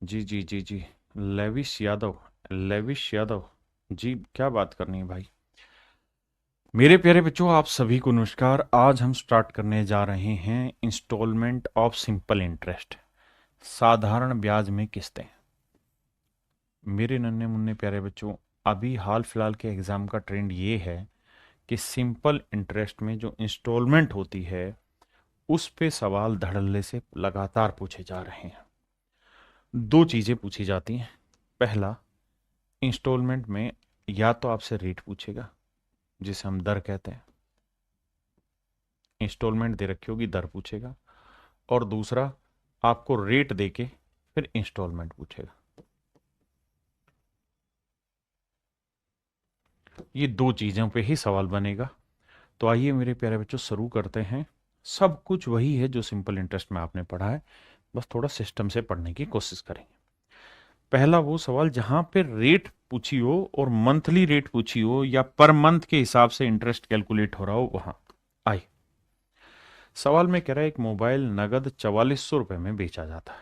जी जी जी जी। Lavish Yadav. Lavish Yadav. जी, क्या बात करनी है भाई। मेरे प्यारे बच्चों, आप सभी को नमस्कार। आज हम स्टार्ट करने जा रहे हैं इंस्टॉलमेंट ऑफ सिंपल इंटरेस्ट, साधारण ब्याज में किस्तें। मेरे नन्हे मुन्ने प्यारे बच्चों, अभी हाल फिलहाल के एग्जाम का ट्रेंड ये है कि सिंपल इंटरेस्ट में जो इंस्टॉलमेंट होती है उस पे सवाल धड़ल्ले से लगातार पूछे जा रहे हैं। दो चीजें पूछी जाती हैं। पहला, इंस्टॉलमेंट में या तो आपसे रेट पूछेगा, जिसे हम दर कहते हैं, इंस्टॉलमेंट दे रखी होगी, दर पूछेगा। और दूसरा, आपको रेट देके फिर इंस्टॉलमेंट पूछेगा। ये दो चीज़ों पे ही सवाल बनेगा। तो आइए मेरे प्यारे बच्चों, शुरू करते हैं। सब कुछ वही है जो सिंपल इंटरेस्ट में आपने पढ़ा है, बस थोड़ा सिस्टम से पढ़ने की कोशिश करेंगे। पहला वो सवाल जहां पे रेट पूछी हो और मंथली रेट पूछी हो या पर मंथ के हिसाब से इंटरेस्ट कैलकुलेट हो रहा हो, वहां आए। सवाल में कह रहा है एक मोबाइल नगद 4400 रुपये में बेचा जाता है,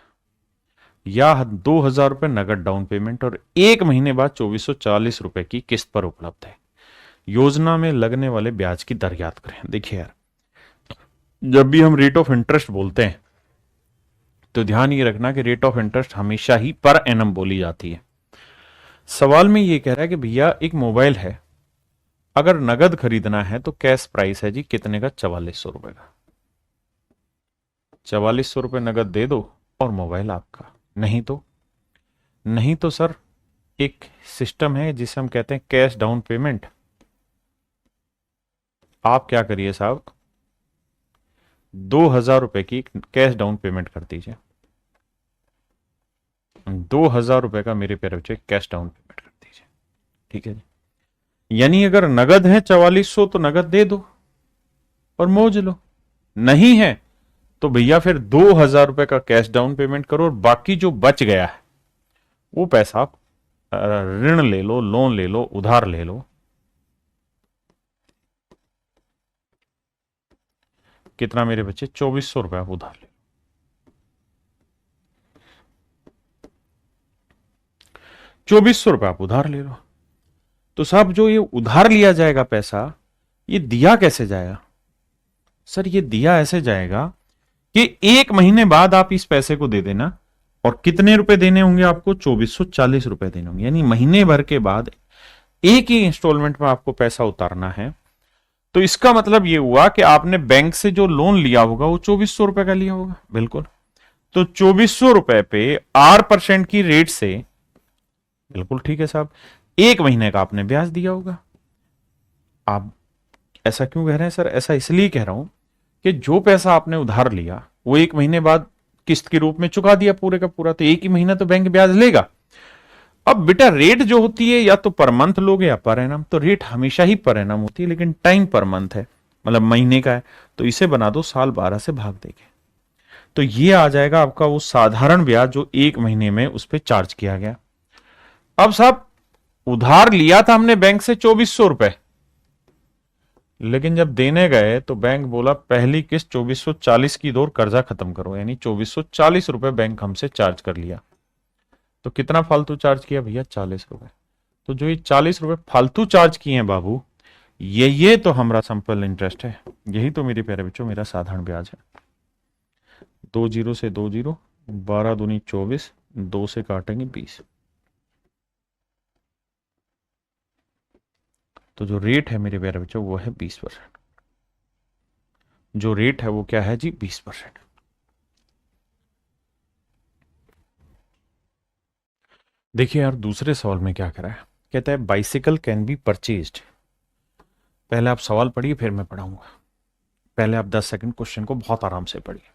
या 2000 रुपये नगद डाउन पेमेंट और एक महीने बाद 2440 रुपये की किस्त पर उपलब्ध है। योजना में लगने वाले ब्याज की दर याद करें। देखिए यार, जब भी हम रेट ऑफ इंटरेस्ट बोलते हैं तो ध्यान ये रखना कि रेट ऑफ इंटरेस्ट हमेशा ही पर एनम बोली जाती है। सवाल में ये कह रहा है कि भैया एक मोबाइल है, अगर नगद खरीदना है तो कैश प्राइस है जी कितने का, 4400 रुपए का। 4400 रुपये नगद दे दो और मोबाइल आपका। नहीं तो सर, एक सिस्टम है जिसे हम कहते हैं कैश डाउन पेमेंट। आप क्या करिए साहब, 2000 रुपए की कैश डाउन पेमेंट कर दीजिए। 2000 रुपए का मेरे प्यारे बच्चे कैश डाउन पेमेंट कर दीजिए। ठीक है जी। यानी अगर नगद है 4400 तो नगद दे दो और मौज लो। नहीं है तो भैया फिर 2000 रुपए का कैश डाउन पेमेंट करो और बाकी जो बच गया है वो पैसा आप ऋण ले लो, लोन ले लो, उधार ले लो। कितना मेरे बच्चे, 2400 रुपये आप उधार ले। 2400 रुपये आप उधार ले लो। तो साहब जो ये उधार लिया जाएगा पैसा, ये दिया कैसे जाएगा? सर ये दिया ऐसे जाएगा कि एक महीने बाद आप इस पैसे को दे देना। और कितने रुपए देने होंगे आपको, 2440 रुपए देने होंगे। यानी महीने भर के बाद एक ही इंस्टॉलमेंट में आपको पैसा उतारना है। तो इसका मतलब ये हुआ कि आपने बैंक से जो लोन लिया होगा वो 2400 रुपए का लिया होगा। बिल्कुल। तो 2400 रुपए पे 8% की रेट से, बिल्कुल ठीक है साहब, एक महीने का आपने ब्याज दिया होगा। आप ऐसा क्यों कह रहे हैं सर? ऐसा इसलिए कह रहा हूं कि जो पैसा आपने उधार लिया वो एक महीने बाद किस्त के रूप में चुका दिया पूरे का पूरा, तो एक ही महीना तो बैंक ब्याज लेगा। अब बेटा रेट जो होती है या तो पर मंथ लोगे या पर एनम, तो रेट हमेशा ही पर एनम होती है, लेकिन टाइम पर मंथ है, मतलब महीने का है। तो इसे बना दो साल 12 से भाग देके, तो ये आ जाएगा आपका वो साधारण ब्याज जो एक महीने में उस पर चार्ज किया गया। अब साहब उधार लिया था हमने बैंक से 2400 रुपए, लेकिन जब देने गए तो बैंक बोला पहली किस्त 2440 की दो और कर्जा खत्म करो, यानी 2440 रुपए बैंक हमसे चार्ज कर लिया। तो कितना फालतू चार्ज किया भैया, 40 रुपए। तो जो ये 40 रुपए फालतू चार्ज किए हैं बाबू, ये तो हमारा सिंपल इंटरेस्ट है। यही तो मेरे प्यारे बच्चों मेरा साधारण ब्याज है। 2 जीरो से 2 जीरो, 12 दूनी 24, 2 से काटेंगे 20। तो जो रेट है मेरे प्यारे बच्चों वो है 20%। जो रेट है वो क्या है जी, 20%। देखिए यार, दूसरे सवाल में क्या करा है, कहता है बाइसिकल कैन बी परचेज्ड। पहले आप सवाल पढ़िए फिर मैं पढ़ाऊंगा। पहले आप 10 सेकंड क्वेश्चन को बहुत आराम से पढ़िए।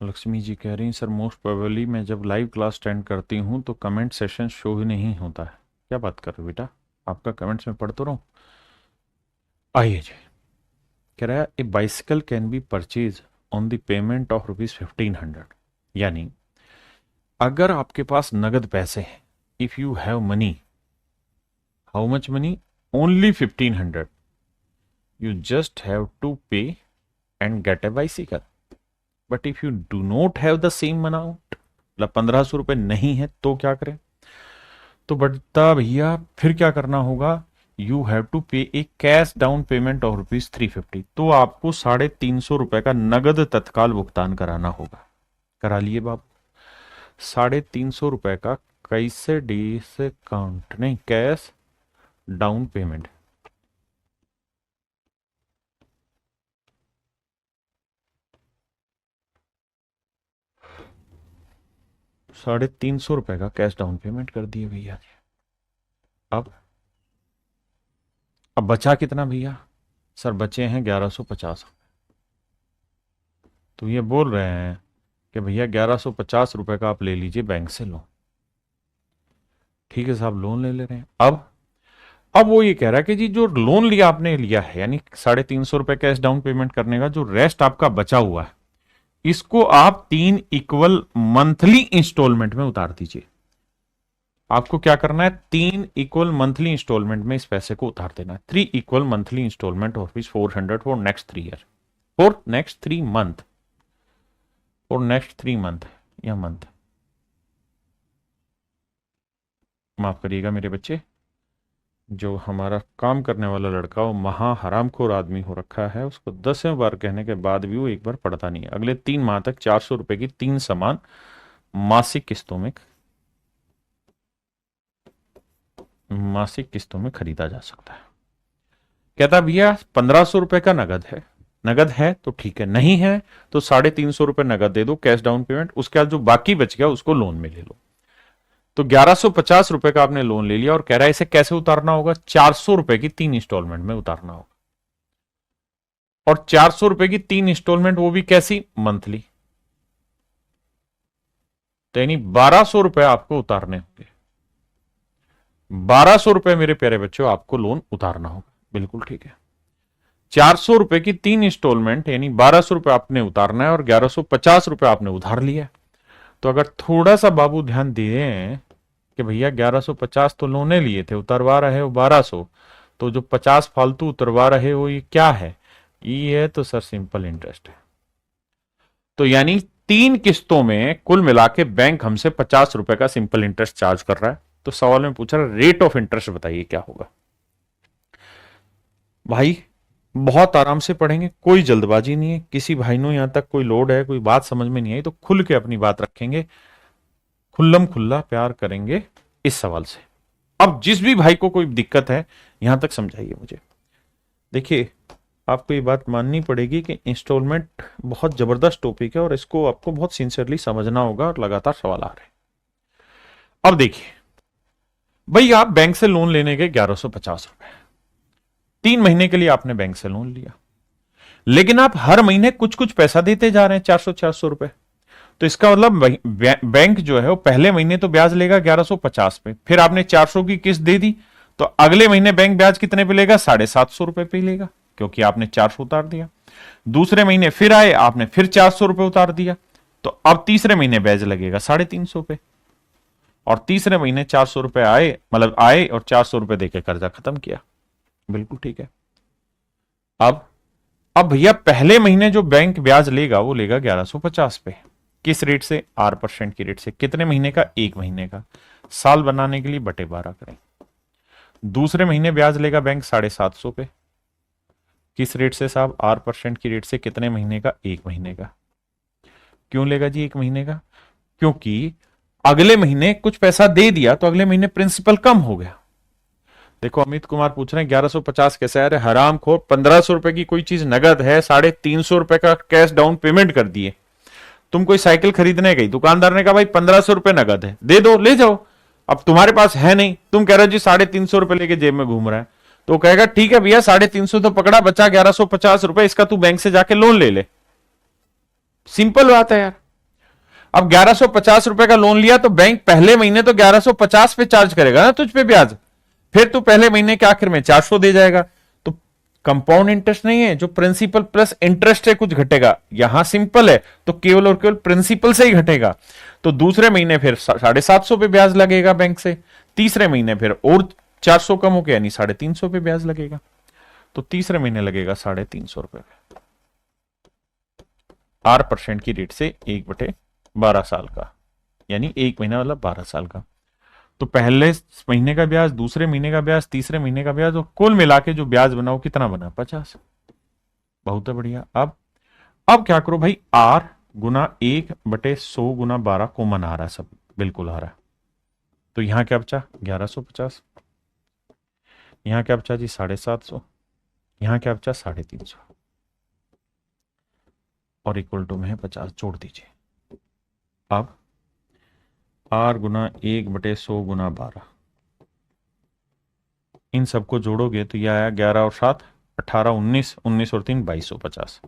लक्ष्मी जी कह रही हैं सर मोस्ट प्रोबेबली मैं जब लाइव क्लास अटेंड करती हूँ तो कमेंट सेशन शो ही नहीं होता है। क्या बात कर रहे हो बेटा, आपका कमेंट्स में पढ़ तो रहा हूँ। आइए जी, कह रहा है a bicycle can be purchase on the payment of ₹1500। यानी अगर आपके पास नगद पैसे हैं, if you have money, how much money, only 1500, you just have to pay and get a bicycle. But if you do not have the same amount, मतलब 1500 रुपए नहीं है, तो क्या करें? तो बता भैया फिर क्या करना होगा? यू हैव टू पे ए कैश डाउन पेमेंट ऑफ ₹350। तो आपको 350 रुपए का नगद तत्काल भुगतान कराना होगा। करा लिए बाबू। 350 रुपए का कैसे डिस्काउंट नहीं, कैश डाउन पेमेंट। ₹350 का कैश डाउन पेमेंट कर दिए भैया। अब बचा कितना भैया? सर बचे हैं 1150। तो ये बोल रहे हैं कि भैया 1150 रुपए का आप ले लीजिए बैंक से लोन। ठीक है साहब, लोन ले ले रहे हैं। अब वो ये कह रहा है कि जी जो लोन लिया आपने लिया है, यानी 350 रुपए कैश डाउन पेमेंट करने का जो रेस्ट आपका बचा हुआ है, इसको आप 3 इक्वल मंथली इंस्टॉलमेंट में उतार दीजिए। आपको क्या करना है? 3 इक्वल मंथली इंस्टॉलमेंट में इस पैसे को उतार देना है। 3 equal monthly instalment of ₹400 for next 3 year, for next 3 month, for next 3 month या मंथ। माफ करिएगा मेरे बच्चे, जो हमारा काम करने वाला लड़का वो महा हरामखोर आदमी हो रखा है, उसको 10वें बार कहने के बाद भी वो एक बार पढ़ता नहीं है। अगले 3 माह तक 400 रुपए की 3 सामान मासिक किस्तों में खरीदा जा सकता है। कहता भैया 1500 रुपए का नगद है, नगद है तो ठीक है, नहीं है तो 350 रुपए नगद दे दो कैश डाउन पेमेंट, उसके बाद जो बाकी बच गया उसको लोन में ले लो। तो 1150 रुपए का आपने लोन ले लिया और कह रहा है इसे कैसे उतारना होगा? 400 रुपए की 3 इंस्टॉलमेंट में उतारना होगा। और 400 रुपए की 3 इंस्टॉलमेंट, वो भी कैसी? मंथली। तो यानी 1200 रुपए आपको उतारने होंगे। 1200 रुपए मेरे प्यारे बच्चों आपको लोन उतारना होगा। बिल्कुल ठीक है। 400 रुपए की 3 इंस्टॉलमेंट यानी 1200 रुपए आपने उतारना है और 1150 रुपए आपने उधार लिया। तो अगर थोड़ा सा बाबू ध्यान दिए कि भैया 1150 तो लोने लिए थे, उतरवा रहे हो 1200, तो जो 50 फालतू उतरवा रहे हो ये क्या है? ये है तो सर सिंपल इंटरेस्ट है। तो यानी 3 किस्तों में कुल मिला के बैंक हमसे 50 रुपए का सिंपल इंटरेस्ट चार्ज कर रहा है। तो सवाल में पूछ रहा है रेट ऑफ इंटरेस्ट बताइए क्या होगा। भाई बहुत आराम से पढ़ेंगे, कोई जल्दबाजी नहीं है। किसी भाई ने यहां तक कोई लोड है, कोई बात समझ में नहीं आई तो खुल के अपनी बात रखेंगे, खुल्लम खुल्ला प्यार करेंगे इस सवाल से। अब जिस भी भाई को कोई दिक्कत है यहां तक समझाइए मुझे। देखिए आपको ये बात माननी पड़ेगी कि इंस्टॉलमेंट बहुत जबरदस्त टॉपिक है और इसको आपको बहुत सिंसियरली समझना होगा और लगातार सवाल आ रहे हैं। अब देखिए भाई, आप बैंक से लोन लेने के 1150 रुपए, 3 महीने के लिए आपने बैंक से लोन लिया, लेकिन आप हर महीने कुछ कुछ पैसा देते जा रहे हैं, 400 रुपए। तो इसका मतलब बैंक जो है वो पहले महीने तो ब्याज लेगा 1150 पे, फिर आपने 400 की किस्त दे दी तो अगले महीने बैंक ब्याज कितने पे लेगा? 750 रुपए पे लेगा, क्योंकि आपने 400 उतार दिया। दूसरे महीने फिर आए, आपने फिर 400 रुपए उतार दिया, तो अब तीसरे महीने ब्याज लगेगा 350 पे। और तीसरे महीने 400 रुपए आए, मतलब आए और 400 रुपए देके कर्जा खत्म किया। बिल्कुल ठीक है। अब भैया पहले महीने जो बैंक ब्याज लेगा वो लेगा 1150 पे। किस रेट से? R% की रेट से। कितने महीने का? 1 महीने का। साल बनाने के लिए बटे 12 करें। दूसरे महीने ब्याज लेगा बैंक 750 पे। किस रेट से साहब? R% की रेट से। कितने महीने का? 1 महीने का। क्यों लेगा जी 1 महीने का? क्योंकि अगले महीने कुछ पैसा दे दिया तो अगले महीने प्रिंसिपल कम हो गया। देखो अमित कुमार पूछ रहे हैं 1150 कैसे? अरे हराम खोर, 1500 रुपए की कोई चीज नगद है, 350 रुपए का कैश डाउन पेमेंट कर दिए। तुम कोई साइकिल खरीदने गई, दुकानदार ने कहा भाई 1500 रुपए नगद है, दे दो, ले जाओ। अब तुम्हारे पास है नहीं, तुम कह रहे हो जी 350 रुपए लेके जेब में घूम रहा है, तो कहेगा ठीक है भैया 350 तो पकड़ा, बचा 1150 रुपए, इसका तू बैंक से जाके लोन ले ले। सिंपल बात है यार। अब 1150 रुपए का लोन लिया तो बैंक पहले महीने तो 1150 पे चार्ज करेगा ना तुझ पे ब्याज, फिर तू पहले महीने के आखिर में 400 दे जाएगा। तो कंपाउंड इंटरेस्ट नहीं है, जो प्रिंसिपल प्लस इंटरेस्ट है कुछ घटेगा। यहां सिंपल है तो केवल और केवल प्रिंसिपल से ही घटेगा। तो दूसरे महीने फिर 750 पे ब्याज लगेगा बैंक से, तीसरे महीने फिर और 400 कम हो गया यानी 350 पे ब्याज लगेगा। तो तीसरे महीने लगेगा 350 रुपए। R% की रेट से 1/12 साल का, यानी 1 महीना मतलब 12 साल का। तो पहले महीने का ब्याज, दूसरे महीने का ब्याज, तीसरे महीने का ब्याज, और कुल मिला के जो ब्याज बना वो कितना बना? 50। बहुत बढ़िया। अब क्या करो भाई, R गुना 1/100 गुना 12 कॉमन आ रहा है, सब बिल्कुल आ रहा है। तो यहां क्या बचा? 1150। यहां क्या बचा जी? 750। यहां क्या बचा? 350। और इक्वल टू में है 50, जोड़ दीजिए। अब R गुना 1/100 गुना 12, इन सबको जोड़ोगे तो यह आया 11 और 7 18, 19, 19 और 3 2250।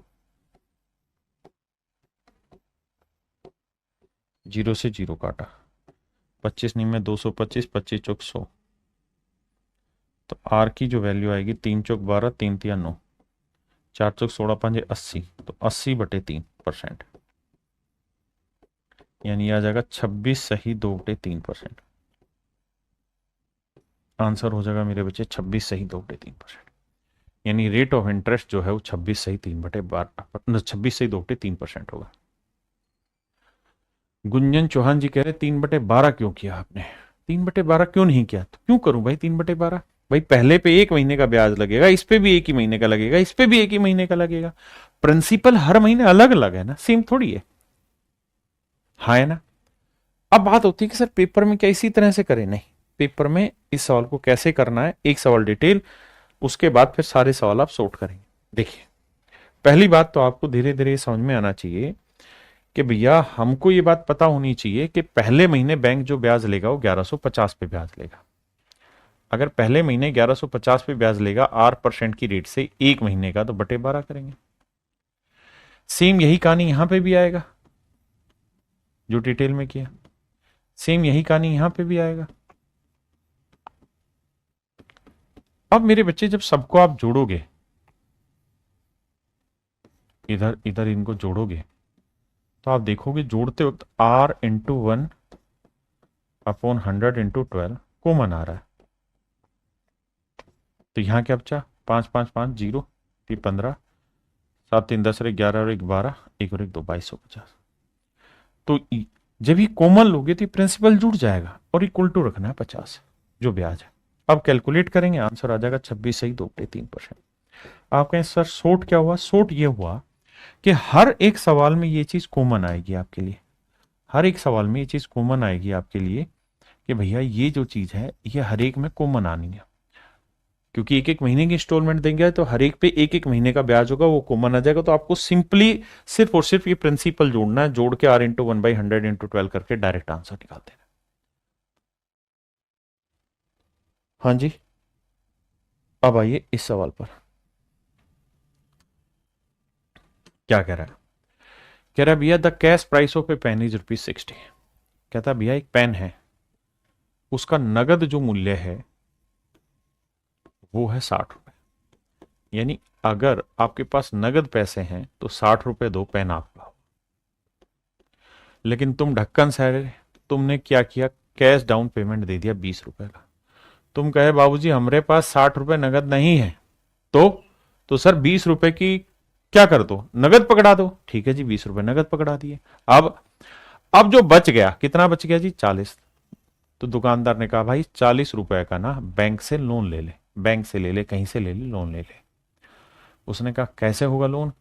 जीरो से जीरो काटा, 25 नहीं में 225, 25 चौक 100। तो R की जो वैल्यू आएगी 3 चौक 12, 3 तिया 9, 4 चौक 16, 5 80, तो 80/3%, यानी आ जाएगा 26 सही 2/3%। आंसर हो जाएगा मेरे बच्चे 26 सही 2/3%, यानी रेट ऑफ इंटरेस्ट जो है वो 26 सही 3/12, 26 सही 2/3% होगा। गुंजन चौहान जी कह रहे 3/12 क्यों किया आपने? 3/12 क्यों नहीं किया? तो क्यों करूं भाई 3/12? भाई पहले पे 1 महीने का ब्याज लगेगा, इस पे भी 1 ही महीने का लगेगा, इस पे भी 1 ही महीने का लगेगा। प्रिंसिपल हर महीने अलग अलग है ना, सेम थोड़ी है। हाँ है ना। अब बात होती है कि सर पेपर में क्या इसी तरह से करें? नहीं, पेपर में इस सवाल को कैसे करना है, एक सवाल डिटेल, उसके बाद फिर सारे सवाल आप सॉर्ट करेंगे। देखिए, पहली बात तो आपको धीरे धीरे समझ में आना चाहिए कि भैया हमको ये बात पता होनी चाहिए कि पहले महीने बैंक जो ब्याज लेगा वो 1150 पे ब्याज लेगा। अगर पहले महीने 1150 पे ब्याज लेगा R% की रेट से 1 महीने का, तो बटे 12 करेंगे। सेम यही कहानी यहां पे भी आएगा जो डिटेल में किया, सेम यही कहानी यहां पे भी आएगा। अब मेरे बच्चे जब सबको आप जोड़ोगे, इधर इधर इनको जोड़ोगे, तो आप देखोगे जोड़ते वक्त R/100/100 कॉमन आ रहा है। तो यहां क्या बचा? 5 5 5 0, 15, 7 3 10 और 11 और 1 12, 1 और 1 2, 2250। तो जब ही कॉमन लोगे तो प्रिंसिपल जुड़ जाएगा और इक्वल टू रखना है 50 जो ब्याज है। अब कैलकुलेट करेंगे, आंसर आ जाएगा 26 सही 2/3%। आप कहें सर शॉर्ट क्या हुआ? शॉर्ट ये हुआ कि हर एक सवाल में ये चीज कॉमन आएगी आपके लिए, हर एक सवाल में ये चीज कॉमन आएगी आपके लिए कि भैया ये जो चीज है ये हर एक में कॉमन आनी है, क्योंकि एक एक महीने की इंस्टॉलमेंट देंगे तो हर एक पे एक एक महीने का ब्याज होगा, वो कॉमन आ जाएगा। तो आपको सिंपली सिर्फ और सिर्फ ये प्रिंसिपल जोड़ना है, जोड़ के R/100/100 करके डायरेक्ट आंसर निकाल देना। हाँ जी, अब आइए इस सवाल पर। क्या कह रहा है? कह रहा है भैया the cash price of a pen is ₹60। कहता भैया एक पेन है, उसका नगद जो मूल्य है वो है ₹60। यानी अगर आपके पास नगद पैसे हैं तो ₹60 दो, पेन आपका। लेकिन तुम ढक्कन से, तुमने क्या किया? कैश डाउन पेमेंट दे दिया ₹20 का। तुम कहे बाबूजी हमारे पास ₹60 नगद नहीं है, तो सर ₹20 की क्या कर दो? नगद पकड़ा दो। ठीक है जी, ₹20 नगद पकड़ा दिए। अब जो बच गया, कितना बच गया जी? 40। तो दुकानदार ने कहा भाई ₹40 का ना बैंक से लोन ले ले, बैंक से ले ले, कहीं से ले ले, लोन ले ले। उसने कहा कैसे होगा लोन?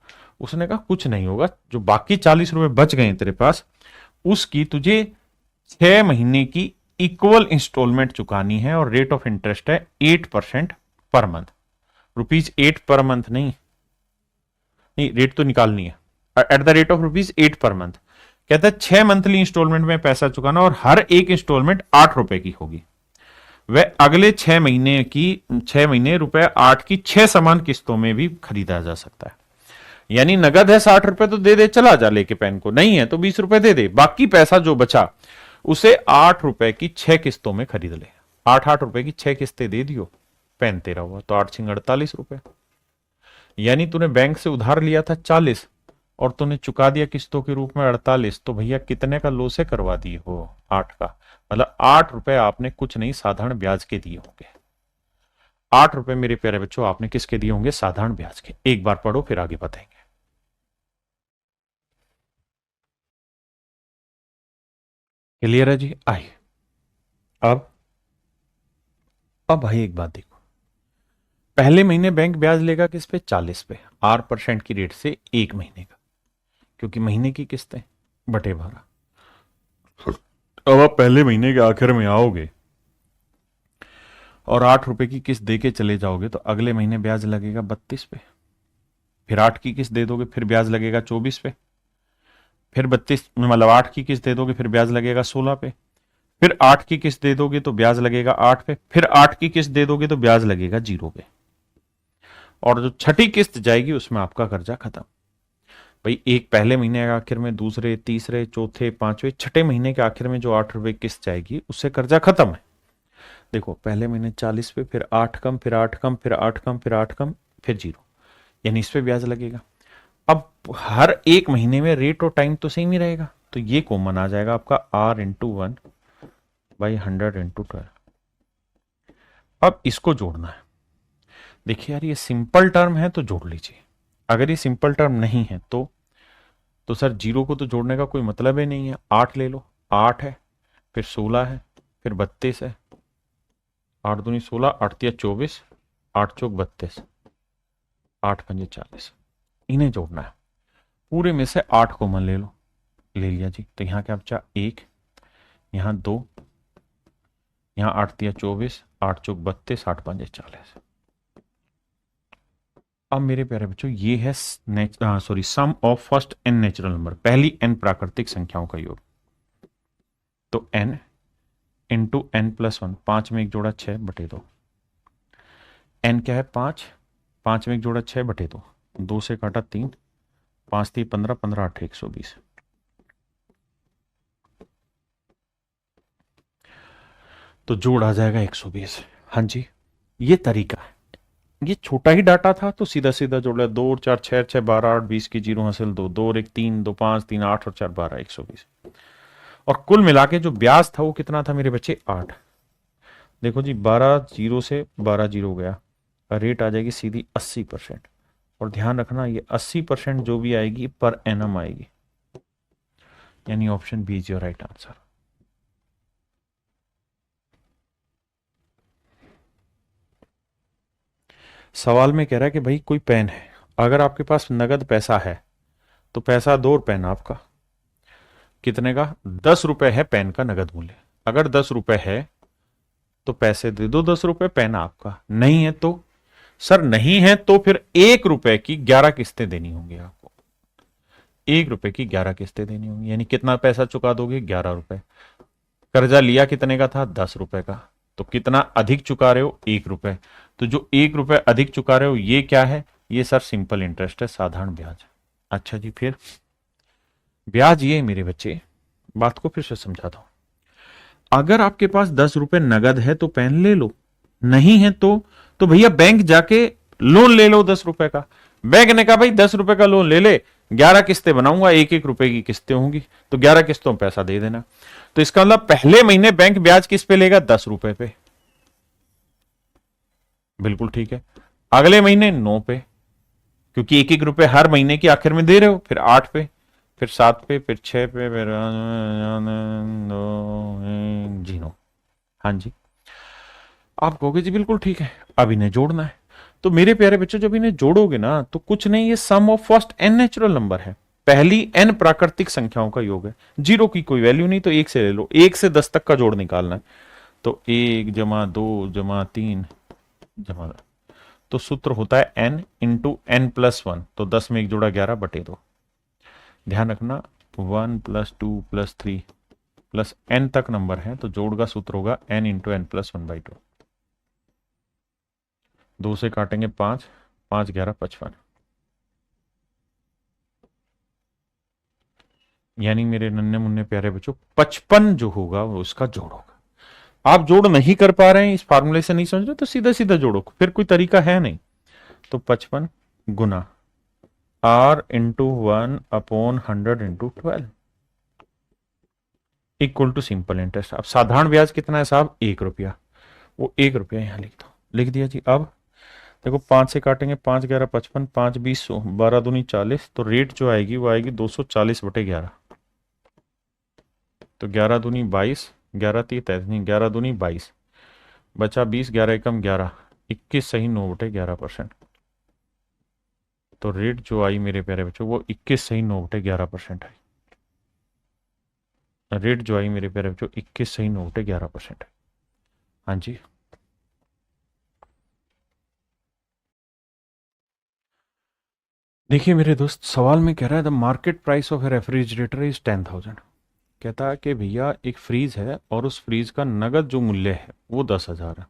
उसने कहा कुछ नहीं होगा, जो बाकी ₹40 बच गए तेरे पास, उसकी तुझे 6 महीने की इक्वल इंस्टॉलमेंट चुकानी है, और रेट ऑफ इंटरेस्ट है 8% पर मंथ। ₹8 पर मंथ नहीं, नहीं रेट तो निकालनी है, eight the rate of ₹8 per month. कहता है 6 मंथली इंस्टॉलमेंट में पैसा चुकाना, और हर एक इंस्टॉलमेंट ₹8 की होगी। वह अगले 6 महीने की, 6 महीने ₹8 की 6 समान किस्तों में भी खरीदा जा सकता है। यानी नगद है ₹60 तो दे दे, चला जा लेके पेन को, नहीं है तो ₹20 दे दे, बाकी पैसा जो बचा उसे ₹8 की 6 किस्तों में खरीद ले। ₹8 की 6 किस्तें दे दियो, पेन तेरा हुआ। तो 8 × 48। यानी तूने बैंक से उधार लिया था 40 और तूने चुका दिया किस्तों के रूप में 48, तो भैया कितने का लो से करवा दिए हो? 8 का। मतलब ₹8 आपने कुछ नहीं साधारण ब्याज के दिए होंगे। ₹8 मेरे प्यारे बच्चों आपने किसके दिए होंगे? साधारण ब्याज के। एक बार पढ़ो फिर आगे बताएंगे। क्लियर है जी? आइए अब भाई एक बात देखो, पहले महीने बैंक ब्याज लेगा किस पे? 40 पे, 8% की रेट से एक महीने का, क्योंकि महीने की किस्त है बटे 12। अब आप पहले महीने के आखिर में आओगे और 8 रुपए की किस्त दे के चले जाओगे तो अगले महीने ब्याज लगेगा 32 पे, फिर 8 की किस्त दे दोगे फिर ब्याज लगेगा 24 पे, फिर 32 मतलब 8 की किस्त दे दोगे फिर ब्याज लगेगा 16 पे, फिर 8 की किस्त दे दोगे तो ब्याज लगेगा 8 पे, फिर 8 की किस्त दे दोगे तो ब्याज लगेगा 0 पे, और जो छठी किस्त जाएगी उसमें आपका कर्जा खत्म। भाई एक पहले महीने के आखिर में, दूसरे, तीसरे, चौथे, पांचवे, छठे महीने के आखिर में जो 8 रुपए किस्त जाएगी उससे कर्जा खत्म है। देखो पहले महीने 40 पे, फिर 8 कम, फिर 8 कम, फिर 8 कम, फिर 8 कम, फिर 0, यानी इस पे ब्याज लगेगा। अब हर एक महीने में रेट और टाइम तो सेम ही रहेगा, तो ये कॉमन आ जाएगा आपका R/1/100/12। अब इसको जोड़ना है। देखिए यार ये सिंपल टर्म है तो जोड़ लीजिए, अगर ये सिंपल टर्म नहीं है तो सर 0 को तो जोड़ने का कोई मतलब ही नहीं है। 8 ले लो, 8 है, फिर 16 है, फिर 32 है, 8 दूनी 16, 8 तिया 24, 8 चौक 32, 8 पंजे 40, इन्हें जोड़ना है। पूरे में से 8 कॉमन ले लो, ले लिया जी, तो यहाँ क्या बचा? 1, यहाँ 2, यहाँ 8 तिया 24, 8 चौक 32, 8 पंजे 40। अब मेरे प्यारे बच्चों ये है sum of first n natural number, पहली n प्राकृतिक संख्याओं का योग। तो n इंटू n+1, 5 में एक जोड़ा 6/2, n क्या है? 5, 5 में एक जोड़ा 6/2, 2 से काटा 3, 5 3 15, 15 8 120। तो जोड़ आ जाएगा 120। हाँ जी, ये तरीका है। ये छोटा ही डाटा था तो सीधा सीधा जोड़ लिया, 2 और 4 6, 6 12 8 20 की 0 हासिल 2, 2 और 1 3, 2 5 3 8 और 4 12, 120। और कुल मिला के जो ब्याज था वो कितना था मेरे बच्चे? 8। देखो जी 12 0 से 12 0 हो गया, रेट आ जाएगी सीधी 80%। और ध्यान रखना ये 80% जो भी आएगी पर एनम आएगी, यानी option B is your right answer. सवाल में कह रहा है कि भाई कोई पेन है, अगर आपके पास नगद पैसा है तो पैसा दो और पेन आपका, कितने का? 10 रुपए है पेन का नगद मूल्य। अगर 10 रुपए है तो पैसे दे दो 10 रुपए, पेन आपका। नहीं है तो? सर नहीं है तो फिर 1 रुपए की 11 किस्तें देनी होंगी आपको, 1 रुपए की 11 किस्तें देनी होंगी, यानी कितना पैसा चुका दोगे? 11 रुपए। कर्जा लिया कितने का था? 10 रुपए का, तो कितना अधिक चुका रहे हो? 1 रुपए। तो जो 1 रुपए अधिक चुका रहे हो ये क्या है? ये सर सिंपल इंटरेस्ट है, साधारण ब्याज। अच्छा जी, फिर ब्याज ये है मेरे बच्चे, बात को फिर से समझाता हूं। अगर आपके पास 10 रुपए नगद है तो पेन ले लो, नहीं है तो भैया बैंक जाके लोन ले लो 10 रुपए का। बैंक ने कहा भाई 10 रुपए का लोन ले ले, 11 किस्तें बनाऊंगा, 1 1 रुपए की किस्तें होंगी, तो 11 किस्तों में पैसा दे देना। तो इसका मतलब पहले महीने बैंक ब्याज किस पे लेगा? 10 रुपए पे। बिल्कुल ठीक है। अगले महीने 9 पे, क्योंकि 1 1 रुपए हर महीने के आखिर में दे रहे हो, फिर 8 पे, फिर 7 पे, फिर 6 पे, फिर 0। हाँ जी, आप कहोगे जी बिल्कुल ठीक है, अब इन्हें जोड़ना है। तो मेरे प्यारे बच्चों जब इन्हें जोड़ोगे ना तो कुछ नहीं, ये sum of first n natural number है, पहली n प्राकृतिक संख्याओं का योग है। 0 की कोई वैल्यू नहीं तो 1 से ले लो, 1 से 10 तक का जोड़ निकालना है। तो 1 जमा 2 जमा 3 जमा, तो सूत्र होता है n इंटू n+1, तो 10 में एक जोड़ा 11/2। ध्यान रखना 1 + 2 + 3 प्लस n तक नंबर है तो जोड़ का सूत्र होगा n इंटू n+1/2। 2 से काटेंगे 5, 5 11 55, यानी मेरे नन्हे मुन्ने प्यारे बच्चों 55 जो होगा वो उसका जोड़ होगा। आप जोड़ नहीं कर पा रहे हैं, इस फार्मूले से नहीं समझ रहे, तो सीधा सीधा जोड़ो, फिर कोई तरीका है नहीं। तो 55 गुना R/1/100/12 equal to simple interest. अब साधारण ब्याज कितना है साहब? 1 रुपया, वो 1 रुपया यहां लिख दो, लिख दिया जी। अब देखो 5 से काटेंगे 5 11 55, 5 20 100, 12 दूनी 40, तो रेट जो आएगी वो आएगी 240/11। तो 11 दूनी 22, 11 ती 33, 11 दूनी 22, बचा 20, 11 एकम 11, 21 सही 9/11%। तो रेट जो आई मेरे प्यारे बच्चों वो 21 सही 9/11% है। रेट जो आई मेरे प्यारे बच्चों 21 सही 9/11% है। हाँ जी, देखिए मेरे दोस्त, सवाल में कह रहा है the market price of A refrigerator is 10,000। कहता है कि भैया एक फ्रीज है और उस फ्रीज का नगद जो मूल्य है वो 10,000 है,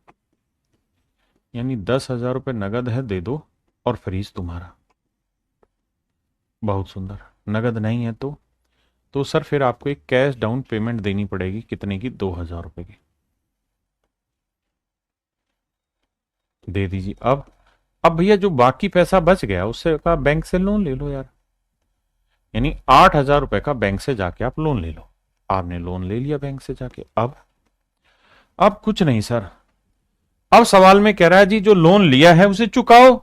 यानी 10,000 रुपये नगद है, दे दो और फ्रीज तुम्हारा। बहुत सुंदर। नगद नहीं है तो सर फिर आपको एक कैश डाउन पेमेंट देनी पड़ेगी, कितने की? 2,000 रुपये की। दे दीजिए। अब भैया जो बाकी पैसा बच गया उससे का बैंक से लोन ले लो यार, यानी 8,000 रुपये का बैंक से जाके आप लोन ले लो। आपने लोन ले लिया बैंक से जाके। अब कुछ नहीं सर, अब सवाल में कह रहा है जी जो लोन लिया है उसे चुकाओ।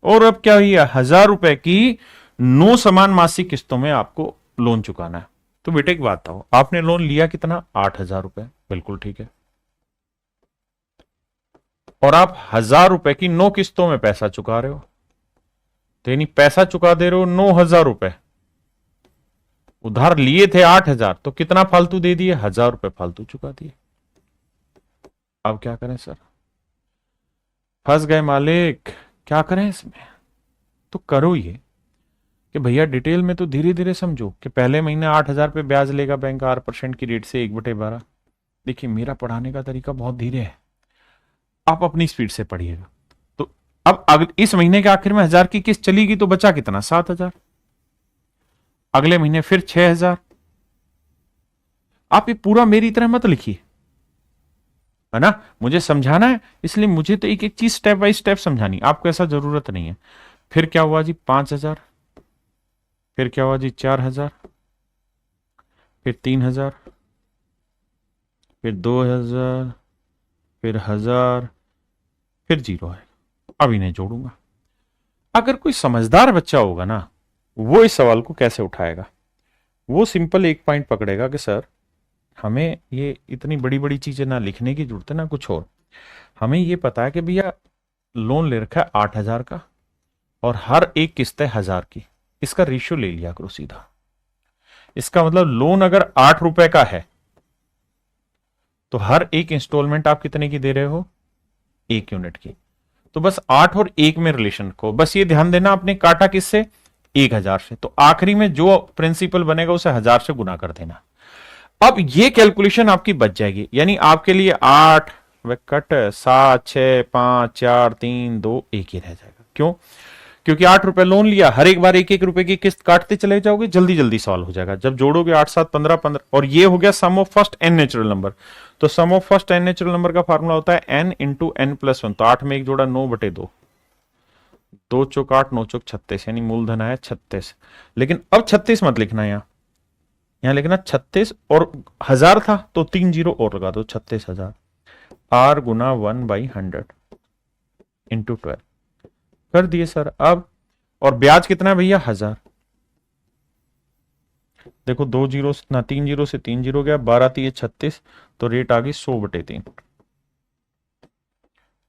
और अब क्या हुई? 1,000 रुपए की 9 समान मासिक किस्तों में आपको लोन चुकाना है। तो बेटे एक बात बताओ, आपने लोन लिया कितना? 8,000 रुपए। बिल्कुल ठीक है। और आप 1,000 रुपए की 9 किस्तों में पैसा चुका रहे हो, तो यानी पैसा चुका दे रहे हो 9,000 रुपए। उधार लिए थे 8,000, तो कितना फालतू दे दिए? 1,000 रुपए फालतू चुका दिए। अब क्या करें सर? फंस गए मालिक, क्या करें इसमें? तो करो ये कि भैया डिटेल में तो धीरे धीरे समझो कि पहले महीने 8,000 पे ब्याज लेगा बैंक 8% की रेट से 1/12। देखिए मेरा पढ़ाने का तरीका बहुत धीरे है, आप अपनी स्पीड से पढ़िएगा। तो अब इस महीने के आखिर में 1,000 की किस्त चलेगी तो बचा कितना? 7,000। अगले महीने फिर 6,000। आप ये पूरा मेरी तरह मत लिखिए, है ना, मुझे समझाना है, इसलिए मुझे तो एक एक चीज स्टेप बाय स्टेप समझानी, आपको ऐसा जरूरत नहीं है। फिर क्या हुआ जी? 5,000। फिर क्या हुआ जी? 4,000। फिर 3,000। फिर 2,000। फिर 1,000। फिर 0 है। अब इन्हें जोड़ूंगा। अगर कोई समझदार बच्चा होगा ना, वो इस सवाल को कैसे उठाएगा? वो सिंपल एक पॉइंट पकड़ेगा कि सर हमें ये इतनी बड़ी बड़ी चीजें ना लिखने की जरूरत है ना कुछ और, हमें ये पता है कि भैया लोन ले रखा है 8,000 का और हर एक किस्त है 1,000 की, इसका रेशियो ले लिया करो सीधा। इसका मतलब लोन अगर 8 रुपए का है तो हर एक इंस्टॉलमेंट आप कितने की दे रहे हो? 1 यूनिट की। तो बस 8 और 1 में रिलेशन को बस ये ध्यान देना, आपने काटा किससे? 1,000 से, तो आखिरी में जो प्रिंसिपल बनेगा उसे 1,000 से गुना कर देना। अब ये कैलकुलेशन आपकी बच जाएगी, यानी आपके लिए 8 व कट 7 6 5 4 3 2 1 ही रह जाएगा। क्यों? क्योंकि 8 रुपए लोन लिया, हर एक बार 1-1 रुपए की किस्त काटते चले जाओगे, जल्दी जल्दी सॉल्व हो जाएगा। जब जोड़ोगे 8 7 15 15, और ये हो गया sum of first n natural number. तो sum of first n natural number का फार्मूला होता है n इंटू एन प्लस 1। तो 8 में 1 जोड़ा 9/2, 2 चौक 8, 9 चौक 36, यानी मूलधन आया 36। लेकिन अब 36 मत लिखना, यहां लिखना 36, और 1,000 था तो 3 जीरो और लगा दो, 36,000। r गुना 1/100 इंटू 12 कर दिए सर। अब और ब्याज कितना है भैया? 1,000। देखो 2 जीरो ना, 3 जीरो से 3 जीरो गया, 12 3 36, तो रेट आ गई 100/3।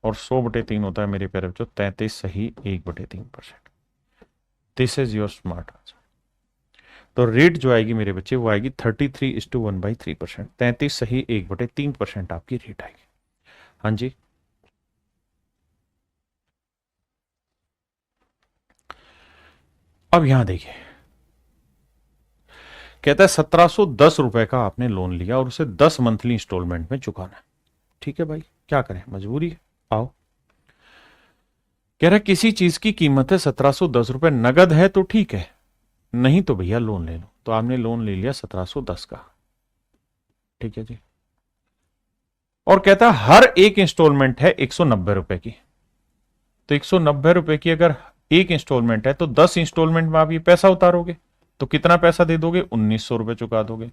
और 100/3 होता है मेरे प्यारे बच्चों 33 सही 1/3%। This is your smart answer. तो रेट जो आएगी मेरे बच्चे वो आएगी 33:1/3%। 33 सही 1/3% आपकी रेट आएगी। हाँ जी, अब यहां देखिए, कहता है 1,710 रुपए का आपने लोन लिया और उसे 10 मंथली इंस्टॉलमेंट में चुकाना है। ठीक है भाई, क्या करें, मजबूरी है। आओ, कह रहा है किसी चीज की कीमत है 1,710 रुपए, नगद है तो ठीक है, नहीं तो भैया लोन ले लो। तो आपने लोन ले लिया 1,710 का। ठीक है जी। और कहता है हर एक इंस्टॉलमेंट है 190 रुपए की। तो 190 रुपए की अगर एक इंस्टॉलमेंट है तो 10 इंस्टॉलमेंट में आप ये पैसा उतारोगे, तो कितना पैसा दे दोगे? 1,900 रुपए चुका दोगे।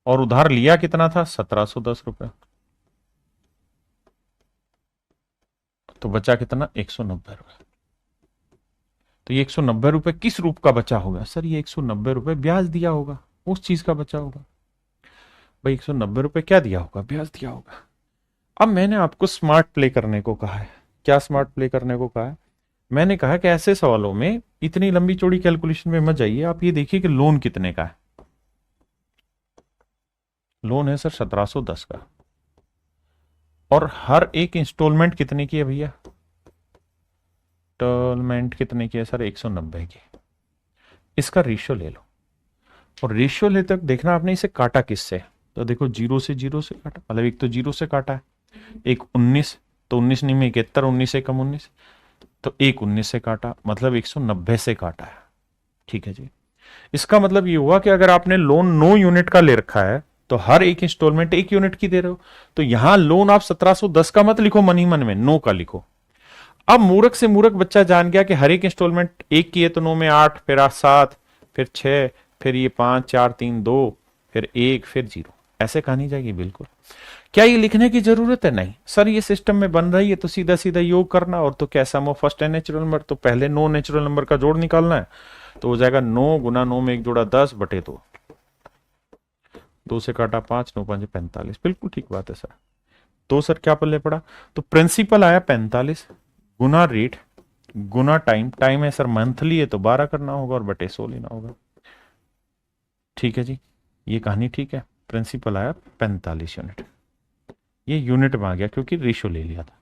और उधार लिया कितना था? 1,710 रुपए। तो बचा कितना? 190 रुपए। तो ये 190 रुपए किस रूप का बचा होगा? सर ये 190 रुपए ब्याज दिया होगा, उस चीज का बचा होगा। भाई 190 रुपए क्या दिया होगा, ब्याज दिया होगा। अब मैंने आपको स्मार्ट प्ले करने को कहा है। क्या स्मार्ट प्ले करने को कहा है? मैंने कहा कि ऐसे सवालों में इतनी लंबी चौड़ी कैलकुलेशन में मत जाइए, आप ये देखिए कि लोन कितने का है। लोन है सर 1710 का, और हर एक इंस्टॉलमेंट कितने की है भैया? इंस्टॉलमेंट कितने की है सर? 190 की। इसका रेशियो ले लो, और रेशियो ले तक देखना आपने इसे काटा किससे। तो देखो जीरो से काटा, मतलब एक तो जीरो से काटा है, एक 19, तो 19 नहीं में 71, 19 से कम 19, तो एक 19 से काटा, मतलब 190 से काटा है। ठीक है जी। इसका मतलब ये हुआ कि अगर आपने लोन 9 यूनिट का ले रखा है तो हर एक इंस्टॉलमेंट 1 यूनिट की दे रहे हो, तो यहां लोन आप 1710 का मत लिखो मन ही मन में, 9 का लिखो। अब मूर्ख से मूर्ख बच्चा जान गया कि हर एक इंस्टॉलमेंट एक की है, तो 9 में 8, फिर 8 7, फिर 6, फिर ये 5 4 3 2, फिर 1, फिर 0। ऐसे कहानी जाएगी बिल्कुल। क्या ये लिखने की जरूरत है? नहीं सर, ये सिस्टम में बन रही है तो सीधा सीधा योग करना, और तो क्या sum of first and natural number, तो पहले 9 नेचुरल नंबर का जोड़ निकालना है, तो हो जाएगा 9 गुना 9 में एक जोड़ा 10 बटे 2, 2 से काटा 5, 9 5 45। बिल्कुल ठीक बात है सर। तो सर क्या पल्ले पड़ा? तो प्रिंसिपल आया 45 गुना रेट गुना टाइम, टाइम है सर मंथली है तो 12 करना होगा और बटे 100 लेना होगा। ठीक है जी, ये कहानी ठीक है। प्रिंसिपल आया 45 यूनिट, ये यूनिट में आ गया क्योंकि रेशियो ले लिया था।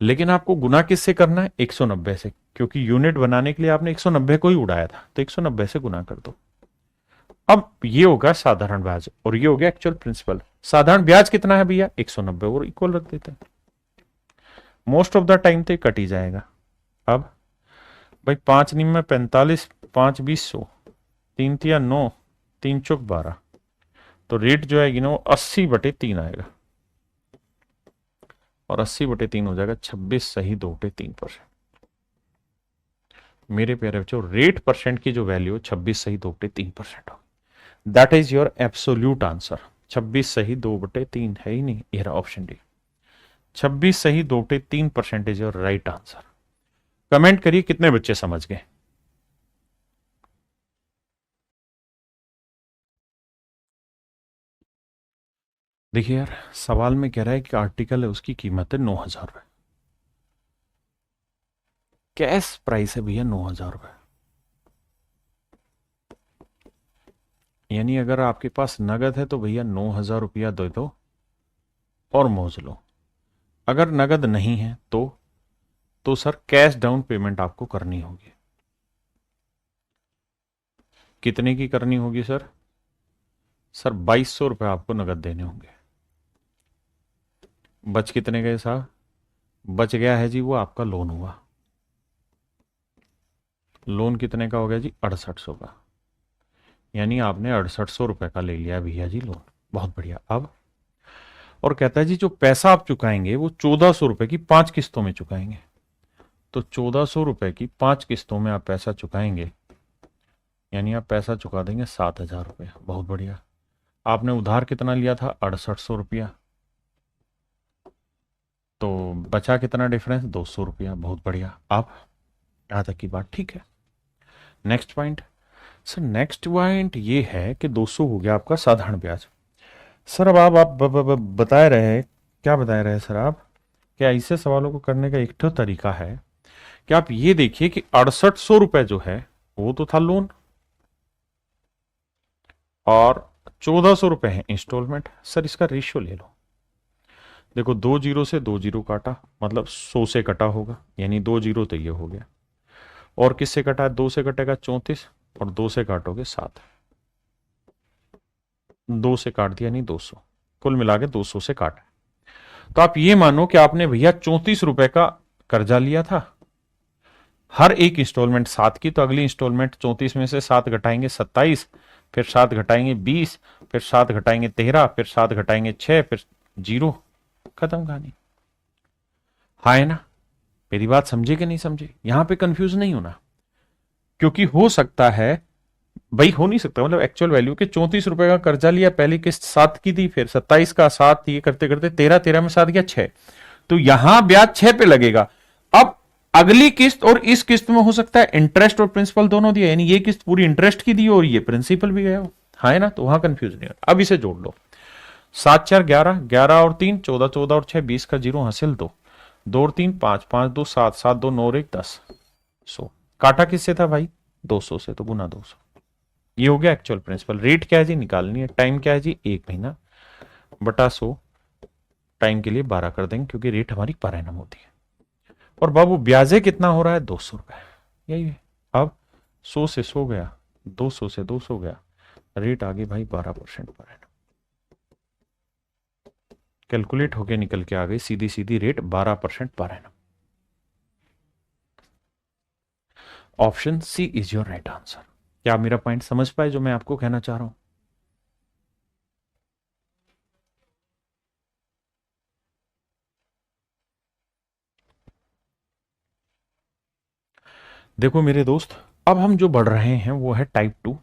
लेकिन आपको गुना किससे करना है? 190 से, क्योंकि यूनिट बनाने के लिए आपने 190 को ही उड़ाया था, तो 190 से गुना कर दो। अब ये होगा साधारण ब्याज और ये हो गया एक्चुअल प्रिंसिपल। साधारण ब्याज कितना है भैया? 190, और इक्वल रख देते हैं। मोस्ट ऑफ द टाइम तो कट ही जाएगा। अब भाई 5 निम में 45, 5 20 100, 3 तिया 9, 3 चौक 12, तो रेट जो आएगी ना वो 80/3 आएगा, और 80/3 हो जाएगा 26 सही 2/3%। मेरे प्यारे बच्चों, रेट परसेंट की जो वैल्यू 26 सही 2/3% होगी। That is your absolute answer. 26 सही 2/3 है ही नहीं, ये रहा ऑप्शन डी। 26 सही 2/3% is your right answer. Comment करिए कितने बच्चे समझ गए। देखिए यार, सवाल में कह रहा है कि आर्टिकल है उसकी कीमत है 9,000 रुपए, कैश प्राइस है भैया 9,000 रुपए। यानी अगर आपके पास नगद है तो भैया 9,000 रुपया दे दो और मौज लो। अगर नगद नहीं है तो सर कैश डाउन पेमेंट आपको करनी होगी। कितने की करनी होगी सर? सर 2200 रुपए आपको नगद देने होंगे। बच कितने गए साहब? बच गया है जी वो आपका लोन हुआ। लोन कितने का हो गया जी? 6800 का। यानी आपने 6800 रुपए का ले लिया भैया जी लोन। बहुत बढ़िया। अब और कहता है जी जो पैसा आप चुकाएंगे वो 1400 रुपए की 5 किस्तों में चुकाएंगे। तो 1400 रुपए की 5 किस्तों में आप पैसा चुकाएंगे, यानी आप पैसा चुका देंगे 7,000 रुपये। बहुत बढ़िया। आपने उधार कितना लिया था? 6800 रुपया। तो बचा कितना डिफरेंस? 200 रुपया। बहुत बढ़िया। अब यहां तक की बात ठीक है। Next point sir, next point ये है कि 200 हो गया आपका साधारण ब्याज। सर अब आप बता रहे हैं, क्या बता रहे हैं सर आप? क्या ऐसे सवालों को करने का एक तो तरीका है कि आप ये देखिए कि 6800 रुपए जो है वो तो था लोन, और 1400 रुपए है इंस्टॉलमेंट। सर इसका रेशियो ले लो। देखो 2 जीरो से 2 जीरो काटा, मतलब 100 से कटा होगा, यानी 2 जीरो तो ये हो गया। और किससे कटा है? 2 से कटेगा 34, और 2 से काटोगे 7, 2 से काट दिया यानी 200, कुल मिला के 200 से काटा। तो आप ये मानो कि आपने भैया 34 रुपए का कर्जा लिया था, हर एक इंस्टॉलमेंट 7 की, तो अगली इंस्टॉलमेंट 34 में से 7 घटाएंगे 27, फिर 7 घटाएंगे 20, फिर 7 घटाएंगे 13, फिर 7 घटाएंगे 6, फिर 0। खत्म कहानी। हाँ है ना? मेरी बात समझे कि नहीं समझे? यहां पे कंफ्यूज नहीं होना, क्योंकि हो सकता है भाई, हो नहीं सकता, मतलब एक्चुअल वैल्यू के 34 रुपए का कर्जा लिया, पहली किस्त 7 की थी, फिर 27 का 7, ये करते करते 13, 13 में 7 गया 6, तो यहां ब्याज 6 पे लगेगा। अब अगली किस्त और इस किस्त में हो सकता है इंटरेस्ट और प्रिंसिपल दोनों दिया, यानी ये किस्त पूरी इंटरेस्ट की दी और ये प्रिंसिपल भी गया हो। हाँ है ना, तो वहां कंफ्यूज नहीं होता। अब इसे जोड़ लो, 7 4 11, 11 और 3 14, 14 और 6 20 का जीरो हासिल 2, 2 और 3 5, 5 2 7, 7 2 9 और 1 10, 100। काटा किससे था भाई, 200 से, तो गुना 200। ये हो गया एक्चुअल प्रिंसिपल। रेट क्या है जी, निकालनी है। टाइम क्या है जी, 1 महीना बटा 100, टाइम के लिए 12 कर देंगे क्योंकि रेट हमारी पर एनम होती है। और बाबू ब्याजे कितना हो रहा है, 200 रुपए, यही है। अब 100 से 100 गया, 200 से 200 गया, रेट आ गई भाई 12% पर एनम। कैलकुलेट होके निकल के आ गई सीधी सीधी rate 12% per annum. Option C is your right answer. क्या आप मेरा पॉइंट समझ पाए जो मैं आपको कहना चाह रहा हूं? देखो मेरे दोस्त, अब हम जो बढ़ रहे हैं वो है टाइप 2।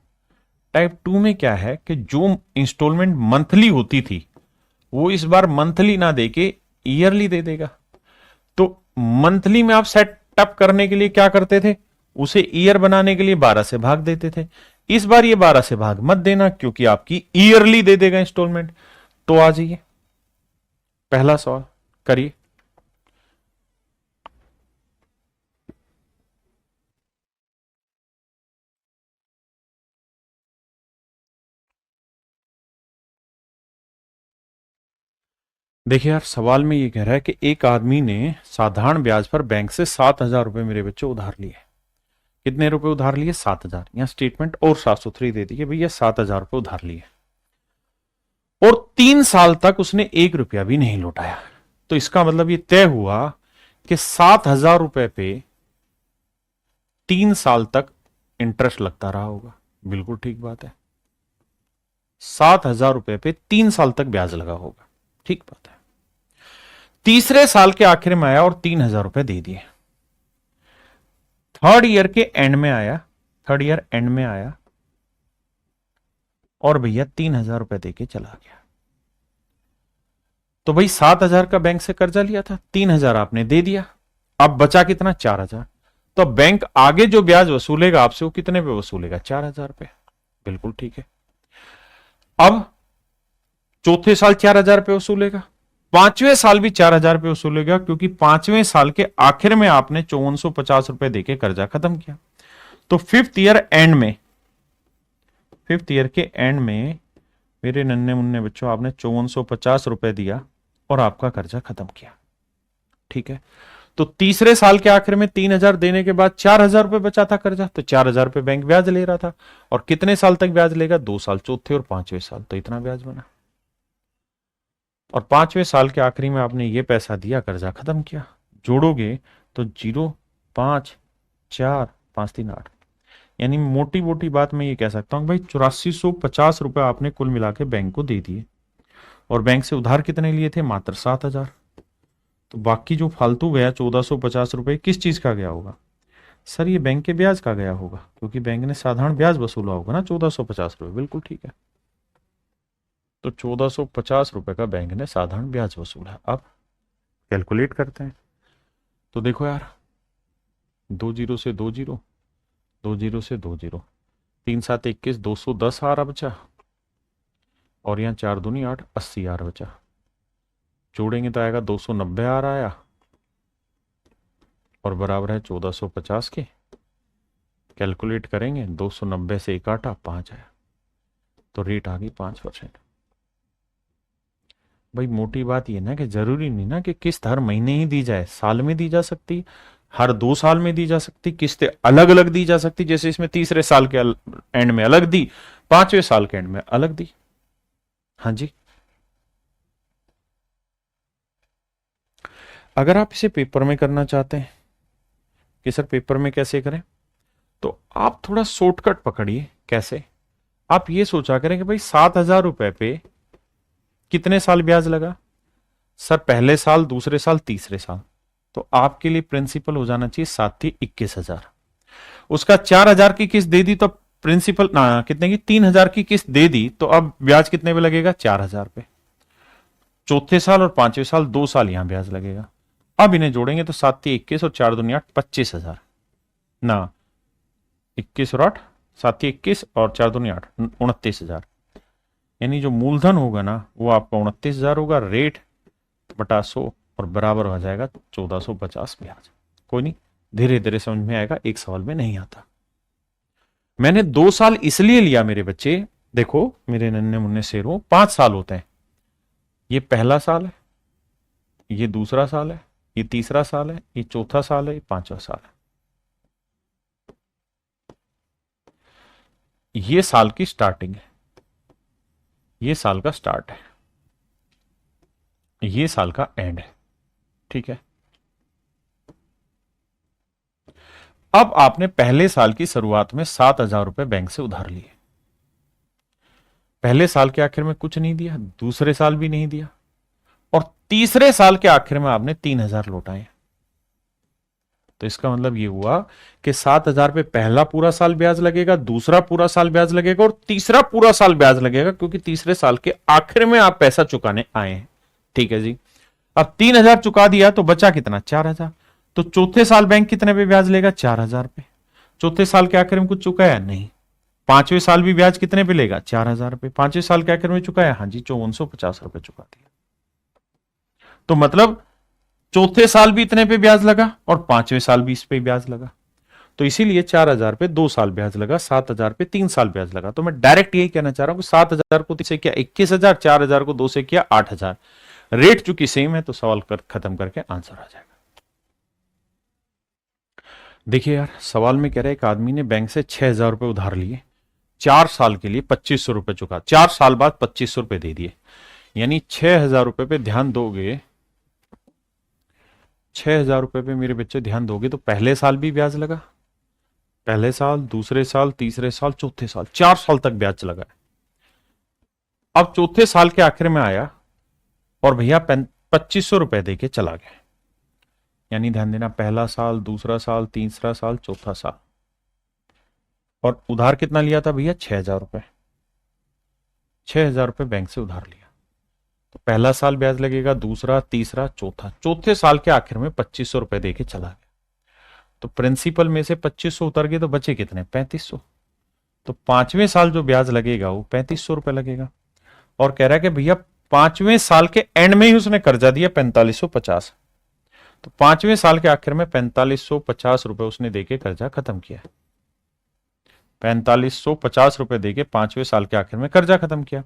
टाइप 2 में क्या है कि जो इंस्टॉलमेंट मंथली होती थी वो इस बार मंथली ना देके ईयरली दे देगा। तो मंथली में आप सेटअप करने के लिए क्या करते थे, उसे ईयर बनाने के लिए 12 से भाग देते थे। इस बार ये 12 से भाग मत देना क्योंकि आपकी ईयरली दे देगा इंस्टॉलमेंट। तो आ जाइए, पहला सवाल करिए। देखिए यार, सवाल में ये कह रहा है कि एक आदमी ने साधारण ब्याज पर बैंक से 7,000 रुपए मेरे बच्चे उधार लिए। कितने रुपए उधार लिए, 7,000। यहां स्टेटमेंट और साफ सुथरी दे दी कि भैया 7,000 रुपए उधार लिए और 3 साल तक उसने 1 रुपया भी नहीं लौटाया। तो इसका मतलब ये तय हुआ कि 7,000 रुपए पे 3 साल तक इंटरेस्ट लगता रहा होगा। बिल्कुल ठीक बात है, 7,000 रुपए पे 3 साल तक ब्याज लगा होगा, ठीक बात है। तीसरे साल के आखिर में आया और 3,000 रुपए दे दिए। थर्ड ईयर के एंड में आया, थर्ड ईयर एंड में आया और भैया 3,000 रुपए देके चला गया। तो भाई 7,000 का बैंक से कर्जा लिया था, 3,000 आपने दे दिया, अब बचा कितना, 4,000। तो बैंक आगे जो ब्याज वसूलेगा आपसे वो कितने पे वसूलेगा, 4,000 पे। बिल्कुल ठीक है। अब चौथे साल 4,000 पे वसूलेगा, पांचवें साल भी 4,000 पे वसूलेगा क्योंकि पांचवें साल के आखिर में आपने 5,450 रुपए देके कर्जा खत्म किया। तो फिफ्थ ईयर एंड में, फिफ्थ ईयर के एंड में मेरे नन्हे मुन्ने बच्चों आपने 5,450 रुपए दिया और आपका कर्जा खत्म किया, ठीक है। तो तीसरे साल के आखिर में 3,000 देने के बाद 4,000 रुपए बचा था कर्जा, तो 4,000 रुपए बैंक ब्याज ले रहा था। और कितने साल तक ब्याज लेगा, 2 साल, चौथे और पांचवें साल, तो इतना ब्याज बना। और पांचवें साल के आखिरी में आपने ये पैसा दिया, कर्जा खत्म किया। जोड़ोगे तो 0 5 4 5 3 8, यानी मोटी मोटी बात मैं ये कह सकता हूं भाई 8,450 रुपए आपने कुल मिला के बैंक को दे दिए। और बैंक से उधार कितने लिए थे, मात्र 7,000। तो बाकी जो फालतू गया 1,450 रुपए किस चीज का गया होगा, सर ये बैंक के ब्याज का गया होगा क्योंकि बैंक ने साधारण ब्याज वसूला होगा ना 1,450 रुपए। बिल्कुल ठीक है। तो 1,450 रुपए का बैंक ने साधारण ब्याज वसूला। अब कैलकुलेट करते हैं। तो देखो यार, 2 जीरो से 2 जीरो, 2 जीरो से 2 जीरो, 3 7 21, 210 आ रहा बचा। और यहाँ 4 दूनी 8, 80 आ रहा बचा। जोड़ेंगे तो आएगा 290 आ रहा आया और बराबर है 1,450 के। कैलकुलेट करेंगे, 290 से 1 काटा, 5 आया। तो रेट आ गई 5%। भाई मोटी बात ये ना कि जरूरी नहीं ना कि किस्त हर महीने ही दी जाए, साल में दी जा सकती, हर 2 साल में दी जा सकती, किस्तें अलग अलग दी जा सकती। जैसे इसमें तीसरे साल के एंड में अलग दी, पांचवें साल के एंड में अलग दी। हाँ जी, अगर आप इसे पेपर में करना चाहते हैं कि सर पेपर में कैसे करें, तो आप थोड़ा शॉर्टकट पकड़िए। कैसे, आप ये सोचा करें कि भाई 7,000 रुपए पे कितने साल ब्याज लगा, सर पहले साल, दूसरे साल, तीसरे साल। तो आपके लिए प्रिंसिपल हो जाना चाहिए 7,21,000। उसका 4,000 की किस्त दे दी तो प्रिंसिपल ना कितने की, 3,000 की किस्त दे दी तो अब ब्याज कितने पे लगेगा, 4,000 पे। चौथे साल और पांचवें साल 2 साल यहां ब्याज लगेगा। अब इन्हें जोड़ेंगे तो 7,21 और 4 दूनी 8, 25,000 ना, 21 और 8 7 21 और 4 दूनी 8, 29,000। यानी जो मूलधन होगा ना वो आपका 29,000 होगा, रेट बटा 100 और बराबर हो जाएगा 1450 ब्याज। कोई नहीं, धीरे धीरे समझ में आएगा, एक सवाल में नहीं आता। मैंने 2 साल इसलिए लिया मेरे बच्चे, देखो मेरे नन्हे मुन्ने शेरों, 5 साल होते हैं। ये पहला साल है, ये दूसरा साल है, ये तीसरा साल है, ये चौथा साल है, ये पांचवा साल है। ये साल की स्टार्टिंग है, ये साल का स्टार्ट है, ये साल का एंड है। ठीक है, अब आपने पहले साल की शुरुआत में 7,000 रुपए बैंक से उधार लिए। पहले साल के आखिर में कुछ नहीं दिया, दूसरे साल भी नहीं दिया, और तीसरे साल के आखिर में आपने 3,000 लौटाए। तो इसका मतलब ये हुआ कि 7,000 पे पहला पूरा साल ब्याज लगेगा, दूसरा पूरा साल ब्याज लगेगा और तीसरा पूरा साल ब्याज लगेगा, क्योंकि तीसरे साल के आखिर में आप पैसा चुकाने आए हैं। ठीक है जी, अब 3,000 चुका दिया तो बचा कितना, 4,000। तो चौथे साल बैंक कितने पे ब्याज लेगा, 4,000 पे। चौथे साल के आखिर में कुछ चुकाया नहीं। पांचवें साल भी ब्याज कितने पे लेगा, 4,000 पे। पांचवें साल के आखिर में चुकाया, हाँ जी 5450 रुपए चुका दिया। तो मतलब चौथे साल भी इतने पे ब्याज लगा और पांचवें साल भी इस पे ब्याज लगा। तो इसीलिए 4,000 पे 2 साल ब्याज लगा, 7,000 पे 3 साल ब्याज लगा। तो मैं डायरेक्ट यही कहना चाह रहा हूं कि 7,000 को 3 से किया 21,000, 4,000 को 2 से किया 8,000। रेट चूंकि सेम है तो सवाल खत्म करके आंसर आ जाएगा। देखिए यार, सवाल में कह रहा है एक आदमी ने बैंक से 6,000 रुपए उधार लिए, 4 साल के लिए 2,500 रुपए चुका, 4 साल बाद 2,500 रुपए दे दिए। यानी 6,000 रुपए पे ध्यान दोगे, 6,000 रुपए पे मेरे बच्चे ध्यान दोगे तो पहले साल भी ब्याज लगा, पहले साल, दूसरे साल, तीसरे साल, चौथे साल, 4 साल तक ब्याज लगा है। अब चौथे साल के आखिर में आया और भैया 2,500 रुपए दे के चला गया। यानी ध्यान देना, पहला साल, दूसरा साल, तीसरा साल, चौथा साल, और उधार कितना लिया था भैया, 6,000 रुपए। 6,000 रुपए बैंक से उधार लिया तो पहला साल ब्याज लगेगा, दूसरा, तीसरा, चौथा, चौथे साल के आखिर में 2,500 रुपए दे के चला गया। तो प्रिंसिपल में से 2,500 उतर गए तो बचे कितने, 3,500। तो पांचवें साल जो ब्याज लगेगा वो 3,500 रुपए लगेगा। और कह रहा है कि भैया पांचवें साल के एंड में ही उसने कर्जा दिया 4,550। तो पांचवें साल के आखिर में 4,550 रुपए उसने देके कर्जा खत्म किया। 4,550 रुपए देके पांचवें साल के आखिर में कर्जा खत्म किया।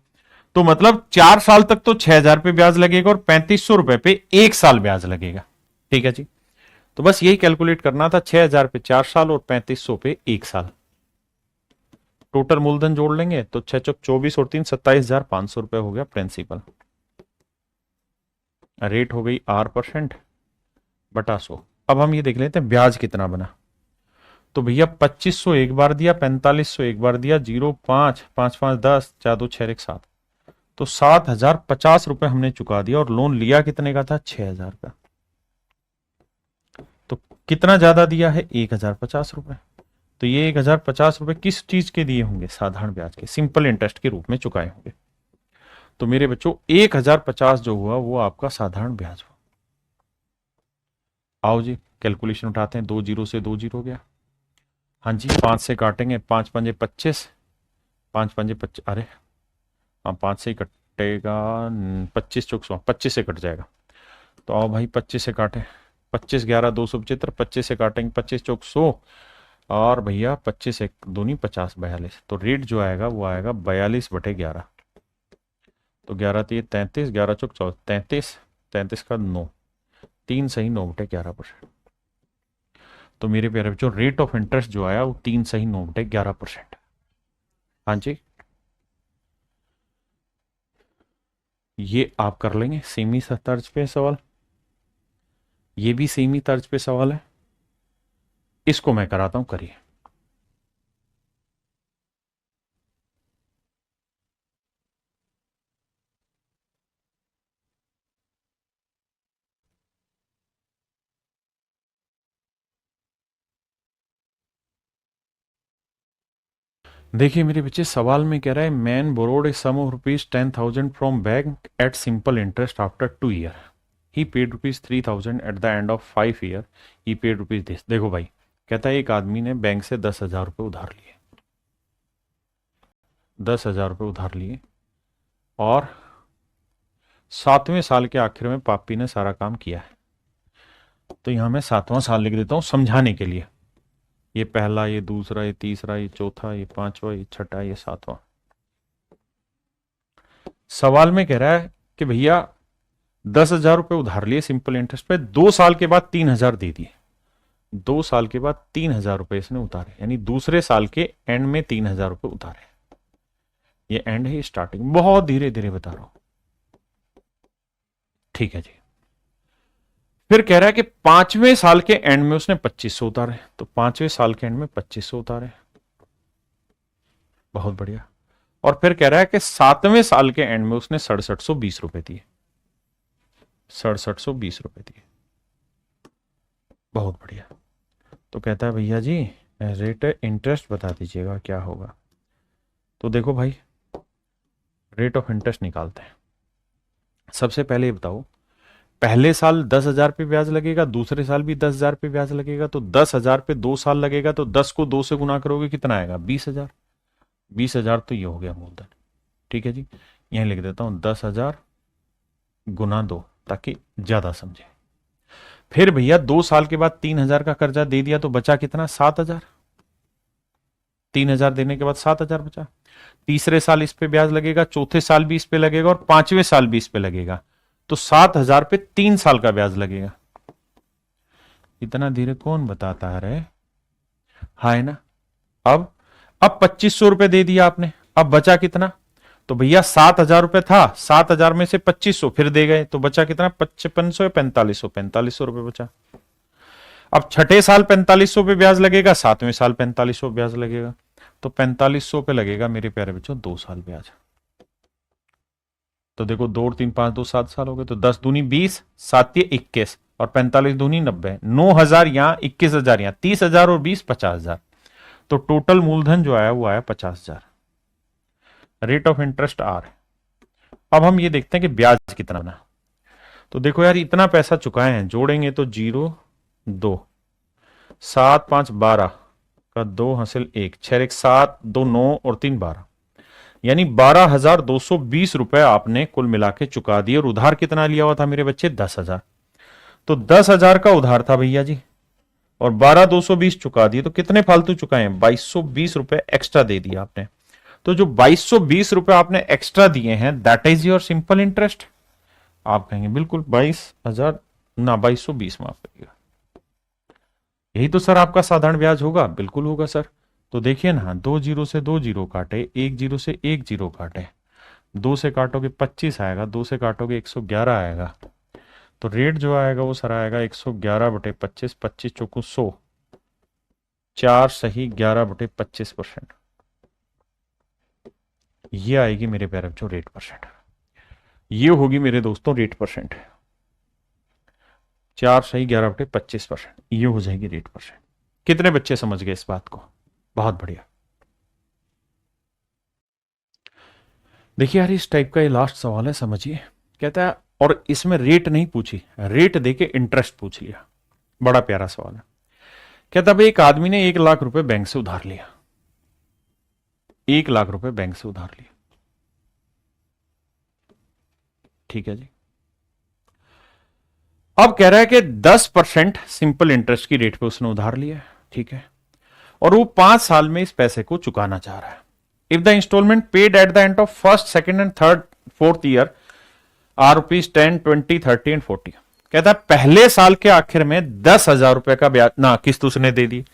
तो मतलब 4 साल तक तो 6,000 पे ब्याज लगेगा और 3,500 रुपए पे 1 साल ब्याज लगेगा। ठीक है जी, तो बस यही कैलकुलेट करना था, 6,000 पे 4 साल और 3,500 पे 1 साल। टोटल मूलधन जोड़ लेंगे तो 6 चौक 24 और 3 27,500 रुपए हो गया प्रिंसिपल। रेट हो गई R% बटा 100। अब हम ये देख लेते हैं ब्याज कितना बना। तो भैया 2,500 एक बार दिया, 4,500 एक बार दिया, 0 5 5 5 10 4 2 6 1 7, तो 7,050 रुपए हमने चुका दिया। और लोन लिया कितने का था, 6,000 का। तो कितना ज्यादा दिया है, 1,050 रुपए। तो ये 1,050 रुपए किस चीज के दिए होंगे, साधारण ब्याज के, सिंपल इंटरेस्ट के रूप में चुकाए होंगे। तो मेरे बच्चों 1,050 जो हुआ वो आपका साधारण ब्याज हुआ। आओ जी कैलकुलेशन उठाते हैं, 2 जीरो से 2 जीरो गया, हाँ जी 5 से काटेंगे, 5 पंजे 25, 5 पंजे 25, अरे हाँ 5 से ही कटेगा, 25 चौक 100, 25 से कट जाएगा। तो आओ भाई 25 से काटें, 25 11 275, 25 से काटेंगे, 25 चौक 100, और भैया 25 एक दूनी 50 42। तो रेट जो आएगा वो आएगा 42/11। तो 11 3 33, 11 चौक 14, 33, 33 का 9, 3 सही 9/11%। तो मेरे प्यारे बच्चों रेट ऑफ इंटरेस्ट जो आया वो 3 सही 9/11%। हाँ जी, ये आप कर लेंगे सेमी तर्ज पे सवाल, ये भी सेमी तर्ज पे सवाल है, इसको मैं कराता हूं, करिए। देखिए मेरे बच्चे, सवाल में कह रहा है man borrowed a sum of ₹10,000 from bank at simple interest after 2 year, he paid ₹3,000 at the end of 5 year, he paid rupees this. देखो भाई, कहता है एक आदमी ने बैंक से 10,000 रुपये उधार लिए, 10,000 रुपये उधार लिए और 7वें साल के आखिर में पापी ने सारा काम किया है। तो यहां मैं 7वां साल लिख देता हूं समझाने के लिए। ये पहला, ये दूसरा, ये तीसरा, ये चौथा, ये पांचवा, ये छठा, ये 7वां। सवाल में कह रहा है कि भैया 10,000 रुपये उधार लिए सिंपल इंटरेस्ट पे, 2 साल के बाद 3,000 दे दिए। 2 साल के बाद 3,000 रुपये इसने उतारे, यानी दूसरे साल के एंड में 3,000 रुपये उतारे। ये एंड है, ये स्टार्टिंग, बहुत धीरे धीरे बता रहा हूं। ठीक है जी। फिर कह रहा है कि 5वें साल के एंड में उसने 2,500 उतारे। तो 5वें साल के एंड में 2,500 उतारे, बहुत बढ़िया। और फिर कह रहा है कि 7वें साल के एंड में उसने 6,720 रुपए दिए। 6,720 रुपए दिए, बहुत बढ़िया। तो कहता है भैया जी रेट इंटरेस्ट बता दीजिएगा क्या होगा। तो देखो भाई, रेट ऑफ इंटरेस्ट निकालते हैं। सबसे पहले ये बताओ, पहले साल 10,000 पे ब्याज लगेगा, दूसरे साल भी 10,000 पे ब्याज लगेगा। तो 10,000 पे 2 साल लगेगा, तो 10 को 2 से गुना करोगे कितना आएगा? 20,000। 20,000 तो ये हो गया मूलधन। ठीक है जी, यहीं लिख देता हूं 10,000 गुना 2, ताकि ज्यादा समझे। फिर भैया 2 साल के बाद 3,000 का कर्जा दे दिया, तो बचा कितना? 7,000। 3,000 देने के बाद 7,000 बचा। तीसरे साल इस पे ब्याज लगेगा, चौथे साल भी इस पे लगेगा और 5वें साल भी इस पे लगेगा। तो 7,000 पे 3 साल का ब्याज लगेगा। इतना धीरे कौन बताता है रे? हाँ है ना। अब 2,500 रुपए दे दिया आपने, अब बचा कितना? तो भैया 7,000 रुपए था, 7,000 में से 2,500 फिर दे गए, तो बचा कितना? 5,500 या 4,500? 4,500 रुपए बचा। अब छठे साल 4,500 पे ब्याज लगेगा, 7वें साल 4,500 ब्याज लगेगा। तो 4,500 पे लगेगा मेरे प्यारे बच्चों 2 साल ब्याज। तो देखो 2 और 3 5 2 7 साल हो गए। तो 10 दूनी 20, 7 21 और 45 दूनी 90। 9,000 यहां, 21,000 यहां, 30,000 और 20 50,000। तो टोटल मूलधन जो आया वो आया 50,000। Rate of interest R. अब हम ये देखते हैं कि ब्याज कितना बना। तो देखो यार, इतना पैसा चुकाए हैं, जोड़ेंगे तो 0 2 7 5 12 का 2 हासिल 1 6 1 7 2 9 और 3 12, यानी 12,220 रुपए आपने कुल मिला के चुका दिए। और उधार कितना लिया हुआ था मेरे बच्चे? 10,000। तो 10,000 का उधार था भैया जी, और 12,220 चुका दिए। तो कितने फालतू चुकाए हैं? 2,220 रुपए एक्स्ट्रा दे दिया आपने। तो जो 2,220 रुपए आपने एक्स्ट्रा दिए हैं, that is your simple interest. आप कहेंगे बिल्कुल 22,000 ना, 2,220 माफ करिएगा, यही तो सर आपका साधारण ब्याज होगा। बिल्कुल होगा सर। तो देखिए ना, 2 जीरो से 2 जीरो काटे, 1 जीरो से 1 जीरो काटे, 2 से काटोगे 25 आएगा, 2 से काटोगे 111 आएगा। तो रेट जो आएगा वो सर आएगा 111/25, 25 चौकू 100, 4 सही 11/25%। ये आएगी मेरे प्यारे बच्चों रेट परसेंट। ये होगी मेरे दोस्तों रेट परसेंट। 4 सही 11/25%, ये हो जाएगी रेट परसेंट। कितने बच्चे समझ गए इस बात को? बहुत बढ़िया। देखिए यार, इस टाइप का ये लास्ट सवाल है, समझिए। कहता है, और इसमें रेट नहीं पूछी, रेट देके इंटरेस्ट पूछ लिया। बड़ा प्यारा सवाल है। कहता भाई एक आदमी ने 1,00,000 रुपए बैंक से उधार लिया। 1,00,000 रुपए बैंक से उधार लिया। ठीक है जी। अब कह रहा है कि 10% सिंपल इंटरेस्ट की रेट पे उसने उधार लिया है। ठीक है, और वो 5 साल में इस पैसे को चुकाना चाह रहा है। If the instalment paid at the end of first, second and third, fourth year are ₹10, 20, 30 and 40। कहता है पहले साल के आखिर में 10,000 रुपए का ब्याज ना किस्त उसने दे दी।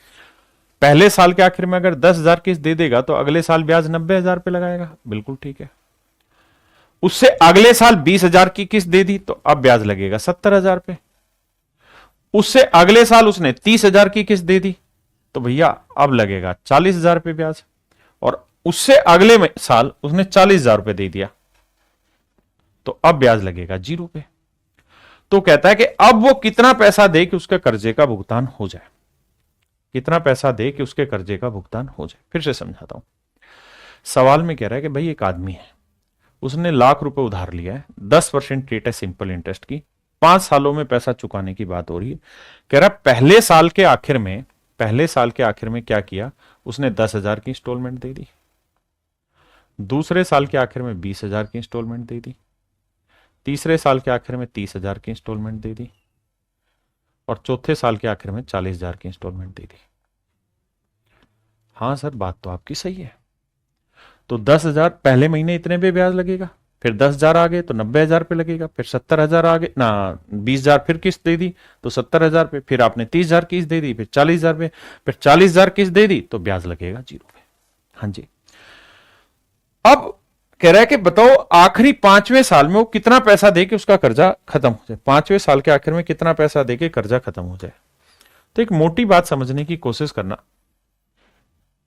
पहले साल के आखिर में अगर 10,000 किस्त दे देगा तो अगले साल ब्याज 90,000 पे लगाएगा। बिल्कुल ठीक है। उससे अगले साल 20,000 की किस्त दे दी तो अब ब्याज लगेगा 70,000 पे। उससे अगले साल उसने 30,000 की किस्त दे दी तो भैया अब लगेगा 40,000 पे ब्याज। और उससे अगले साल उसने 40,000 रुपए दे दिया तो अब ब्याज लगेगा 0 पे। तो कहता है कि अब वो कितना पैसा दे कि उसके कर्जे का भुगतान हो जाए। कितना पैसा दे कि उसके कर्जे का भुगतान हो जाए। फिर से समझाता हूं। सवाल में कह रहा है कि भाई एक आदमी है, उसने 1,00,000 रुपए उधार लिया है, 10% रेट है सिंपल इंटरेस्ट की, 5 सालों में पैसा चुकाने की बात हो रही है। कह रहा पहले साल के आखिर में क्या किया, उसने 10,000 की इंस्टॉलमेंट दे दी। दूसरे साल के आखिर में 20,000 की इंस्टॉलमेंट दे दी, तीसरे साल के आखिर में 30,000 की इंस्टॉलमेंट दे दी, और चौथे साल के आखिर में 40,000 की इंस्टॉलमेंट दे दी। हाँ सर, बात तो आपकी सही है। तो 10,000 पहले महीने इतने पे ब्याज लगेगा, फिर 10,000 आ गए तो 90,000 पे लगेगा, फिर 70,000 आ गए ना, 20,000 फिर किस्त दे दी तो 70,000 पे, फिर आपने 30,000 किस्त दे दी, फिर 40,000 पे, फिर 40,000 किस्त दे दी तो ब्याज लगेगा 0 पे। हाँ जी। अब कह रहा है कि बताओ आखिरी 5वें साल में वो कितना पैसा दे के उसका कर्जा खत्म हो जाए, 5वें साल के आखिर में कितना पैसा दे के कर्जा खत्म हो जाए। तो एक मोटी बात समझने की कोशिश करना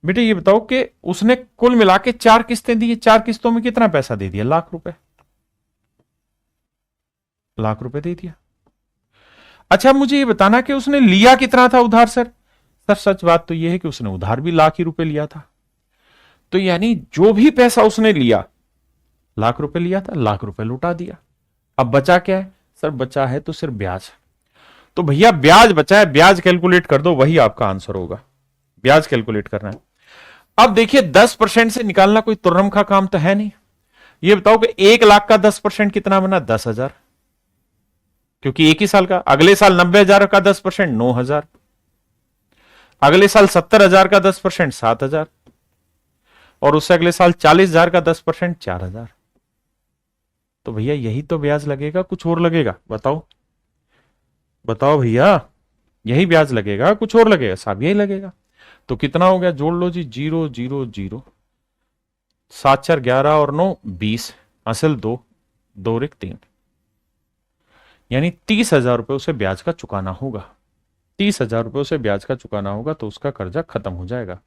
बेटे, ये बताओ कि उसने कुल मिला के 4 किस्तें दी, 4 किस्तों में कितना पैसा दे दिया? लाख रुपए, लाख रुपए दे दिया। अच्छा मुझे ये बताना कि उसने लिया कितना था उधार? सर सच बात तो यह है कि उसने उधार भी लाख ही रुपए लिया था, तो यानी जो भी पैसा उसने लिया, लाख रुपए लिया था, लाख रुपए लुटा दिया। अब बचा क्या है? सर बचा है तो सिर्फ ब्याज। तो भैया ब्याज बचा है, ब्याज कैलकुलेट कर दो, वही आपका आंसर होगा। ब्याज कैलकुलेट करना है। अब देखिए 10% से निकालना कोई तुर्रम का काम तो है नहीं। ये बताओ कि 1,00,000 का 10% कितना बना? 10,000, क्योंकि एक ही साल का। अगले साल 90,000 का 10% 9,000, अगले साल 70,000 का 10% 7,000, और उससे अगले साल 40,000 का 10% 4,000। तो भैया यही तो ब्याज लगेगा, कुछ और लगेगा? बताओ बताओ भैया, यही ब्याज लगेगा, कुछ और लगेगा? साहब यही लगेगा। तो कितना हो गया? जोड़ लो जी, 0 0 0, 7 4 11 और 9 20, असल 2 2 1 3, यानी 30,000 रुपए उसे ब्याज का चुकाना होगा। 30,000 रुपए उसे ब्याज का चुकाना होगा तो उसका कर्जा खत्म हो जाएगा।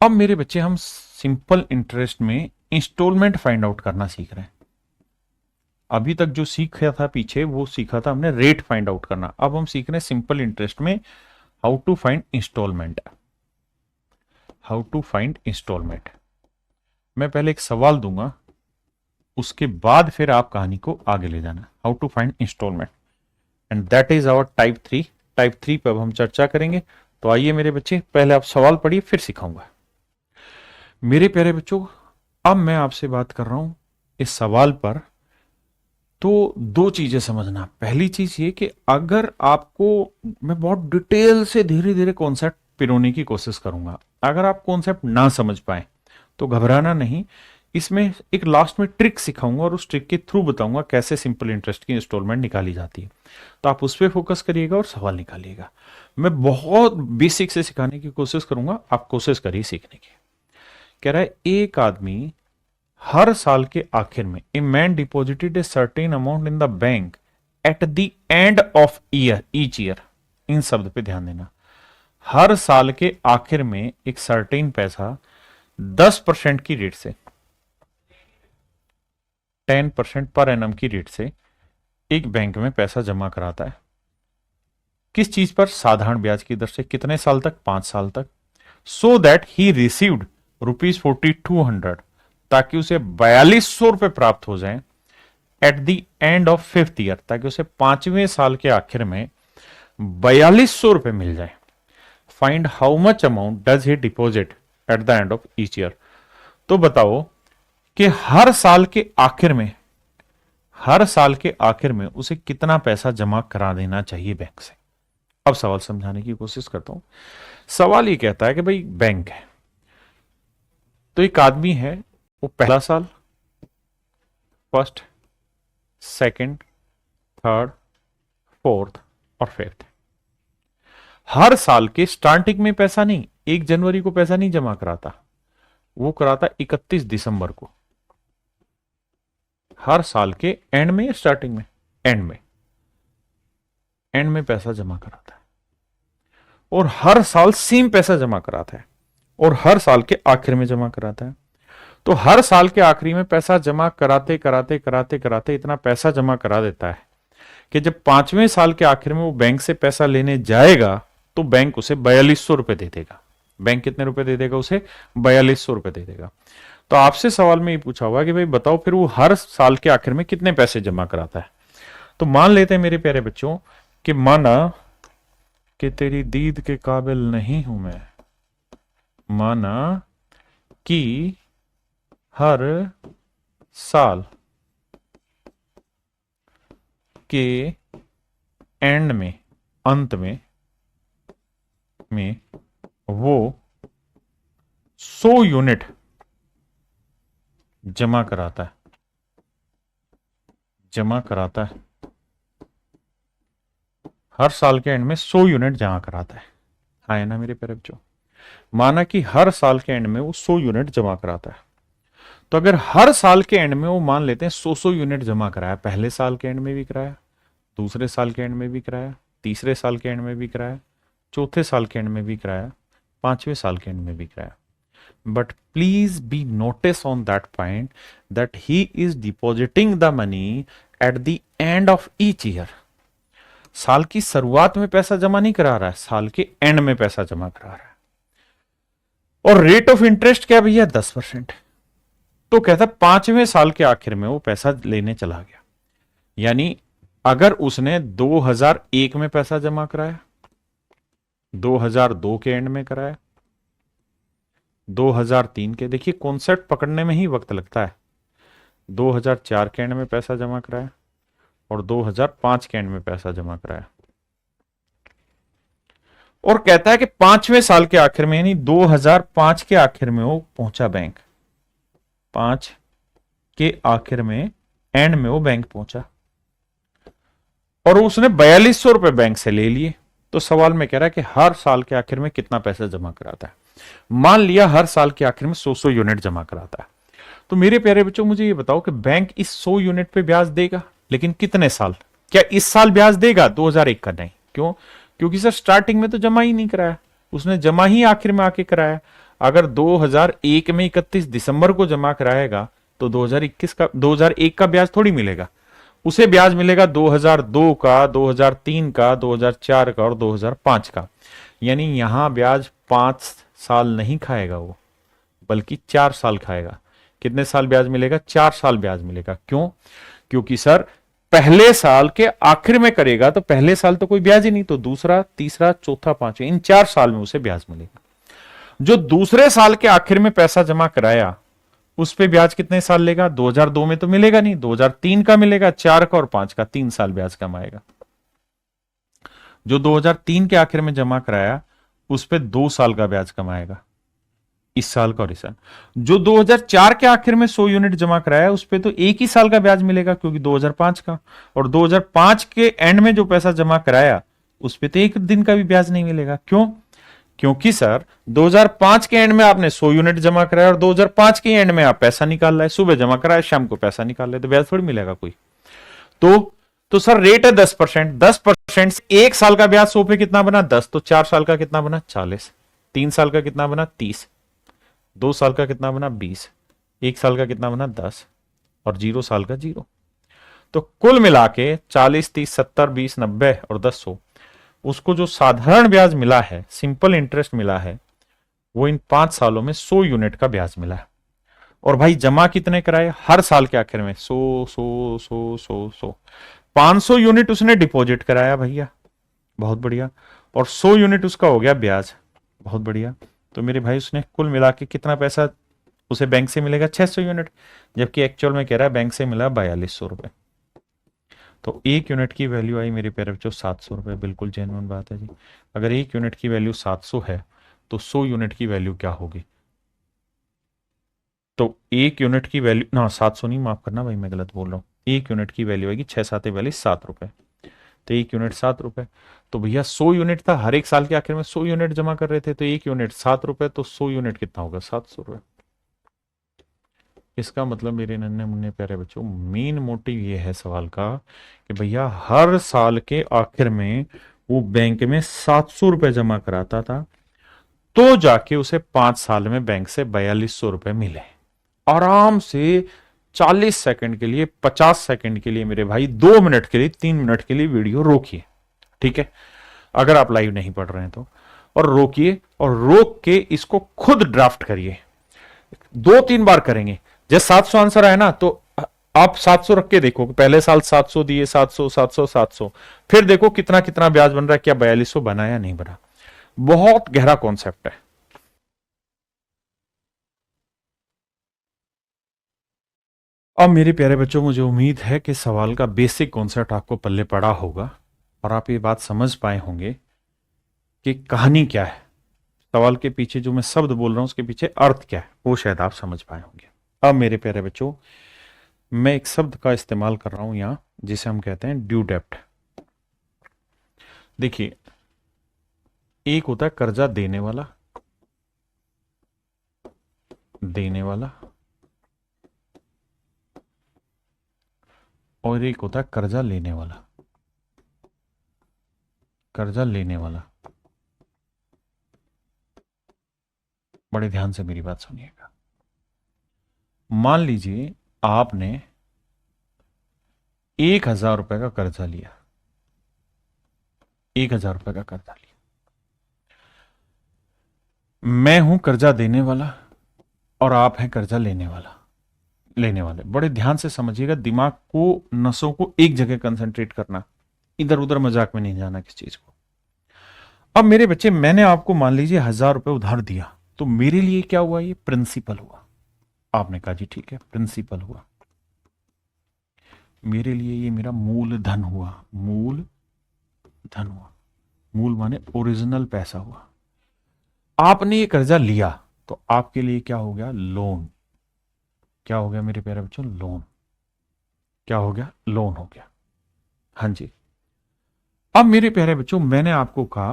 अब मेरे बच्चे हम सिंपल इंटरेस्ट में इंस्टॉलमेंट फाइंड आउट करना सीख रहे हैं। अभी तक जो सीखा था पीछे वो सीखा था हमने रेट फाइंड आउट करना, अब हम सीख रहे हैं सिंपल इंटरेस्ट में how to find instalment. How to find instalment. मैं पहले एक सवाल दूंगा, उसके बाद फिर आप कहानी को आगे ले जाना। How to find instalment, and that is our type 3। Type 3 पर अब हम चर्चा करेंगे। तो आइए मेरे बच्चे, पहले आप सवाल पढ़िए फिर सिखाऊंगा। मेरे प्यारे बच्चों, अब मैं आपसे बात कर रहा हूं इस सवाल पर। तो दो चीजें समझना। पहली चीज ये कि अगर आपको, मैं बहुत डिटेल से धीरे धीरे कॉन्सेप्ट पिरोने की कोशिश करूंगा, अगर आप कॉन्सेप्ट ना समझ पाए तो घबराना नहीं। इसमें एक लास्ट में ट्रिक सिखाऊंगा और उस ट्रिक के थ्रू बताऊंगा कैसे सिंपल इंटरेस्ट की इंस्टॉलमेंट निकाली जाती है। तो आप उस पर फोकस करिएगा और सवाल निकालिएगा। मैं बहुत बेसिक से सिखाने की कोशिश करूंगा, आप कोशिश करिए सीखने की। कह रहा है एक आदमी हर साल के आखिर में, a man deposited a certain amount in the bank at the end of year each year. इन शब्द पे ध्यान देना। हर साल के आखिर में एक सर्टेन पैसा 10% की रेट से, 10% पर एनम की रेट से एक बैंक में पैसा जमा कराता है। किस चीज पर? साधारण ब्याज की दर से। कितने साल तक? 5 साल तक। सो दैट ही रिसीव्ड ₹4200, ताकि उसे 4200 रुपए प्राप्त हो जाए eight the end of 5th year, ताकि उसे 5वें साल के आखिर में 4200 रुपए मिल जाए। Find how much amount does he deposit eight the end of each year. तो बताओ कि हर साल के आखिर में, हर साल के आखिर में उसे कितना पैसा जमा करा देना चाहिए बैंक से। अब सवाल समझाने की कोशिश करता हूं। सवाल ये कहता है कि भाई बैंक है, तो एक आदमी है, वो पहला साल, फर्स्ट, सेकंड, थर्ड, फोर्थ और फिफ्थ, हर साल के स्टार्टिंग में पैसा नहीं, 1 जनवरी को पैसा नहीं जमा कराता, वो कराता 31 दिसंबर को। हर साल के एंड में या स्टार्टिंग में? एंड में। एंड में पैसा जमा कराता है, और हर साल सेम पैसा जमा कराता है, और हर साल के आखिर में जमा कराता है। तो हर साल के आखिरी में पैसा जमा कराते कराते कराते कराते इतना पैसा जमा करा देता है कि जब 5वें साल के आखिर में वो बैंक से पैसा लेने जाएगा तो बैंक उसे 4200 रुपए दे देगा। बैंक कितने रुपए दे देगा उसे? 4200 रुपए दे देगा। तो आपसे सवाल में ये पूछा हुआ कि भाई बताओ फिर वो हर साल के आखिर में कितने पैसे जमा कराता है। तो मान लेते हैं मेरे प्यारे बच्चों कि माना कि तेरी दीद के काबिल नहीं हूं मैं, माना कि हर साल के एंड में, अंत में वो 100 यूनिट जमा कराता है, हर साल के एंड में 100 यूनिट जमा कराता है। हाँ है ना मेरे प्यारे बच्चों, माना कि हर साल के एंड में वो 100 यूनिट जमा कराता है। तो अगर हर साल के एंड में वो मान लेते हैं 100 यूनिट जमा कराया, पहले साल के एंड में भी कराया, दूसरे साल के एंड में भी कराया, तीसरे साल के एंड में भी कराया, चौथे साल के एंड में भी कराया, पांचवें साल के एंड में भी कराया, but please be notice on that point that he is depositing the money at the end of each year. साल की शुरुआत में पैसा जमा नहीं करा रहा है, साल के एंड में पैसा जमा करा रहा है। और रेट ऑफ इंटरेस्ट क्या भैया? 10%। तो कहता 5वें साल के आखिर में वो पैसा लेने चला गया। यानी अगर उसने 2001 में पैसा जमा कराया, 2002 के एंड में कराया, 2003 के, देखिए कॉन्सेप्ट पकड़ने में ही वक्त लगता है, 2004 के एंड में पैसा जमा कराया और 2005 के एंड में पैसा जमा कराया। और कहता है कि 5वें साल के आखिर में, यानी 2005 के आखिर में वो पहुंचा बैंक, 5 के आखिर में, एंड में वो बैंक पहुंचा और उसने 4200 रुपए बैंक से ले लिए। तो सवाल में कह रहा है कि हर साल के आखिर में कितना पैसा जमा कराता है। मान लिया हर साल के आखिर में 100 यूनिट जमा कराता है। तो मेरे प्यारे बच्चों मुझे ये बताओ कि बैंक इस 100 यूनिट पे ब्याज देगा, लेकिन कितने साल? क्या इस साल ब्याज देगा? 2001 का नहीं। क्यों? क्योंकि सर स्टार्टिंग में तो जमा ही नहीं कराया, उसने जमा ही आखिर में आके कराया। अगर 2001 में 31 दिसंबर को जमा कराएगा तो 2001 का ब्याज थोड़ी मिलेगा, उसे ब्याज मिलेगा 2002 का, 2003 का, 2004 का और 2005 का। यानी यहां ब्याज 5 साल नहीं खाएगा वो, बल्कि 4 साल खाएगा। कितने साल ब्याज मिलेगा? 4 साल ब्याज मिलेगा। क्यों? क्योंकि सर पहले साल के आखिर में करेगा तो पहले साल तो कोई ब्याज ही नहीं, तो दूसरा, तीसरा, चौथा, पांचवा, इन 4 साल में उसे ब्याज मिलेगा। जो दूसरे साल के आखिर में पैसा जमा कराया उस पे ब्याज कितने साल लेगा? 2002 में तो मिलेगा नहीं, 2003 का मिलेगा, 4 का और 5 का, 3 साल ब्याज कमाएगा। जो 2003 के आखिर में जमा कराया उस पे 2 साल का ब्याज कमाएगा, इस साल का और इस साल। जो 2004 के आखिर में 100 यूनिट जमा कराया उस पे तो 1 ही साल का ब्याज मिलेगा, क्योंकि 2005 का। और 2005 के एंड में जो पैसा जमा कराया उस पे तो 1 दिन का भी ब्याज नहीं मिलेगा। क्यों? क्योंकि सर 2005 के एंड में आपने 100 यूनिट जमा कराया और 2005 के एंड में आप पैसा निकाल रहे, सुबह जमा कराया, शाम को पैसा निकाल रहे, तो ब्याज थोड़ी मिलेगा कोई। तो सर रेट है 10%। 10% से 1 साल का ब्याज 100 पे कितना बना? 10। तो 4 साल का कितना बना? 40। 3 साल का कितना बना? 30। 2 साल का कितना बना? 20। 1 साल का कितना बना? 10। और 0 साल का 0। तो कुल मिला के 40, 30, 70, 20, 90 और 10, 100, उसको जो साधारण ब्याज मिला है, सिंपल इंटरेस्ट मिला है, वो इन 5 सालों में 100 यूनिट का ब्याज मिला है। और भाई जमा कितने कराए? हर साल के आखिर में 100, 100, 100, 100, 100, 500 यूनिट उसने डिपॉजिट कराया भैया, बहुत बढ़िया। और 100 यूनिट उसका हो गया ब्याज, बहुत बढ़िया। तो मेरे भाई उसने कुल मिला के कितना पैसा उसे बैंक से मिलेगा? 600 यूनिट, जबकि एक्चुअल में कह रहा है बैंक से मिला 4200 रुपए। तो 1 यूनिट की वैल्यू आई मेरे प्यारे बच्चों 700 रुपए। बिल्कुल जेन्युइन बात है जी। अगर 1 यूनिट की वैल्यू 700 है तो 100 यूनिट की वैल्यू क्या होगी? तो 1 यूनिट की वैल्यू ना, 700 नहीं, माफ करना भाई मैं गलत बोल रहा हूँ। 1 यूनिट की वैल्यू आएगी 6 7 वाली 7 रुपए। तो 1 यूनिट 7 रुपए। तो भैया 100 यूनिट था, हर एक साल के आखिर में 100 यूनिट जमा कर रहे थे, तो 1 यूनिट 7 रुपए, तो 100 यूनिट कितना होगा? 700 रुपए। इसका मतलब मेरे नन्हे मुन्ने प्यारे बच्चों, मेन मोटिव ये है सवाल का कि भैया हर साल के आखिर में वो बैंक में 700 रुपए जमा कराता था, तो जाके उसे 5 साल में बैंक से 4200 रुपए मिले। आराम से 40 सेकंड के लिए, 50 सेकंड के लिए मेरे भाई, 2 मिनट के लिए, 3 मिनट के लिए वीडियो रोकिए, ठीक है, अगर आप लाइव नहीं पढ़ रहे हैं तो, और रोकिए और रोक के इसको खुद ड्राफ्ट करिए। 2-3 बार करेंगे। जैसे 700 आंसर आए ना, तो आप 700 रख के देखो, पहले साल 700 दिए, 700 700 700, फिर देखो कितना कितना ब्याज बन रहा है, क्या 4200 बना या नहीं बना। बहुत गहरा कॉन्सेप्ट है। अब मेरे प्यारे बच्चों, मुझे उम्मीद है कि सवाल का बेसिक कॉन्सेप्ट आपको पल्ले पड़ा होगा और आप ये बात समझ पाए होंगे कि कहानी क्या है, सवाल के पीछे जो मैं शब्द बोल रहा हूं उसके पीछे अर्थ क्या है, वो शायद आप समझ पाए होंगे। अब मेरे प्यारे बच्चों, मैं एक शब्द का इस्तेमाल कर रहा हूं यहां, जिसे हम कहते हैं ड्यू डेप्ट। देखिए, एक होता है कर्जा देने वाला, देने वाला, और एक होता है कर्जा लेने वाला, कर्जा लेने वाला। बड़े ध्यान से मेरी बात सुनिएगा। मान लीजिए आपने 1000 रुपए का कर्जा लिया, 1000 रुपए का कर्जा लिया। मैं हूं कर्जा देने वाला और आप हैं कर्जा लेने वाला, लेने वाले। बड़े ध्यान से समझिएगा, दिमाग को, नसों को एक जगह कंसंट्रेट करना, इधर उधर मजाक में नहीं जाना किस चीज को। अब मेरे बच्चे, मैंने आपको मान लीजिए 1000 रुपए उधार दिया, तो मेरे लिए क्या हुआ, ये प्रिंसिपल हुआ। आपने कहा जी ठीक है, प्रिंसिपल हुआ। मेरे लिए ये मेरा मूलधन हुआ, मूल धन हुआ। मूल माने ओरिजिनल पैसा हुआ। आपने ये कर्जा लिया तो आपके लिए क्या हो गया, लोन। क्या हो गया मेरे प्यारे बच्चों, लोन। क्या हो गया, लोन हो गया। हाँ जी। अब मेरे प्यारे बच्चों, मैंने आपको कहा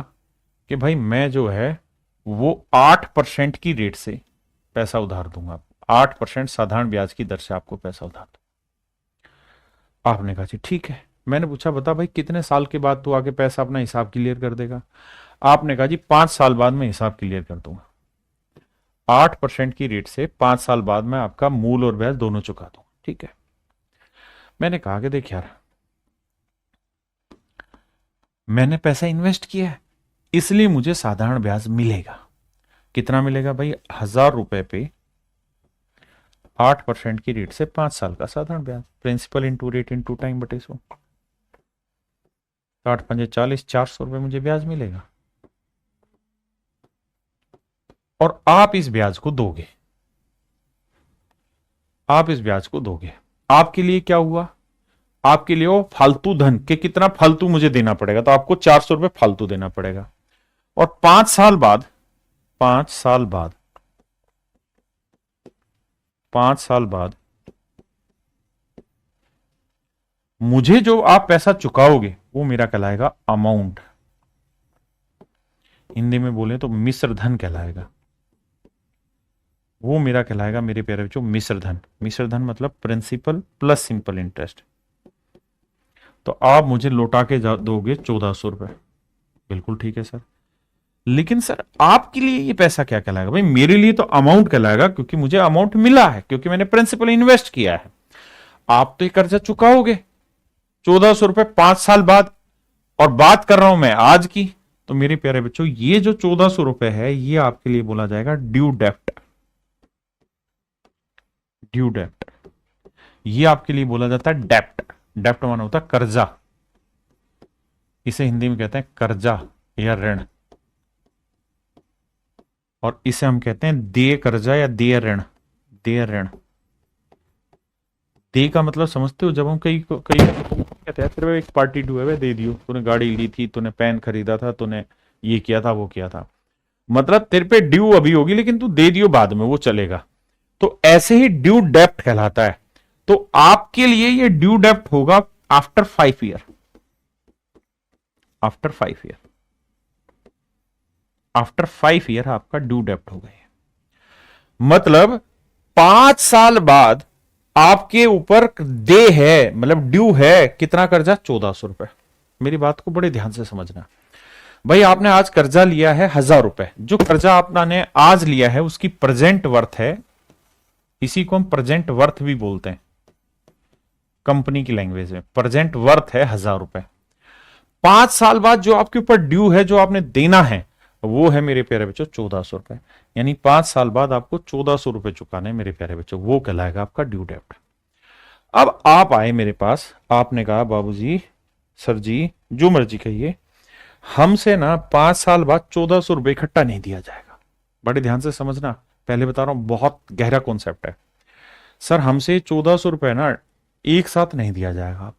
कि भाई मैं जो है वो 8% की रेट से पैसा उधार दूंगा, 8% साधारण ब्याज की दर से आपको पैसा उधार दूं। आपने कहा जी ठीक है। मैंने पूछा बता भाई कितने साल के बाद तू आके पैसा अपना हिसाब क्लियर कर देगा। आपने कहा जी 5 साल बाद मैं हिसाब क्लियर कर दूंगा। 8% की रेट से 5 साल बाद मैं आपका मूल और ब्याज दोनों चुका दूंगा, ठीक है। मैंने कहा कि देख यार, मैंने पैसा इन्वेस्ट किया है, इसलिए मुझे साधारण ब्याज मिलेगा। कितना मिलेगा भाई, 1000 रुपए पे 8% की रेट से 5 साल का साधारण ब्याज, principal into rate into time बटे 100। 8×5=40, 400 रुपए मुझे ब्याज मिलेगा। और आप इस ब्याज को दोगे, आप इस ब्याज को दोगे। आपके लिए क्या हुआ, आपके लिए वो फालतू धन के कितना फालतू मुझे देना पड़ेगा, तो आपको 400 रुपए फालतू देना पड़ेगा। और 5 साल बाद, 5 साल बाद, 5 साल बाद मुझे जो आप पैसा चुकाओगे वो मेरा कहलाएगा अमाउंट। हिंदी में बोले तो मिश्र धन कहलाएगा। वो मेरा कहलाएगा मेरे प्यारे बच्चों मिश्र धन। मिश्र धन मतलब प्रिंसिपल प्लस सिंपल इंटरेस्ट। तो आप मुझे लौटा के दोगे 1400 रुपए। बिल्कुल ठीक है सर, लेकिन सर आपके लिए ये पैसा क्या कहलाएगा। भाई मेरे लिए तो अमाउंट कहलाएगा, क्योंकि मुझे अमाउंट मिला है, क्योंकि मैंने प्रिंसिपल इन्वेस्ट किया है। आप तो ये कर्जा चुकाओगे 1400 रुपए 5 साल बाद, और बात कर रहा हूं मैं आज की। तो मेरे प्यारे बच्चों, ये जो 1400 रुपए है ये आपके लिए बोला जाएगा ड्यू डेप्ट। ड्यू डेप्ट, ये आपके लिए बोला जाता है डेप्ट। डेप्ट माना होता है कर्जा, इसे हिंदी में कहते हैं कर्जा या ऋण, और इसे हम कहते हैं देय कर्जा या देय ऋण। देय ऋण, दे का मतलब समझते हो, जब हम कई कई कहते हैं तेरे एक पार्टी ड्यू है दे दियो, तूने गाड़ी ली थी, तूने पेन खरीदा था, तूने ये किया था वो किया था, मतलब तेरे पे ड्यू अभी होगी लेकिन तू दे दियो बाद में, वो चलेगा। तो ऐसे ही ड्यू डेप्ट कहलाता है। तो आपके लिए ये ड्यू डेप्ट होगा after 5 year. After 5 year, after 5 year आपका ड्यू डेप्ट हो गया। मतलब 5 साल बाद आपके ऊपर दे है, मतलब ड्यू है कितना कर्जा, 1400 रुपए। मेरी बात को बड़े ध्यान से समझना। भाई आपने आज कर्जा लिया है 1000 रुपए, जो कर्जा आपने आज लिया है उसकी प्रेजेंट वर्थ है, इसी को हम प्रेजेंट वर्थ भी बोलते हैं कंपनी की लैंग्वेज में। प्रेजेंट वर्थ है 1000 रुपए। 5 साल बाद जो आपके ऊपर ड्यू है, जो आपने देना है, वो है मेरे प्यारे बच्चों 1400 रुपए। यानी 5 साल बाद आपको 1400 रुपए चुकाने मेरे प्यारे बच्चों, वो कहलाएगा आपका ड्यू डेप्ट। अब आप आए मेरे पास, आपने कहा बाबूजी, सर जी, जो मर्जी कहिए, हमसे ना 5 साल बाद 1400 रुपये इकट्ठा नहीं दिया जाएगा। बड़े ध्यान से समझना, पहले बता रहा हूं, बहुत गहरा कॉन्सेप्ट है। सर हमसे 1400 रुपये ना एक साथ नहीं दिया जाएगा।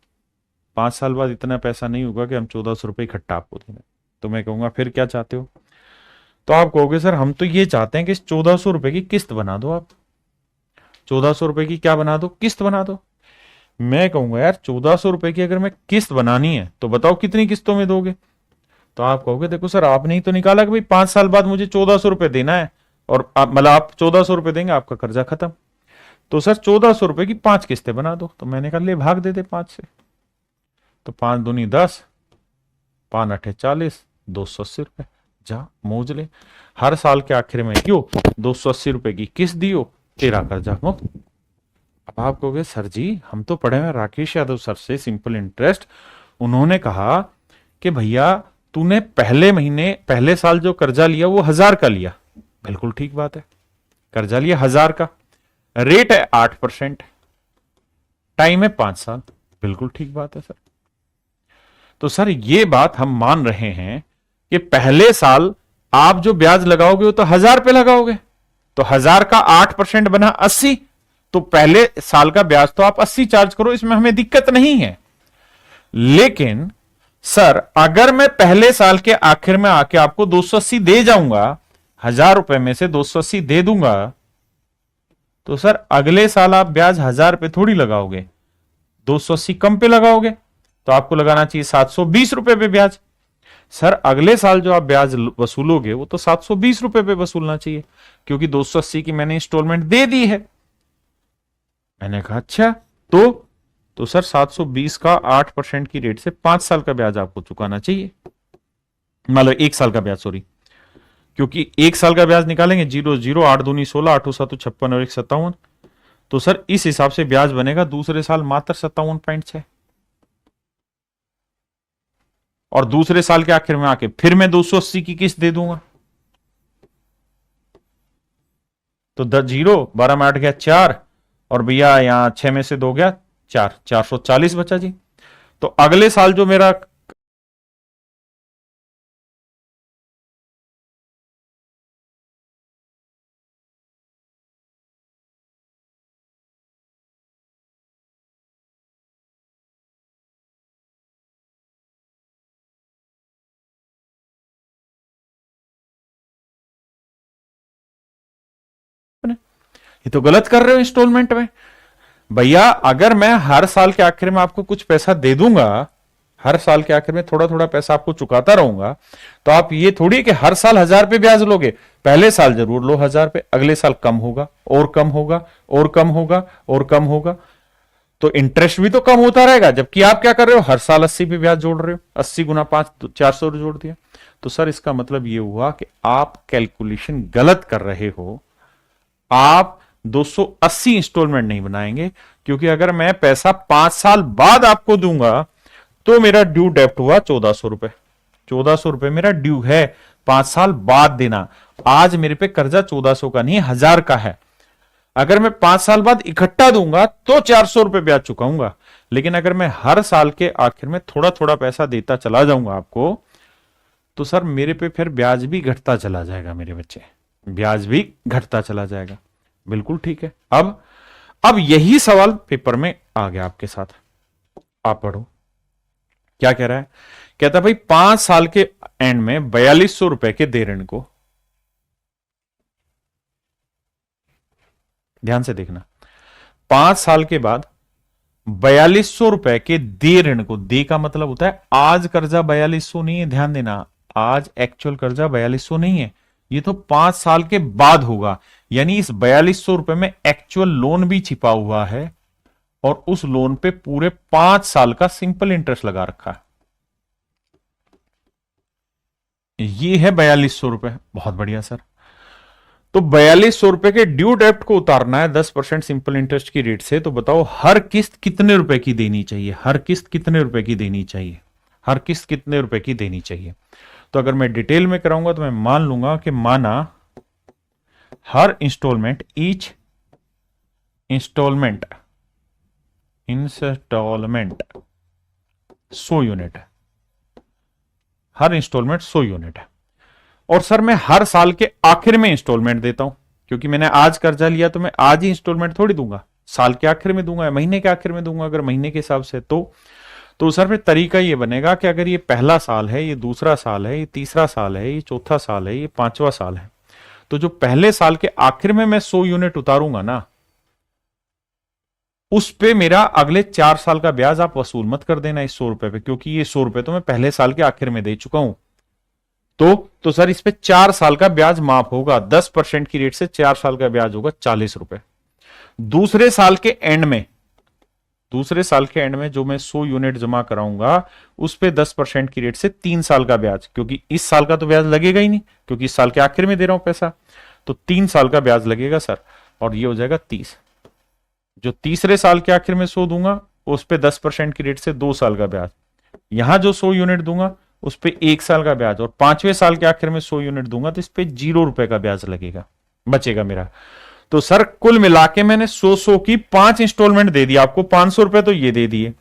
5 साल बाद इतना पैसा नहीं होगा कि हम 1400 रुपये इकट्ठा आपको देंगे। तो मैं कहूंगा फिर क्या चाहते हो? तो आप कहोगे सर हम तो ये चाहते हैं कि इस 1400 रुपये की किस्त बना दो आप। 1400 रुपये की क्या बना दो? किस्त बना दो। मैं कहूंगा यार 1400 रुपये की अगर मैं किस्त बनानी है तो बताओ कितनी किस्तों में दोगे? तो आप कहोगे देखो सर आपने ही तो निकाला कि भाई 5 साल बाद मुझे 1400 रुपये देना है, और आप मतलब आप 1400 रुपये देंगे, आपका कर्जा खत्म। तो सर 1400 रुपये की 5 किस्तें बना दो। तो मैंने कहा ले भाग दे दे 5 से। तो 5 दूनी 10, 5 अठे 40, 280 रुपये। जा मौज ले, हर साल के आखिर में क्यों 280 रुपये की किस्त दियो, तेरा कर्जा मुक्त। अब आप कहोगे सर जी हम तो पढ़े हैं राकेश यादव सर से सिंपल इंटरेस्ट, उन्होंने कहा कि भैया तूने पहले महीने पहले साल जो कर्जा लिया वो 1000 का लिया। बिल्कुल ठीक बात है, कर्जा लिया 1000 का, रेट है 8%, टाइम है 5 साल। बिल्कुल ठीक बात है सर। तो सर ये बात हम मान रहे हैं कि पहले साल आप जो ब्याज लगाओगे वो तो 1000 पे लगाओगे, तो 1000 का 8% बना 80, तो पहले साल का ब्याज तो आप 80 चार्ज करो, इसमें हमें दिक्कत नहीं है। लेकिन सर अगर मैं पहले साल के आखिर में आके आपको 280 दे जाऊंगा, 1000 रुपए में से 280 दे दूंगा, तो सर अगले साल आप ब्याज 1000 पे थोड़ी लगाओगे, 280 कम पे लगाओगे, तो आपको लगाना चाहिए 720 रुपए पे ब्याज। सर अगले साल जो आप ब्याज वसूलोगे वो तो 720 रुपए पे वसूलना चाहिए, क्योंकि 280 की मैंने इंस्टॉलमेंट दे दी है। मैंने कहा अच्छा, तो सर 720 का 8% की रेट से 5 साल का ब्याज आपको चुकाना चाहिए, मतलब 1 साल का ब्याज, सॉरी, क्योंकि 1 साल का ब्याज निकालेंगे 0 0, 8 दूनी 16, 8 7 56 और 1 57, तो सर इस हिसाब से ब्याज बनेगा दूसरे साल मात्र 57.6, और दूसरे साल के आखिर में आके फिर मैं 280 की किस्त दे दूंगा। तो 10 0, 12 में 8 गया 4, और भैया यहां 6 में से 2 गया 4, 440 बचा जी। तो अगले साल जो मेरा ये तो गलत कर रहे हो इंस्टॉलमेंट में। भैया अगर मैं हर साल के आखिर में आपको कुछ पैसा दे दूंगा, हर साल के आखिर में थोड़ा थोड़ा पैसा आपको चुकाता रहूंगा, तो आप ये थोड़ी कि हर साल 1000 पे ब्याज लोगे। पहले साल जरूर लो 1000 पे, अगले साल कम होगा और कम होगा और कम होगा और कम होगा, तो इंटरेस्ट भी तो कम होता रहेगा। जबकि आप क्या कर रहे हो, हर साल 80 पे ब्याज जोड़ रहे हो, 80 गुना 5 तो 400 जोड़ दिया। तो सर इसका मतलब ये हुआ कि आप कैलकुलेशन गलत कर रहे हो। आप 280 इंस्टॉलमेंट नहीं बनाएंगे, क्योंकि अगर मैं पैसा 5 साल बाद आपको दूंगा तो मेरा ड्यू डेप्ट हुआ 1400 रुपए। 1400 रुपए मेरा ड्यू है, 5 साल बाद देना। आज मेरे पे कर्जा 1400 का नहीं 1000 का है। अगर मैं 5 साल बाद इकट्ठा दूंगा तो 400 रुपए ब्याज चुकाऊंगा, लेकिन अगर मैं हर साल के आखिर में थोड़ा थोड़ा पैसा देता चला जाऊंगा आपको, तो सर मेरे पे फिर ब्याज भी घटता चला जाएगा मेरे बच्चे, ब्याज भी घटता चला जाएगा। बिल्कुल ठीक है। अब यही सवाल पेपर में आ गया आपके साथ, आप पढ़ो क्या कह रहा है। कहता भाई 5 साल के एंड में 4200 रुपए के दे ऋण को, ध्यान से देखना, 5 साल के बाद 4200 रुपए के दे ऋण को, दे का मतलब होता है आज कर्जा 4200 नहीं है, ध्यान देना, आज एक्चुअल कर्जा 4200 नहीं है, ये तो 5 साल के बाद होगा। यानी इस 4200 रुपए में एक्चुअल लोन भी छिपा हुआ है, और उस लोन पे पूरे 5 साल का सिंपल इंटरेस्ट लगा रखा है। ये है 4200 रुपए। बहुत बढ़िया सर। तो 4200 रुपए के ड्यू डेप्ट को उतारना है 10% सिंपल इंटरेस्ट की रेट से। तो बताओ हर किस्त कितने रुपए की देनी चाहिए, हर किस्त कितने रुपए की देनी चाहिए, हर किस्त कितने रुपए की देनी चाहिए। तो अगर मैं डिटेल में कराऊंगा तो मैं मान लूंगा कि माना हर installment, each installment installment 100 unit है, हर इंस्टॉलमेंट 100 यूनिट है। और सर मैं हर साल के आखिर में इंस्टॉलमेंट देता हूं, क्योंकि मैंने आज कर्जा लिया तो मैं आज ही इंस्टॉलमेंट थोड़ी दूंगा, साल के आखिर में दूंगा या महीने के आखिर में दूंगा, अगर महीने के हिसाब से। तो सर फिर तरीका ये बनेगा कि अगर ये पहला साल है, ये दूसरा साल है, ये तीसरा साल है, ये चौथा साल है, ये पांचवा साल है, तो जो पहले साल के आखिर में मैं 100 यूनिट उतारूंगा ना, उस पे मेरा अगले 4 साल का ब्याज आप वसूल मत कर देना इस 100 रुपए पे, क्योंकि ये 100 रुपए तो मैं पहले साल के आखिर में दे चुका हूं। तो सर इस पे 4 साल का ब्याज माफ होगा, 10% की रेट से 4 साल का ब्याज होगा 40 रुपए। दूसरे साल के एंड में जो मैं 100 यूनिट जमा कराऊंगा, उस पे 10% की रेट से 3 साल का ब्याज, क्योंकि इस साल का तो ब्याज लगेगा ही नहीं, क्योंकि इस साल के आखिर में दे रहा हूं पैसा, तो 3 साल का ब्याज लगेगा सर, और ये हो जाएगा 30। जो तीसरे साल के आखिर में 100 दूंगा, उस पे 10% की रेट से 2 साल का ब्याज, यहां जो 100 यूनिट दूंगा उस पे 1 साल का ब्याज, और पांचवें साल के आखिर में 100 यूनिट दूंगा तो इस पे 0 रुपए का ब्याज लगेगा, बचेगा मेरा। तो सर कुल मिला के मैंने 100 की 5 इंस्टॉलमेंट दे दिया आपको, 500 रुपए तो ये दे दिए।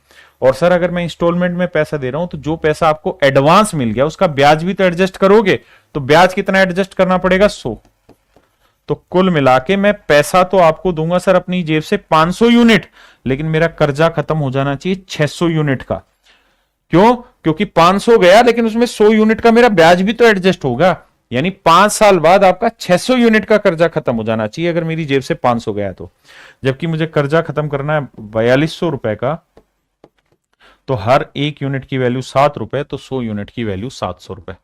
और सर अगर मैं इंस्टॉलमेंट में पैसा दे रहा हूं, तो जो पैसा आपको एडवांस मिल गया उसका ब्याज भी तो एडजस्ट करोगे, तो ब्याज कितना एडजस्ट करना पड़ेगा? 100। तो कुल मिला के मैं पैसा तो आपको दूंगा सर अपनी जेब से 500 यूनिट, लेकिन मेरा कर्जा खत्म हो जाना चाहिए 600 यूनिट का। क्यों? क्योंकि 500 गया, लेकिन उसमें 100 यूनिट का मेरा ब्याज भी तो एडजस्ट होगा, यानी 5 साल बाद आपका 600 यूनिट का कर्जा खत्म हो जाना चाहिए, अगर मेरी जेब से 500 गया तो। जबकि मुझे कर्जा खत्म करना है 4200 रुपए का, तो हर एक यूनिट की वैल्यू 7 रुपए, तो 100 यूनिट की वैल्यू 700 रुपए।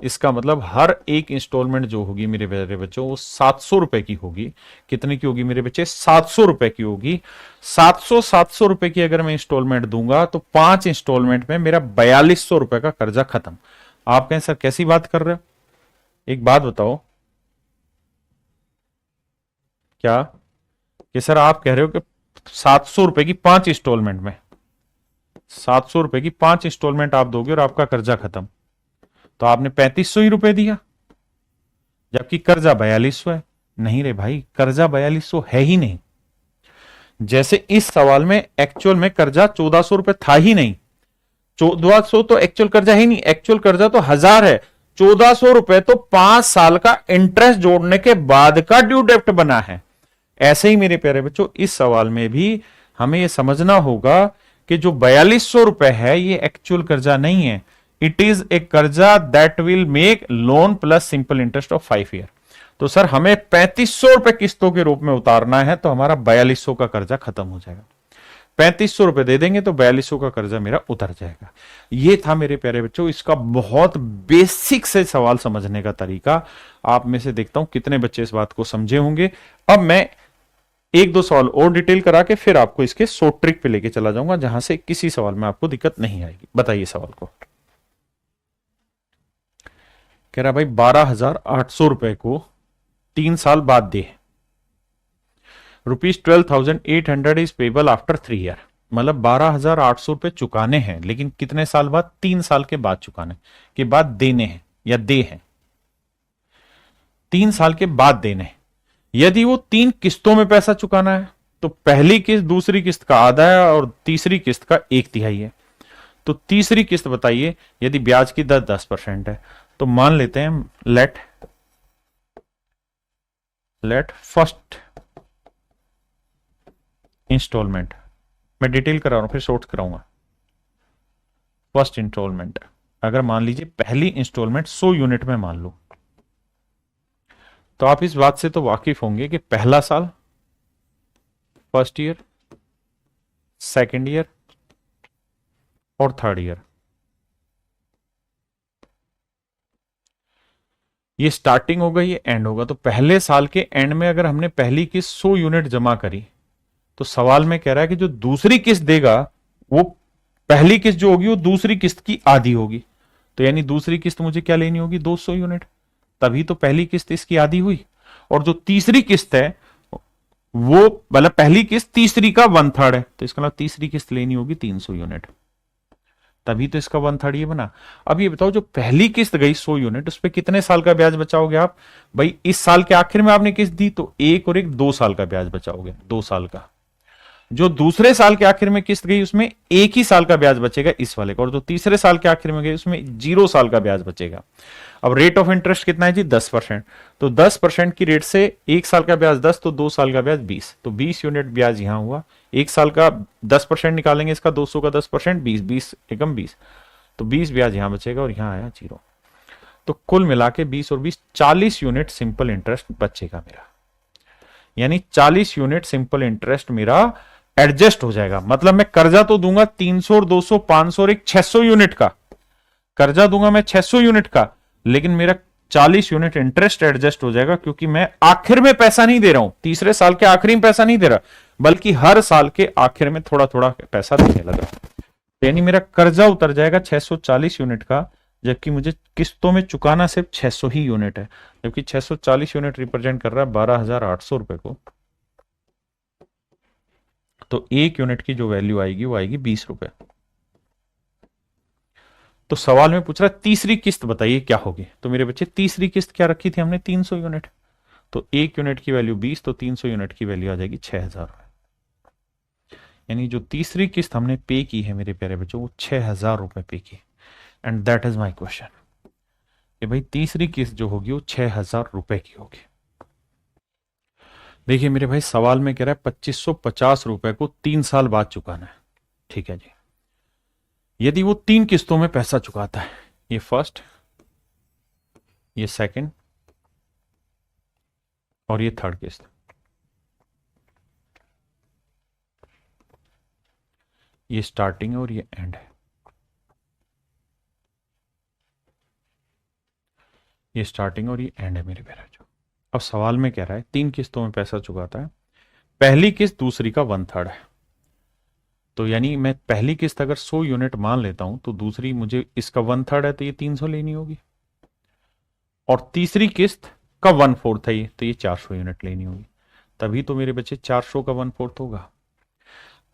इसका मतलब हर एक इंस्टॉलमेंट जो होगी मेरे प्यारे बच्चों, वो 700 रुपए की होगी। कितने की होगी मेरे बच्चे? 700 रुपए की होगी। 700 रुपए की अगर मैं इंस्टॉलमेंट दूंगा, तो 5 इंस्टॉलमेंट में मेरा 4200 रुपए का कर्जा खत्म। आप कहें सर कैसी बात कर रहे हो? एक बात बताओ, क्या कि सर आप कह रहे हो कि 700 रुपए की 5 इंस्टॉलमेंट में, 700 रुपए की 5 इंस्टॉलमेंट आप दोगे और आपका कर्जा खत्म, तो आपने 3500 ही रुपए दिया, जबकि कर्जा 4200 है। नहीं रे भाई, कर्जा 4200 है ही नहीं। जैसे इस सवाल में एक्चुअल में कर्जा 1400 रुपए था ही नहीं, 1400 तो एक्चुअल कर्जा ही नहीं, एक्चुअल कर्जा तो 1000 है। 1400 रुपए तो 5 साल का इंटरेस्ट जोड़ने के बाद का ड्यू डेप्ट बना है। ऐसे ही मेरे प्यारे बच्चों, इस सवाल में भी हमें यह समझना होगा कि जो 4200 रुपए है ये एक्चुअल कर्जा नहीं है, इट इज ए कर्जा that will make loan plus simple interest of 5 year. तो सर हमें 3500 रुपए किस्तों के रूप में उतारना है, तो हमारा 4200 का कर्जा खत्म हो जाएगा। 3500 रुपए दे देंगे तो 4200 का कर्जा मेरा उतर जाएगा। ये था मेरे प्यारे बच्चों इसका बहुत बेसिक से सवाल समझने का तरीका। आप में से देखता हूं कितने बच्चे इस बात को समझे होंगे। अब मैं एक दो सवाल और डिटेल करा के फिर आपको इसके शॉर्ट ट्रिक पे लेके चला जाऊंगा, जहां से किसी सवाल में आपको दिक्कत नहीं आएगी। बताइए सवाल को। कह रहा भाई 12,800 रुपए को 3 साल बाद दे, ₹12,800 इज पेबल आफ्टर 3 ईयर। मतलब 12,800 रुपए चुकाने हैं, लेकिन कितने साल बाद? 3 साल के बाद चुकाने के बाद देने हैं, या दे हैं 3 साल के बाद देने हैं। यदि वो 3 किस्तों में पैसा चुकाना है, तो पहली किस्त दूसरी किस्त का आधा है और तीसरी किस्त का 1/3 है। तो तीसरी किस्त बताइए, यदि ब्याज की दर 10% है, तो मान लेते हैं लेट फर्स्ट इंस्टॉलमेंट, मैं डिटेल करा रहा हूं फिर शॉर्ट कराऊंगा। फर्स्ट इंस्टॉलमेंट अगर मान लीजिए पहली इंस्टॉलमेंट 100 यूनिट में मान लो, तो आप इस बात से तो वाकिफ होंगे कि पहला साल, फर्स्ट ईयर, सेकेंड ईयर और थर्ड ईयर, ये स्टार्टिंग होगा, ये एंड होगा। तो पहले साल के एंड में अगर हमने पहली किस्त 100 यूनिट जमा करी, तो सवाल में कह रहा है कि जो दूसरी किस्त देगा वो पहली किस्त जो होगी वो दूसरी किस्त की आधी होगी। तो यानी दूसरी किस्त मुझे क्या लेनी होगी? 200 यूनिट, तभी तो पहली किस्त इसकी आधी हुई। और जो तीसरी किस्त है वो मतलब पहली किस्त तीसरी का 1/3 है, तो इसका मतलब तीसरी किस्त लेनी होगी 300 यूनिट, तभी तो इसका 1/3 ये बना। अब ये बताओ जो पहली किस्त गई 100 यूनिट, उस पर कितने साल का ब्याज बचाओगे आप? भाई इस साल के आखिर में आपने किस्त दी तो 1 और 1 2 साल का ब्याज बचाओगे, 2 साल का। जो दूसरे साल के आखिर में किस्त गई उसमें एक ही साल का ब्याज बचेगा इस वाले का, और जो तीसरे साल के आखिर में गई उसमें 0 साल का ब्याज बचेगा। अब रेट ऑफ इंटरेस्ट कितना है जी 10%, तो 10% की रेट से एक साल का ब्याज 10, तो 2 साल का ब्याज 20, तो 20 यूनिट ब्याज यहां हुआ। एक साल का 10% निकालेंगे इसका, 200 का 10% 20, 20 एकम 20, तो 20 ब्याज यहां बचेगा और यहां आया 0। तो कुल मिला के 20 और 20 40 यूनिट सिंपल इंटरेस्ट बचेगा मेरा, यानी 40 यूनिट सिंपल इंटरेस्ट मेरा एडजस्ट हो जाएगा। मतलब मैं कर्जा तो दूंगा 300 और 200 500 और एक 600 यूनिट का कर्जा दूंगा मैं 600 यूनिट का, लेकिन मेरा 40 यूनिट इंटरेस्ट एडजस्ट हो जाएगा, क्योंकि मैं आखिर में पैसा नहीं दे रहा हूं, तीसरे साल के आखिरी में पैसा नहीं दे रहा, बल्कि हर साल के आखिर में थोड़ा थोड़ा पैसा देने लगा। यानी मेरा कर्जा उतर जाएगा 640 यूनिट का, जबकि मुझे किस्तों में चुकाना सिर्फ 600 ही यूनिट है, जबकि 640 यूनिट रिप्रेजेंट कर रहा है 12,800 रुपए को। तो एक यूनिट की जो वैल्यू आएगी वो आएगी 20 रुपए। तो सवाल में पूछ रहा है तीसरी किस्त बताइए क्या होगी। तो मेरे बच्चे तीसरी किस्त क्या रखी थी हमने 300 यूनिट, तो एक यूनिट की वैल्यू 20, तो 300 यूनिट की वैल्यू आ जाएगी 6,000 रुपए। यानी जो तीसरी किस्त हमने पे की है मेरे प्यारे बच्चों वो 6,000 रुपए पे की। And that is my question कि भाई तीसरी किस्त जो होगी वो 6,000 रुपए की होगी। देखिए मेरे भाई सवाल में कह रहा है 2550 रुपए को 3 साल बाद चुकाना है। ठीक है जी, यदि वो 3 किस्तों में पैसा चुकाता है, ये फर्स्ट, ये सेकंड और ये थर्ड किस्त, ये स्टार्टिंग है और ये एंड है, ये स्टार्टिंग और ये एंड है मेरे प्यारे बच्चों। अब सवाल में कह रहा है 3 किस्तों में पैसा चुकाता है, पहली किस्त दूसरी का 1/3 है, तो यानी मैं पहली किस्त अगर 100 यूनिट मान लेता हूं तो दूसरी मुझे इसका 1/3 है तो ये 300 लेनी होगी, और तीसरी किस्त का 1/4 है ये, तो ये 400 यूनिट लेनी होगी, तभी तो मेरे बच्चे 400 का 1/4 होगा।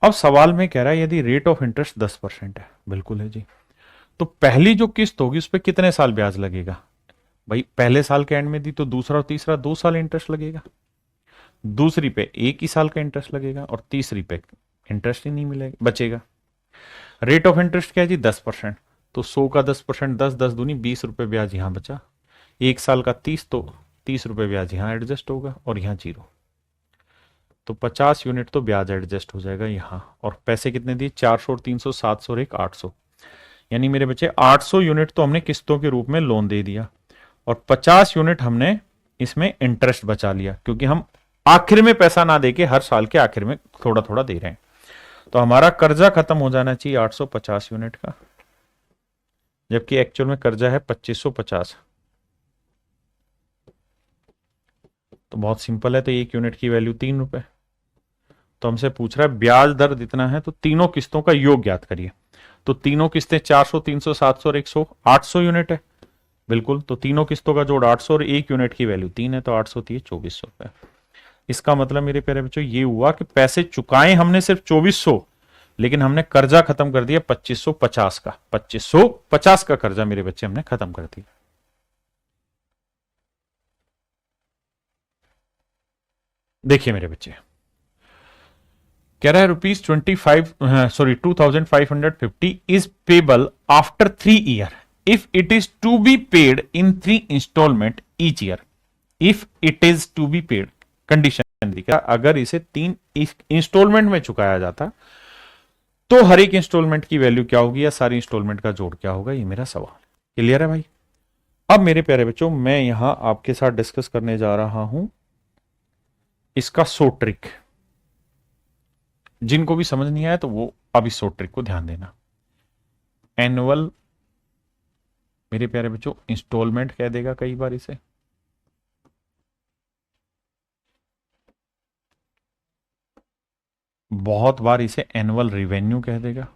अब सवाल में कह रहा है यदि रेट ऑफ इंटरेस्ट 10% है, बिल्कुल है जी, तो पहली जो किस्त होगी उस पर कितने साल ब्याज लगेगा। भाई पहले साल के एंड में दी तो दूसरा और तीसरा 2 साल इंटरेस्ट लगेगा, दूसरी पे 1 ही साल का इंटरेस्ट लगेगा, और तीसरी पे इंटरेस्ट ही नहीं मिलेगा बचेगा। रेट ऑफ इंटरेस्ट क्या है जी 10%, तो 100 का 10%, 10 10 दूनी 20 रुपए ब्याज यहां बचा, 1 साल का 30, तो 30 रुपए ब्याज यहां एडजस्ट होगा और यहां 0, तो 50 यूनिट तो ब्याज एडजस्ट हो जाएगा यहां। और पैसे कितने दिए 400 और 300 700 और एक 800, यानी मेरे बच्चे 800 यूनिट तो हमने किस्तों के रूप में लोन दे दिया, और 50 यूनिट हमने इसमें इंटरेस्ट बचा लिया, क्योंकि हम आखिर में पैसा ना देके हर साल के आखिर में थोड़ा थोड़ा दे रहे हैं। तो हमारा कर्जा खत्म हो जाना चाहिए 850 यूनिट का, जबकि एक्चुअल में कर्जा है 2550। तो बहुत सिंपल है, तो एक यूनिट की वैल्यू 3 रुपए। तो हमसे पूछ रहा है ब्याज दर जितना है तो तीनों किस्तों का योग ज्ञात करिए। तो तीनों किस्तें 400 300 700 और 100 800 यूनिट है, बिल्कुल, तो तीनों किस्तों का जोड़ 800 और एक यूनिट की वैल्यू 3 है, तो 800 थी 2400 रुपए। इसका मतलब मेरे प्यारे बच्चों ये हुआ कि पैसे चुकाए हमने सिर्फ 2400, लेकिन हमने कर्जा खत्म कर दिया 2550 का, 2550 का कर्जा मेरे बच्चे हमने खत्म कर दिया। देखिए मेरे बच्चे कह रहा है ₹2550 is payable after 3 year if it is to be paid in 3 instalment each year. If it is to be paid, condition दिखा, अगर इसे 3 इंस्टॉलमेंट में चुकाया जाता तो हर एक इंस्टॉलमेंट की वैल्यू क्या होगी या सारी इंस्टॉलमेंट का जोड़ क्या होगा, ये मेरा सवाल। क्लियर है भाई। अब मेरे प्यारे बच्चों मैं यहां आपके साथ डिस्कस करने जा रहा हूं इसका सो ट्रिक। जिनको भी समझ नहीं आया तो वो अब इस सो ट्रिक को ध्यान देना। एनुअल मेरे प्यारे बच्चों इंस्टॉलमेंट कह देगा कई बार इसे, बहुत बार इसे एनुअल रिवेन्यू कह देगा,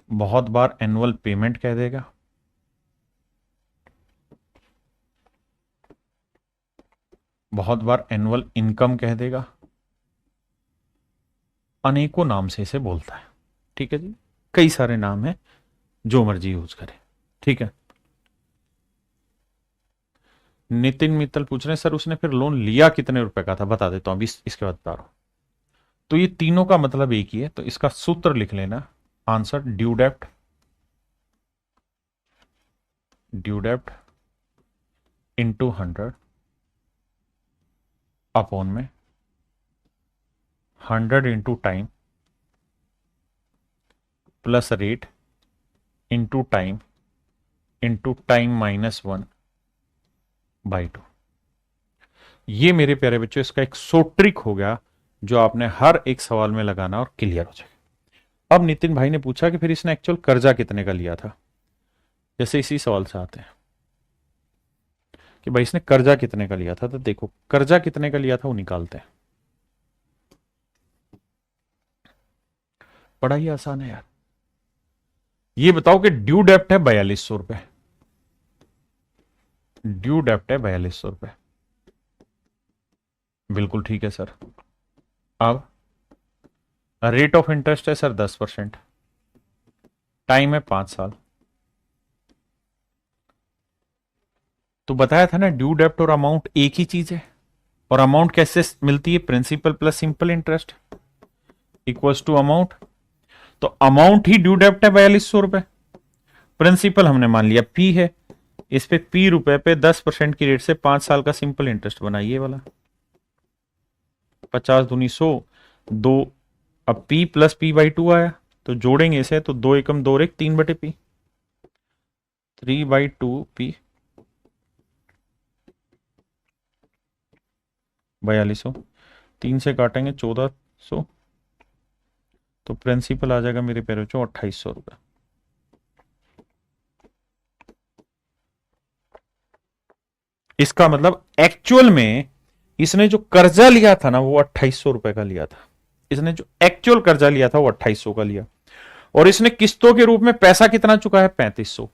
बहुत बार एनुअल पेमेंट कह देगा, बहुत बार एनुअल इनकम कह देगा, अनेकों नाम से इसे बोलता है। ठीक है जी, कई सारे नाम हैं, जो मर्जी यूज करें। ठीक है, नितिन मित्तल पूछ रहे हैं सर उसने फिर लोन लिया कितने रुपए का था, बता देता हूं अभी, इसके बाद बता रहा हूं। तो ये तीनों का मतलब एक ही है, तो इसका सूत्र लिख लेना। आंसर ड्यू डेप्ट, ड्यू डेप्ट इंटू 100 अपॉन में 100 into time plus rate into time minus 1/2। ये मेरे प्यारे बच्चों इसका एक सो ट्रिक हो गया जो आपने हर एक सवाल में लगाना और क्लियर हो जाएगा। अब नितिन भाई ने पूछा कि फिर इसने एक्चुअल कर्जा कितने का लिया था। जैसे इसी सवाल से आते हैं कि भाई इसने कर्जा कितने का लिया था, तो देखो कर्जा कितने का लिया था वो निकालते हैं। बड़ा ही आसान है यार। ये बताओ कि ड्यू डेप्ट है 4200 रुपए, ड्यू डेप्ट है 4200 रुपए, बिल्कुल ठीक है सर। अब रेट ऑफ इंटरेस्ट है सर 10%, टाइम है 5 साल। तो बताया था ना ड्यू डेप्ट और अमाउंट एक ही चीज है, और अमाउंट कैसे मिलती है, principal plus simple interest equals to amount. तो अमाउंट ही ड्यू डेप्ट है 4200 रुपए, प्रिंसिपल हमने मान लिया पी है, इस पे पी रुपए पे 10% की रेट से 5 साल का सिंपल इंटरेस्ट बनाइए वाला 50 दूनी 100 दो। अब पी प्लस p/2 आया तो जोड़ेंगे इसे, तो 2 एकम 2 रेक 3/p, 3/2p 4200, 3 से काटेंगे 1400, तो प्रिंसिपल आ जाएगा मेरे पैरों 2800 रुपए। इसका मतलब एक्चुअल में इसने जो कर्जा लिया था ना वो 2800 रुपए का लिया था। इसने जो एक्चुअल कर्जा लिया था वो 2800 का लिया, और इसने किस्तों के रूप में पैसा कितना चुका है 3500,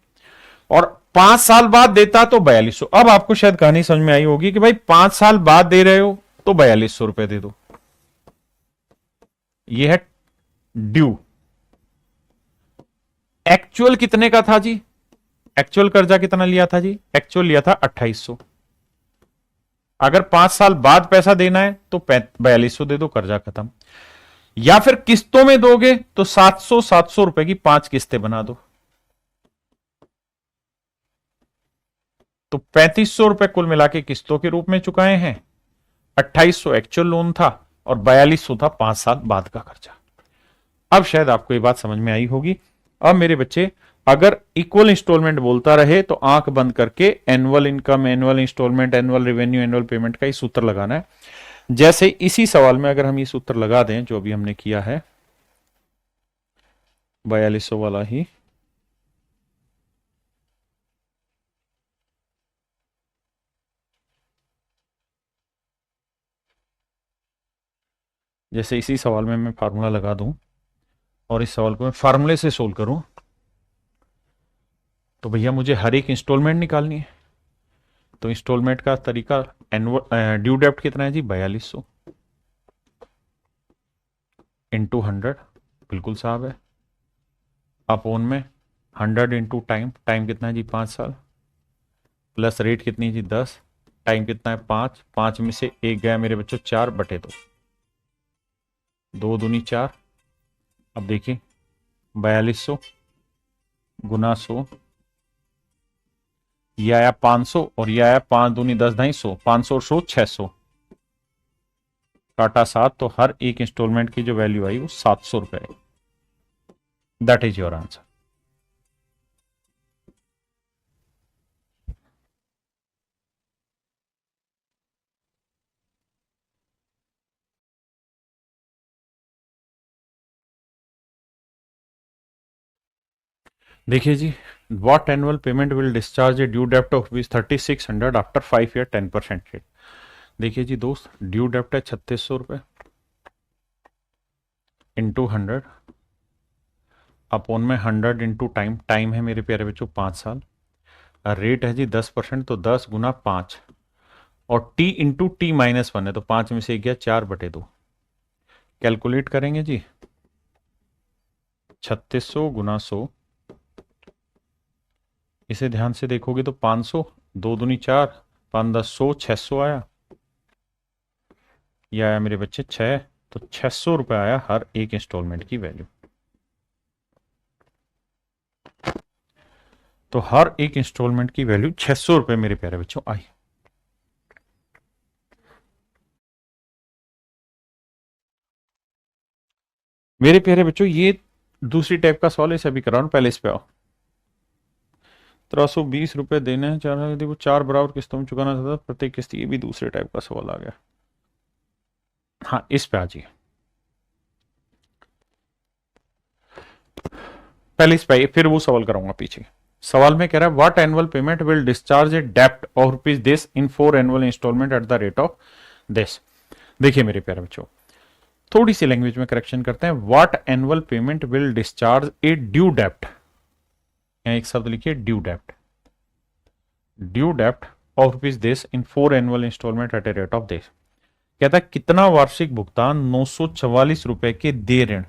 और 5 साल बाद देता तो 4200। अब आपको शायद कहानी समझ में आई होगी कि भाई 5 साल बाद दे रहे हो तो 4200 रुपए दे दो। ये है ड्यू। एक्चुअल कितने का था जी, एक्चुअल कर्जा कितना लिया था जी, एक्चुअल लिया था 2800। अगर 5 साल बाद पैसा देना है तो 4200 दे दो, कर्जा खत्म। या फिर किस्तों में दोगे तो 700 रुपए की 5 किस्तें बना दो, तो 3500 रुपए कुल मिला के किस्तों के रूप में चुकाए हैं, 2800 एक्चुअल लोन था और 4200 था 5 साल बाद का खर्चा। अब शायद आपको ये बात समझ में आई होगी। अब मेरे बच्चे अगर इक्वल इंस्टॉलमेंट बोलता रहे तो आंख बंद करके annual income, annual instalment, annual revenue, annual payment का ही सूत्र लगाना है। जैसे इसी सवाल में अगर हम ये सूत्र लगा दें जो अभी हमने किया है 4200 वाला ही, जैसे इसी सवाल में मैं फार्मूला लगा दूं और इस सवाल को मैं फार्मूले से सोल्व करूं, तो भैया मुझे हर एक इंस्टॉलमेंट निकालनी है। तो इंस्टॉलमेंट का तरीका, ड्यू डेप्ट कितना है जी 4200 इंटू 100, बिल्कुल साहब है, अपॉन में 100 इंटू टाइम, टाइम कितना है जी 5 साल, प्लस रेट कितनी है जी 10, टाइम कितना है 5, 5 में से एक गया मेरे बच्चों 4/2, 2 दूनी 4। अब देखिए 4200 गुना 100, ये आया 500 और ये आया 5 दूनी 10, 250, 500 और 100 600, काटा 7, तो हर एक इंस्टॉलमेंट की जो वैल्यू आई वो 700 रुपए है। That is your answer. देखिए जी, what annual payment will discharge a due डेप्ट of rupees 3600 after 5 year 10% rate. देखिए जी दोस्त, ड्यू डेप्ट है 3600 रुपए इंटू 100 अपॉन में 100 इंटू टाइम, टाइम है मेरे प्यारे बच्चों 5 साल, रेट है जी 10%, तो 10 गुना 5, और टी इंटू टी माइनस 1 है, तो 5 में से गया 4/2। कैलकुलेट करेंगे जी, 3600 गुना 100, इसे ध्यान से देखोगे तो 500, 2 दूनी 4, 5 10 100 600 आया, यह आया मेरे बच्चे 6, तो 600 रुपये आया हर एक इंस्टॉलमेंट की वैल्यू। तो हर एक इंस्टॉलमेंट की वैल्यू 600 रुपये मेरे प्यारे बच्चों आई। मेरे प्यारे बच्चों ये दूसरी टाइप का सवाल, इसे अभी करा रहा हूं, पहले इस पे आओ। 1320 रुपये देने हैं, चार यदि वो 4 बराबर किस्तों में चुकाना चाहता प्रत्येक किस्त, ये भी दूसरे टाइप का सवाल आ गया। हाँ इस पे आ जाइए, पहले इस पे, फिर वो सवाल कराऊंगा पीछे। सवाल में कह रहा है what annual payment will discharge a डेप्ट of rupees this in 4 annual instalment at the rate of this. देखिए मेरे प्यारे बच्चों, थोड़ी सी लैंग्वेज में करेक्शन करते हैं। What annual payment will discharge a due डेप्ट, यहां एक शब्द लिखिए ड्यू डेप्ट, ड्यू डेप्ट of rupees this in 4 annual instalment eight a rate of this. कहता है कितना वार्षिक भुगतान 944 रुपए के दे ऋण,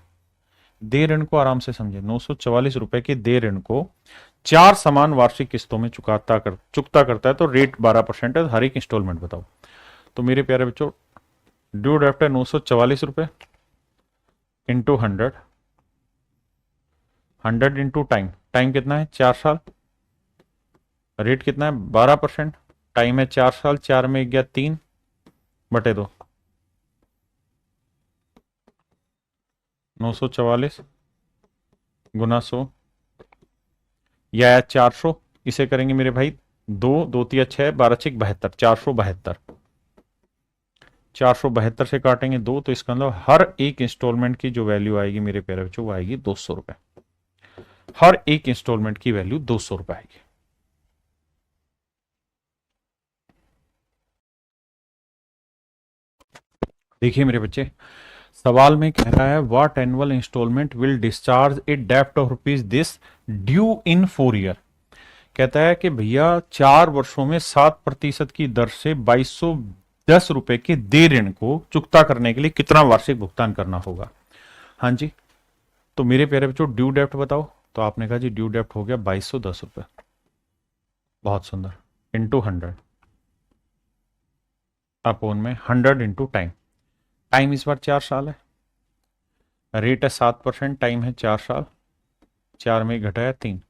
दे ऋण को आराम से समझे, 944 रुपए के दे ऋण को 4 समान वार्षिक किस्तों में चुकता करता है, तो रेट 12% है, हर एक इंस्टॉलमेंट बताओ। तो मेरे प्यारे बच्चों ड्यू डेप्ट है 944 रुपए इंटू 100, 100 इंटू टाइम, टाइम कितना है 4 साल, रेट कितना है 12%, टाइम है 4 साल, 4 में गया 3 बटे 2, 944 गुना 100, यह आया 400, इसे करेंगे मेरे भाई 2 2 3 6 12 6 72, 472, 472 से काटेंगे 2, तो इसका मतलब हर एक इंस्टॉलमेंट की जो वैल्यू आएगी मेरे प्यारे बच्चों वो आएगी 200 रुपए, हर एक इंस्टॉलमेंट की वैल्यू 200 रुपए आएगी। देखिए मेरे बच्चे, सवाल में कह रहा है what annual instalment will discharge a डेप्ट of rupees this due in 4 year. कहता है कि भैया 4 वर्षों में 7% की दर से 2210 रुपए के दे ऋण को चुकता करने के लिए कितना वार्षिक भुगतान करना होगा। हाँ जी, तो मेरे प्यारे बच्चों ड्यू डेप्ट बताओ, तो आपने कहा जी ड्यू डेप्ट हो गया 2210 रुपए, बहुत सुंदर, इंटू 100 अपोन में 100 इंटू टाइम, टाइम इस बार 4 साल है, रेट है 7%, टाइम है 4 साल, 4 में घटाया 3।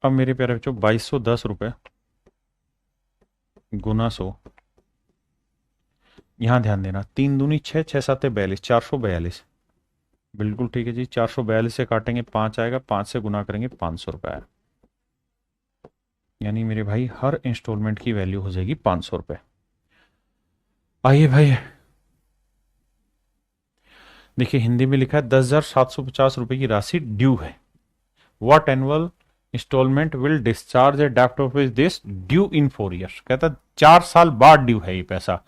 अब मेरे प्यारे बच्चों 2210 रुपए गुना 100, यहां ध्यान देना 3 दूनी 6, 6 7 42, 442, बिल्कुल ठीक है जी, 442 से काटेंगे 5 आएगा, 5 से गुना करेंगे 500 रुपए आएगा, यानी मेरे भाई हर इंस्टॉलमेंट की वैल्यू हो जाएगी 500 रुपए। आइए भाई देखिए, हिंदी में लिखा है 10,750 रुपए की राशि ड्यू है। What annual instalment will discharge a डेप्ट of this due in 4 years. कहता 4 साल बाद ड्यू है ये पैसा,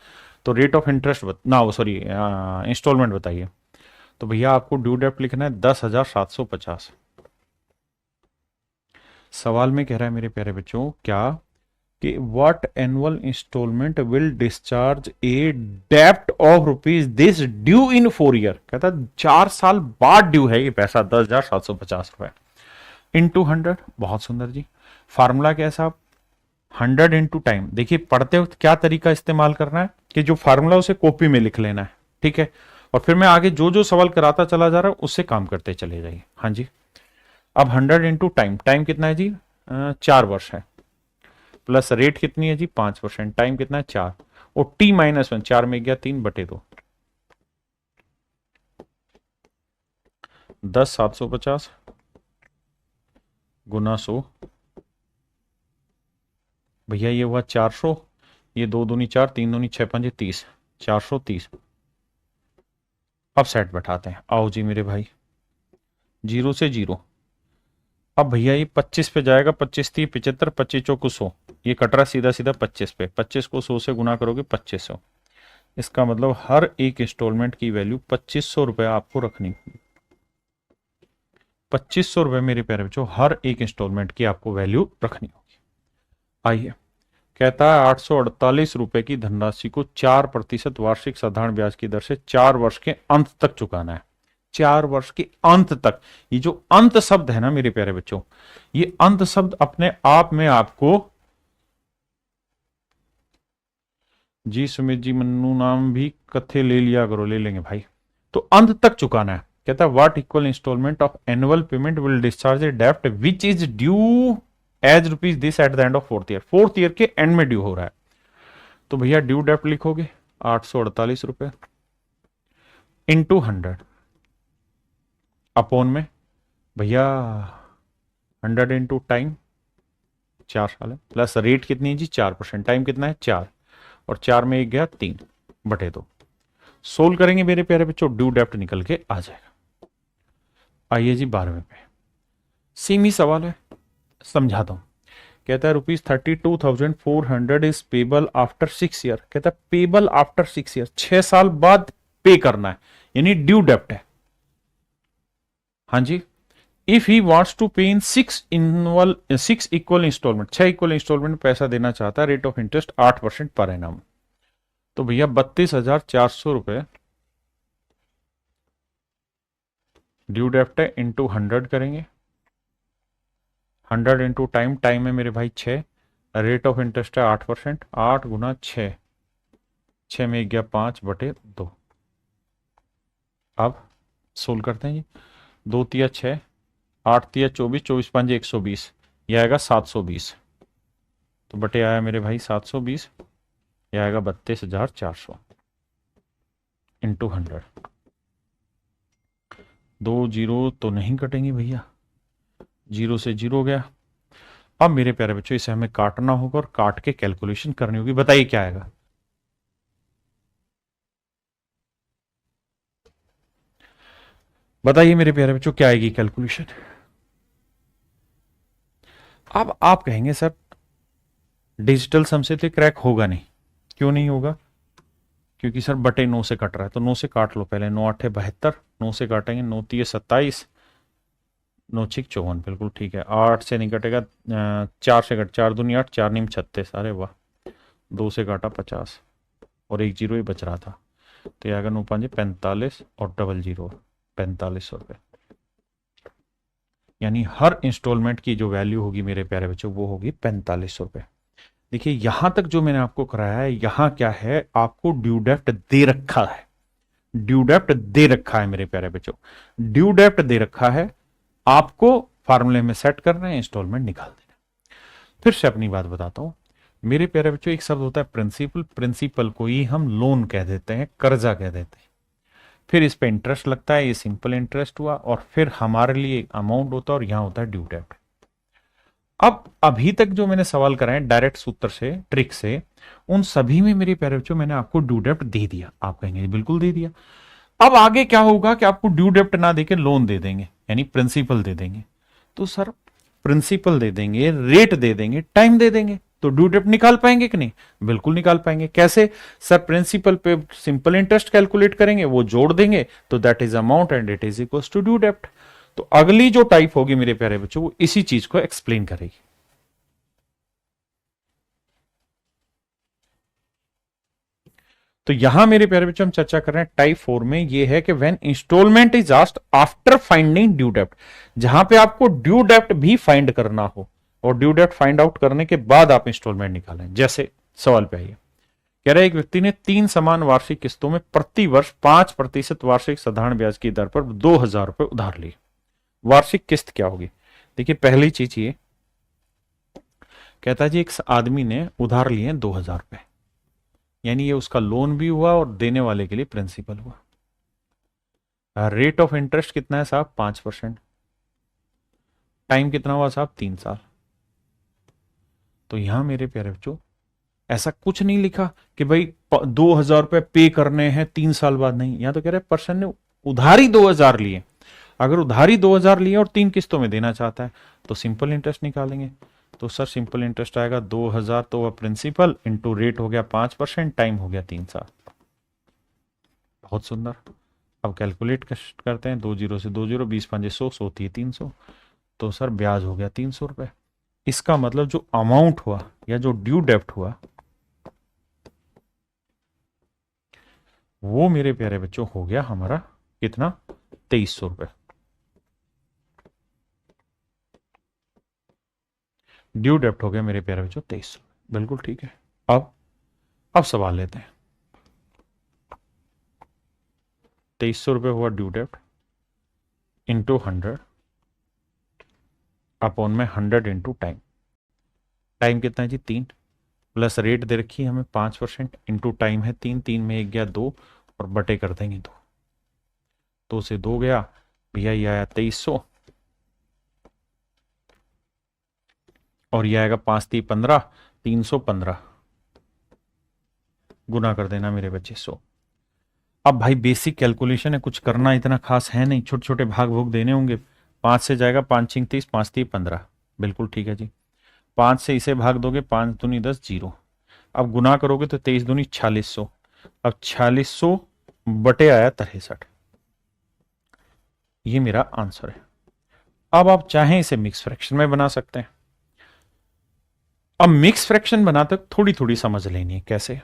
तो रेट ऑफ इंटरेस्ट ना वो सॉरी इंस्टॉलमेंट बताइए। तो भैया आपको ड्यू डेप्ट लिखना है 10,750। सवाल में कह रहा है मेरे प्यारे बच्चों क्या कि what annual instalment will discharge a डेप्ट of rupees this due in 4 year. कहता 4 साल बाद ड्यू है ये पैसा 10,750 रुपए इंटू 100। बहुत सुंदर जी, फार्मूला क्या है साहब 100 इंटू टाइम। देखिए पढ़ते वक्त क्या तरीका इस्तेमाल करना है कि जो फार्मूला उसे कॉपी में लिख लेना है, ठीक है, और फिर मैं आगे जो जो सवाल कराता चला जा रहा हूं उससे काम करते चले जाइए। हाँ जी, अब 100 इंटू टाइम, टाइम कितना है जी 4 वर्ष है, प्लस रेट कितनी है जी 5%, टाइम कितना है 4, और t-1, 4 में गया 3 बटे 2, 10,750 गुना 100, भैया ये हुआ 400, ये 2 दूनी 4, 3 दूनी 6 5 30, 430। अब सेट बैठाते हैं, आओ जी मेरे भाई, 0 से 0। अब भैया ये 25 पे जाएगा, 25 30 75, 25 चौक 100, ये कट रहा सीधा सीधा 25 पे, 25 को 100 से गुना करोगे 2500। इसका मतलब हर एक इंस्टॉलमेंट की वैल्यू 2500 रुपए आपको रखनी होगी। 2500 रुपए मेरे प्यारे बच्चों हर एक इंस्टॉलमेंट की आपको वैल्यू रखनी होगी। आइए, कहता है 848 रुपए की धनराशि को 4% वार्षिक साधारण ब्याज की दर से 4 वर्ष के अंत तक चुकाना है। 4 वर्ष के अंत तक। ये जो अंत शब्द है ना मेरे प्यारे बच्चों, ये अंत शब्द अपने आप में आपको, जी सुमित जी मन्नू नाम भी कथे ले लिया करो, ले लेंगे भाई। तो अंत तक चुकाना है। कहता है what equal instalment of annual payment will discharge a डेप्ट which is due as rupees this at the end of fourth year. Fourth year के एंड में ड्यू हो रहा है। तो भैया ड्यू डेप्ट लिखोगे 848 इंटू 100 अपॉन में भैया 100 इंटू टाइम, 4 साल है, प्लस रेट कितनी है जी 4%, टाइम कितना है 4, और 4 में 1 गया 3 बटे 2। सोल्व करेंगे मेरे प्यारे बच्चों, ड्यू डेप्ट निकल के आ जाएगा। आइए जी 12वें पे, सेम ही सवाल है, समझाता हूं। कहता है ₹32,400 इज पेबल आफ्टर 6 ईयर। कहता है पेबल आफ्टर 6 ईयर, 6 साल बाद पे करना है, यानी ड्यू डेप्ट है। हाँ जी, इफ ही वांट्स टू पे इन 6 इक्वल इंस्टॉलमेंट, 6 इक्वल इंस्टॉलमेंट पैसा देना चाहता है, rate of interest 8% per annum. तो भैया 32,400 रुपए ड्यू डेप्ट है, इंटू 100 करेंगे, 100 इंटू टाइम, टाइम है मेरे भाई 6, रेट ऑफ इंटरेस्ट है 8%, 8 गुना 6, 6 में 1 गया 5 बटे 2। अब सोल्व करते हैं जी, 2 तिया 6, 8 तिया 24, 24 5 120, यह आएगा 720। तो बटे आया मेरे भाई 720, यह आएगा 32,400 इंटू 100। 2 जीरो तो नहीं कटेंगे भैया, 0 से 0 गया। अब मेरे प्यारे बच्चों इसे हमें काटना होगा और काट के कैलकुलेशन करनी होगी। बताइए क्या आएगा। बताइए मेरे प्यारे बच्चों क्या आएगी कैलकुलेशन। अब आप कहेंगे सर डिजिटल सम से तो क्रैक होगा नहीं। क्यों नहीं होगा? क्योंकि सर बटे 9 से कट रहा है, तो 9 से काट लो पहले। 9 8 72, 9 से काटेंगे, 9 3 27, 9 6 54, बिल्कुल ठीक है। 8 से नहीं कटेगा, 4 से कट, 4 दूनी 8, 4 नीम 36, अरे वाह। 2 से काटा 50 और 1 जीरो ही बच रहा था, तो ये आएगा 9 5 45 और डबल जीरो 4500 रुपये। यानी हर इंस्टॉलमेंट की जो वैल्यू होगी मेरे प्यारे बच्चों वो होगी 4500 रुपये। देखिए यहां तक जो मैंने आपको कराया है, यहां क्या है, आपको ड्यू डेप्ट दे रखा है, ड्यू डेप्ट दे रखा है मेरे प्यारे बच्चों, ड्यू डेप्ट दे रखा है। आपको फार्मूले में सेट करना है, इंस्टॉलमेंट निकाल देना। फिर से अपनी बात बताता हूं मेरे प्यारे बच्चों, एक शब्द होता है प्रिंसिपल, प्रिंसिपल को ही हम लोन कह देते हैं, कर्जा कह देते हैं। फिर इस पे इंटरेस्ट लगता है, ये सिंपल इंटरेस्ट हुआ, और फिर हमारे लिए अमाउंट होता है, और यहां होता है ड्यू डेप्ट। अब अभी तक जो मैंने सवाल कराए डायरेक्ट सूत्र से, ट्रिक से, उन सभी में मेरे प्यारे बच्चों मैंने आपको ड्यू डेप्ट दे दिया। आप कहेंगे बिल्कुल दे दिया। अब आगे क्या होगा कि आपको ड्यू डेप्ट ना देके लोन दे देंगे, यानी प्रिंसिपल दे देंगे। तो सर प्रिंसिपल दे देंगे, रेट दे देंगे, टाइम दे देंगे, तो ड्यू डेप्ट निकाल पाएंगे कि नहीं? बिल्कुल निकाल पाएंगे। कैसे? सर प्रिंसिपल पे सिंपल इंटरेस्ट कैलकुलेट करेंगे, वो जोड़ देंगे, तो that is amount and it is equal to due डेप्ट। तो अगली जो टाइप होगी मेरे प्यारे बच्चों वो इसी चीज को एक्सप्लेन करेगी। तो यहां मेरे प्यारे बच्चों हम चर्चा कर रहे हैं टाइप 4 में, ये है कि when installment is asked after finding due डेप्ट, जहां पे आपको ड्यू डेप्ट भी फाइंड करना हो, और ड्यू डेप्ट फाइंड आउट करने के बाद आप इंस्टॉलमेंट निकालें। जैसे सवाल पे आइए, कह रहा है एक व्यक्ति ने 3 समान वार्षिक किस्तों में प्रति वर्ष 5% वार्षिक साधारण ब्याज की दर पर 2,000 रुपए उधार लिए। वार्षिक किस्त क्या होगी? देखिए पहली चीज ये कहता है जी, एक आदमी ने उधार लिए 2,000 रुपए, यानी ये उसका लोन भी हुआ और देने वाले के लिए प्रिंसिपल हुआ। रेट ऑफ इंटरेस्ट कितना है साहब? 5%। टाइम कितना हुआ साहब? 3 साल। तो यहां मेरे प्यारे बच्चों ऐसा कुछ नहीं लिखा कि भाई 2,000 रुपए पे करने हैं 3 साल बाद, नहीं। यहां तो कह रहे पर्सन ने उधारी 2,000 लिए। अगर उधारी 2,000 लिए और 3 किस्तों में देना चाहता है तो सिंपल इंटरेस्ट निकालेंगे। तो सर सिंपल इंटरेस्ट आएगा 2,000 तो वह प्रिंसिपल इंटू रेट हो गया 5%, टाइम हो गया 3 साल। बहुत सुंदर। अब कैलकुलेट करते हैं, 2 जीरो से 2 जीरो, 20 5 100, 100 होती है 300, तो सर ब्याज हो गया 300 रुपए। इसका मतलब जो अमाउंट हुआ या जो ड्यू डेप्ट हुआ वो मेरे प्यारे बच्चों हो गया हमारा कितना? 2300 रुपए। ड्यू डेप्ट हो गया मेरे प्यारे बच्चों 2300। बिल्कुल ठीक है। अब सवाल लेते हैं। 2300 रुपये हुआ ड्यू डेप्ट इंटू 100 अपॉन में 100 इंटू टाइम। टाइम कितना है जी? 3 प्लस रेट दे रखी है हमें 5% इंटू टाइम है 3, 3 में 1 गया 2 और बटे कर देंगे 2 से 2 गया भैया, ये आया 2300 और ये आएगा 5 3 15, 315 गुना कर देना मेरे बच्चे 100। अब भाई बेसिक कैलकुलेशन है, कुछ करना इतना खास है नहीं, छोटे छोटे भाग भोग देने होंगे। 5 से जाएगा 5 6 30, 5 3 15। बिल्कुल ठीक है जी। 5 से इसे भाग दोगे 5 दूनी 10 जीरो। अब गुना करोगे तो 23 दूनी 4600। अब 4600 बटे आया 63। ये मेरा आंसर है। अब आप चाहें इसे मिक्स फ्रैक्शन में बना सकते हैं। अब मिक्स फ्रैक्शन बनाते थोड़ी थोड़ी समझ लेनी है कैसे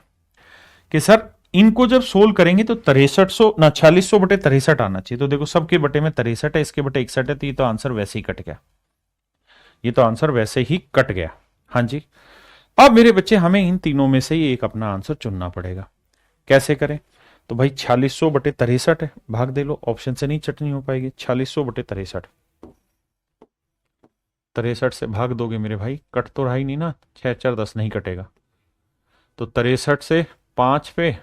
कि सर इनको जब सोल्व करेंगे तो 6300 ना 4600 बटे 63 आना चाहिए। तो देखो सबके बटे में 63 है, इसके बटे 61 है, तो ये तो आंसर वैसे ही कट गया। ये तो आंसर वैसे ही कट गया। हाँ जी। अब मेरे बच्चे हमें इन तीनों में से ही एक अपना आंसर चुनना पड़ेगा। कैसे करें? तो भाई 4600 बटे 63 है, भाग दे लो। ऑप्शन से नहीं चटनी हो पाएगी। 4600 बटे 63, 63 से भाग दोगे मेरे भाई, कट तो रहा ही नहीं ना, 6 4 10 नहीं कटेगा। तो 63 से 5 पे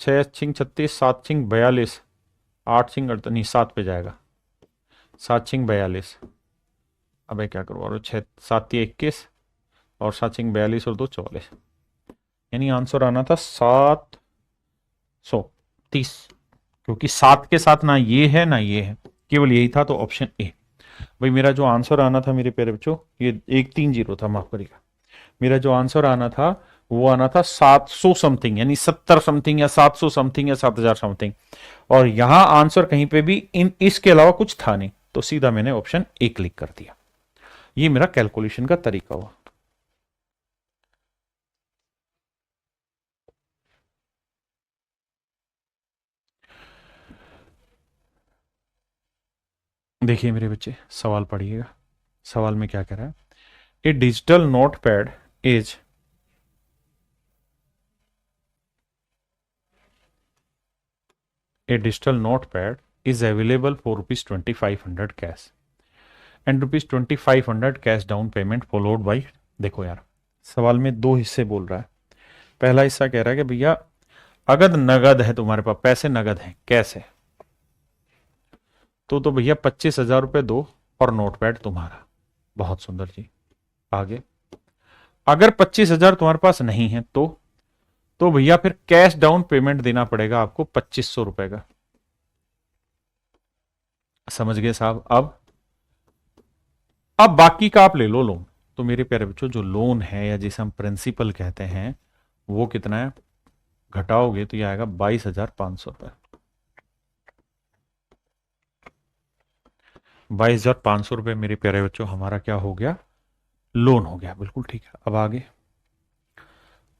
6 छिंग 36, 7 छिंग 42, 8 छिंग 38 नहीं 7 पे जाएगा, 7 छिंग 42। अब क्या करो, और 6 7 21 और 7 छिंग 42 और 2 44, यानी आंसर आना था 730। क्योंकि 7 के साथ ना ये है ना ये है, केवल यही था, तो ऑप्शन ए। भाई मेरा जो आंसर आना था मेरे प्यारे बच्चों, ये 130 था, माफ करिएगा। मेरा जो आंसर आना था वो आना था 700 समथिंग, यानी 70 समथिंग या 700 समथिंग या 7000 समथिंग। और यहां आंसर कहीं पे भी इसके अलावा कुछ था नहीं, तो सीधा मैंने ऑप्शन ए क्लिक कर दिया। ये मेरा कैलकुलेशन का तरीका हुआ। देखिए मेरे बच्चे, सवाल पढ़िएगा। सवाल में क्या कह रहा है? A digital notepad is A digital notepad is available for rupees 2500 cash and rupees 2500 cash down payment followed by। देखो यार, सवाल में दो हिस्से बोल रहा है। पहला हिस्सा कह रहा है कि भैया अगर नगद है तुम्हारे पास, पैसे नगद हैं, कैश है, तो भैया 25,000 रुपये दो और नोटपैड तुम्हारा। बहुत सुंदर जी। आगे, अगर 25,000 तुम्हारे पास नहीं है तो भैया फिर कैश डाउन पेमेंट देना पड़ेगा आपको 2500 रुपए का। समझ गए साहब? अब बाकी का आप ले लो लोन। तो मेरे प्यारे बच्चों, जो लोन है या जिसे हम प्रिंसिपल कहते हैं वो कितना है? घटाओगे तो ये आएगा 22,500 रुपए। 22,500 रुपए मेरे प्यारे बच्चों हमारा क्या हो गया? लोन हो गया। बिल्कुल ठीक है। अब आगे,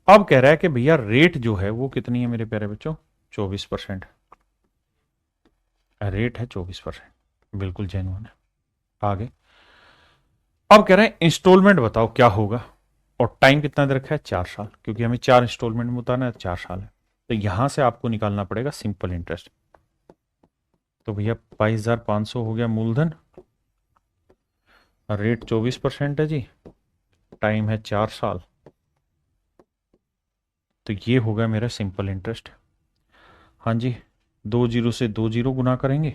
अब कह रहा है कि भैया रेट जो है वो कितनी है मेरे प्यारे बच्चों? 24%। रेट है 24%, बिल्कुल जेन्युइन है। आगे, अब कह रहे हैं इंस्टॉलमेंट बताओ क्या होगा, और टाइम कितना दे रखा है? 4 साल, क्योंकि हमें 4 इंस्टॉलमेंट में उतारना है, 4 साल है। तो यहां से आपको निकालना पड़ेगा सिंपल इंटरेस्ट। तो भैया 22,500 हो गया मूलधन, रेट 24% है जी, टाइम है 4 साल, तो ये होगा मेरा सिंपल इंटरेस्ट। हाँ जी, 2 जीरो से 2 जीरो गुना करेंगे।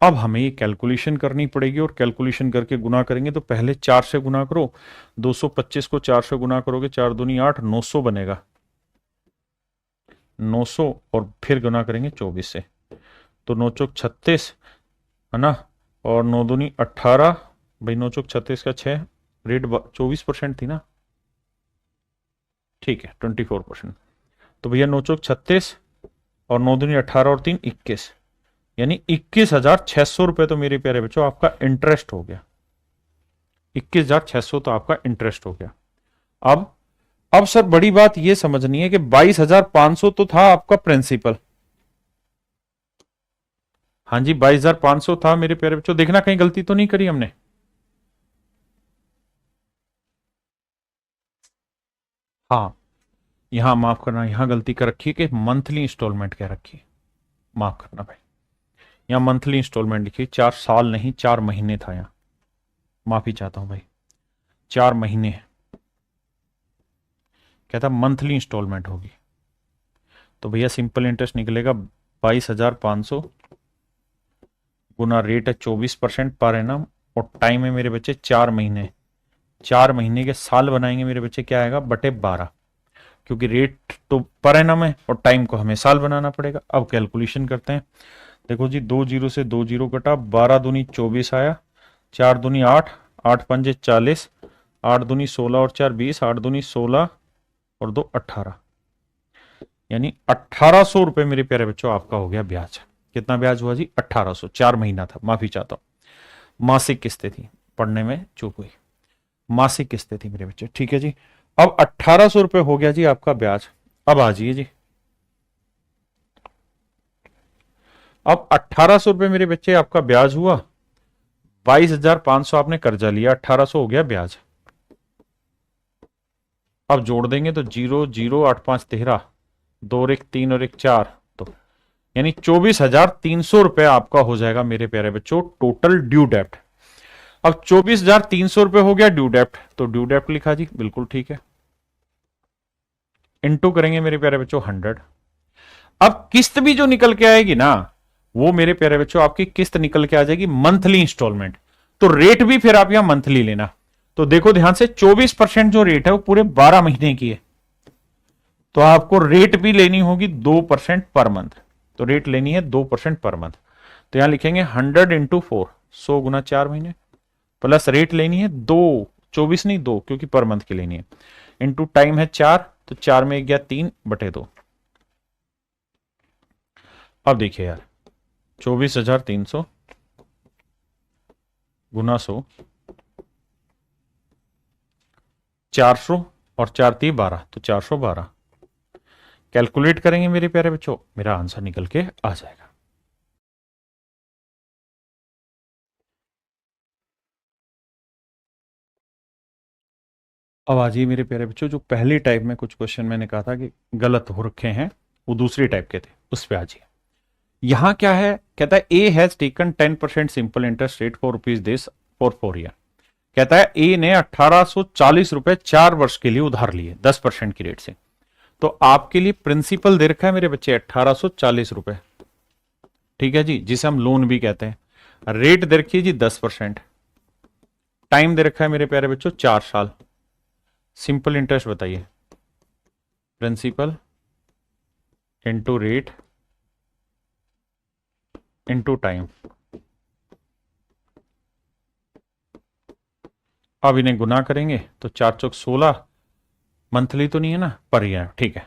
अब हमें ये कैलकुलेशन करनी पड़ेगी, और कैलकुलेशन करके गुना करेंगे तो पहले 4 से गुना करो। 225 को 4 से गुना करोगे, 4 दूनी 8, 900 बनेगा, 900, और फिर गुना करेंगे 24 से, तो 9 चौक 36 है ना, और 9 दूनी 18, भाई 9 चौक 36 का 6, रेट 24% थी ना, ठीक है 24%। तो भैया 9 चौक 36 और 9 दूनी 18 और 3 21, यानी 21,600 रुपए तो मेरे प्यारे बच्चों आपका इंटरेस्ट हो गया। 21,600 तो आपका इंटरेस्ट हो गया। अब सर बड़ी बात यह समझनी है कि 22,500 तो था आपका प्रिंसिपल, हाँ जी 22,500 था मेरे प्यारे बच्चों, देखना कहीं गलती तो नहीं करी हमने। हाँ यहां माफ करना, यहां गलती कर रखी है कि मंथली इंस्टॉलमेंट कह रखी है, माफ करना भाई। यहां मंथली इंस्टॉलमेंट लिखी, 4 साल नहीं 4 महीने था यहाँ, माफी चाहता हूं भाई, 4 महीने। कहता मंथली इंस्टॉलमेंट होगी, तो भैया सिंपल इंटरेस्ट निकलेगा 22,500 गुना रेट है 24% पर एनम, और टाइम है मेरे बच्चे 4 महीने। 4 महीने के साल बनाएंगे मेरे बच्चे, क्या आएगा बटे 12, क्योंकि रेट तो पर एनम है और टाइम को हमें साल बनाना पड़ेगा। अब कैलकुलेशन करते हैं। देखो जी 2 जीरो से 2 जीरो कटा, 12 दूनी 24 आया, 4 दूनी 8, 8 पंजे 40, 8 दूनी 16 और 4 20, 8 दूनी 16 और 2 18, यानी 1800 रुपए मेरे प्यारे बच्चों आपका हो गया ब्याज। कितना ब्याज हुआ जी 1800, 4 महीना था, माफी चाहता हूं। मासिक किस्तें थी, पढ़ने में चूक हुई, मासिक किस्तें थी मेरे बच्चे, ठीक है जी। अब 1800 रुपए हो गया जी आपका ब्याज। अब आ जाइए जी, अब 1800 रुपए मेरे बच्चे आपका ब्याज हुआ, 22,500 आपने कर्जा लिया, 1800 हो गया ब्याज। अब जोड़ देंगे तो 0 0 8 5 13, 2 और 1 3 और 1 4, तो यानी 24,300 रुपए आपका हो जाएगा मेरे प्यारे बच्चों टोटल ड्यू डेप्ट। अब 24,300 रुपए हो गया ड्यू डेप्ट, तो ड्यू डेप्ट लिखा जी, बिल्कुल ठीक है। इनटू करेंगे मेरे प्यारे बच्चों 100। अब किस्त भी जो निकल के आएगी ना, वो मेरे प्यारे बच्चों आपकी किस्त निकल के आ जाएगी मंथली इंस्टॉलमेंट, तो रेट भी फिर आप यहां मंथली लेना। तो देखो ध्यान से, 24% जो रेट है वो पूरे 12 महीने की है, तो आपको रेट भी लेनी होगी 2% पर मंथ, तो रेट लेनी है 2% पर मंथ। तो यहां लिखेंगे 100 × 4, 100 × 4 महीने, प्लस रेट लेनी है 2, 24 नहीं 2, क्योंकि पर मंथ की लेनी है, इंटू टाइम है 4, तो 4 में गया 3/2। अब देखिए यार, 24,300 गुना 100, 400 और 4×3 = 12, तो 412 कैलकुलेट करेंगे मेरे प्यारे बच्चों, मेरा आंसर निकल के आ जाएगा। अब आ जाइए मेरे प्यारे बच्चों, जो पहली टाइप में कुछ क्वेश्चन मैंने कहा था कि गलत हो रखे हैं, वो दूसरी टाइप के थे, उस पे आ जाइए। यहां क्या है, कहता है A has taken 10% simple interest rate for rupees this for 4 year. कहता है ए ने 1840 रुपए 4 वर्ष के लिए उधार लिए 10% की रेट से। तो आपके लिए प्रिंसिपल दे रखा है मेरे बच्चे 1840 रुपए, ठीक है जी, जिसे हम लोन भी कहते हैं। रेट दे रखी है जी 10%, टाइम दे रखा है मेरे प्यारे बच्चों 4 साल। सिंपल इंटरेस्ट बताइए, principal into rate into time. अब इन्हें गुना करेंगे तो 4×4 = 16, मंथली तो नहीं है ना, पर ईयर, ठीक है।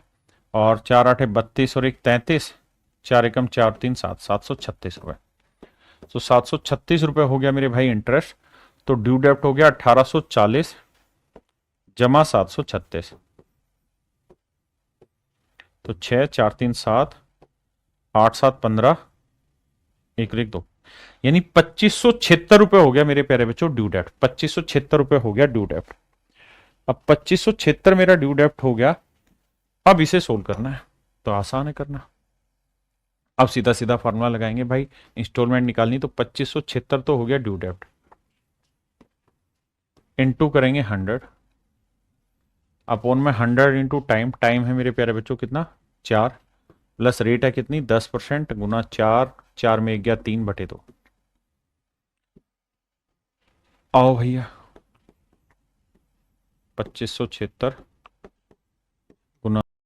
और 4×8 = 32 और 1 33, 4×1 = 4 3 7, 736 रुपए। तो 736 रुपए हो गया मेरे भाई इंटरेस्ट। तो ड्यू डेप्ट हो गया 1840 जमा 736, तो 6 4 3 7, 8 7 15, 1 1 2, यानी 2576 रुपए हो गया मेरे प्यारे बच्चों ड्यू डेप्ट। 2576 रुपए हो गया ड्यू डेप्ट। अब 2576 मेरा ड्यू डेप्ट हो गया, अब इसे सोल्व करना है, तो आसान है करना। अब सीधा सीधा फॉर्मूला लगाएंगे भाई, इंस्टॉलमेंट निकालनी, तो 2576 तो हो गया ड्यू डेप्ट, इंटू करेंगे 100 अपॉन में 100 इंटू टाइम, टाइम है मेरे प्यारे बच्चों कितना 4, प्लस रेट है कितनी 10% गुना 4, 4 में गया 3/2। आओ भैया 2576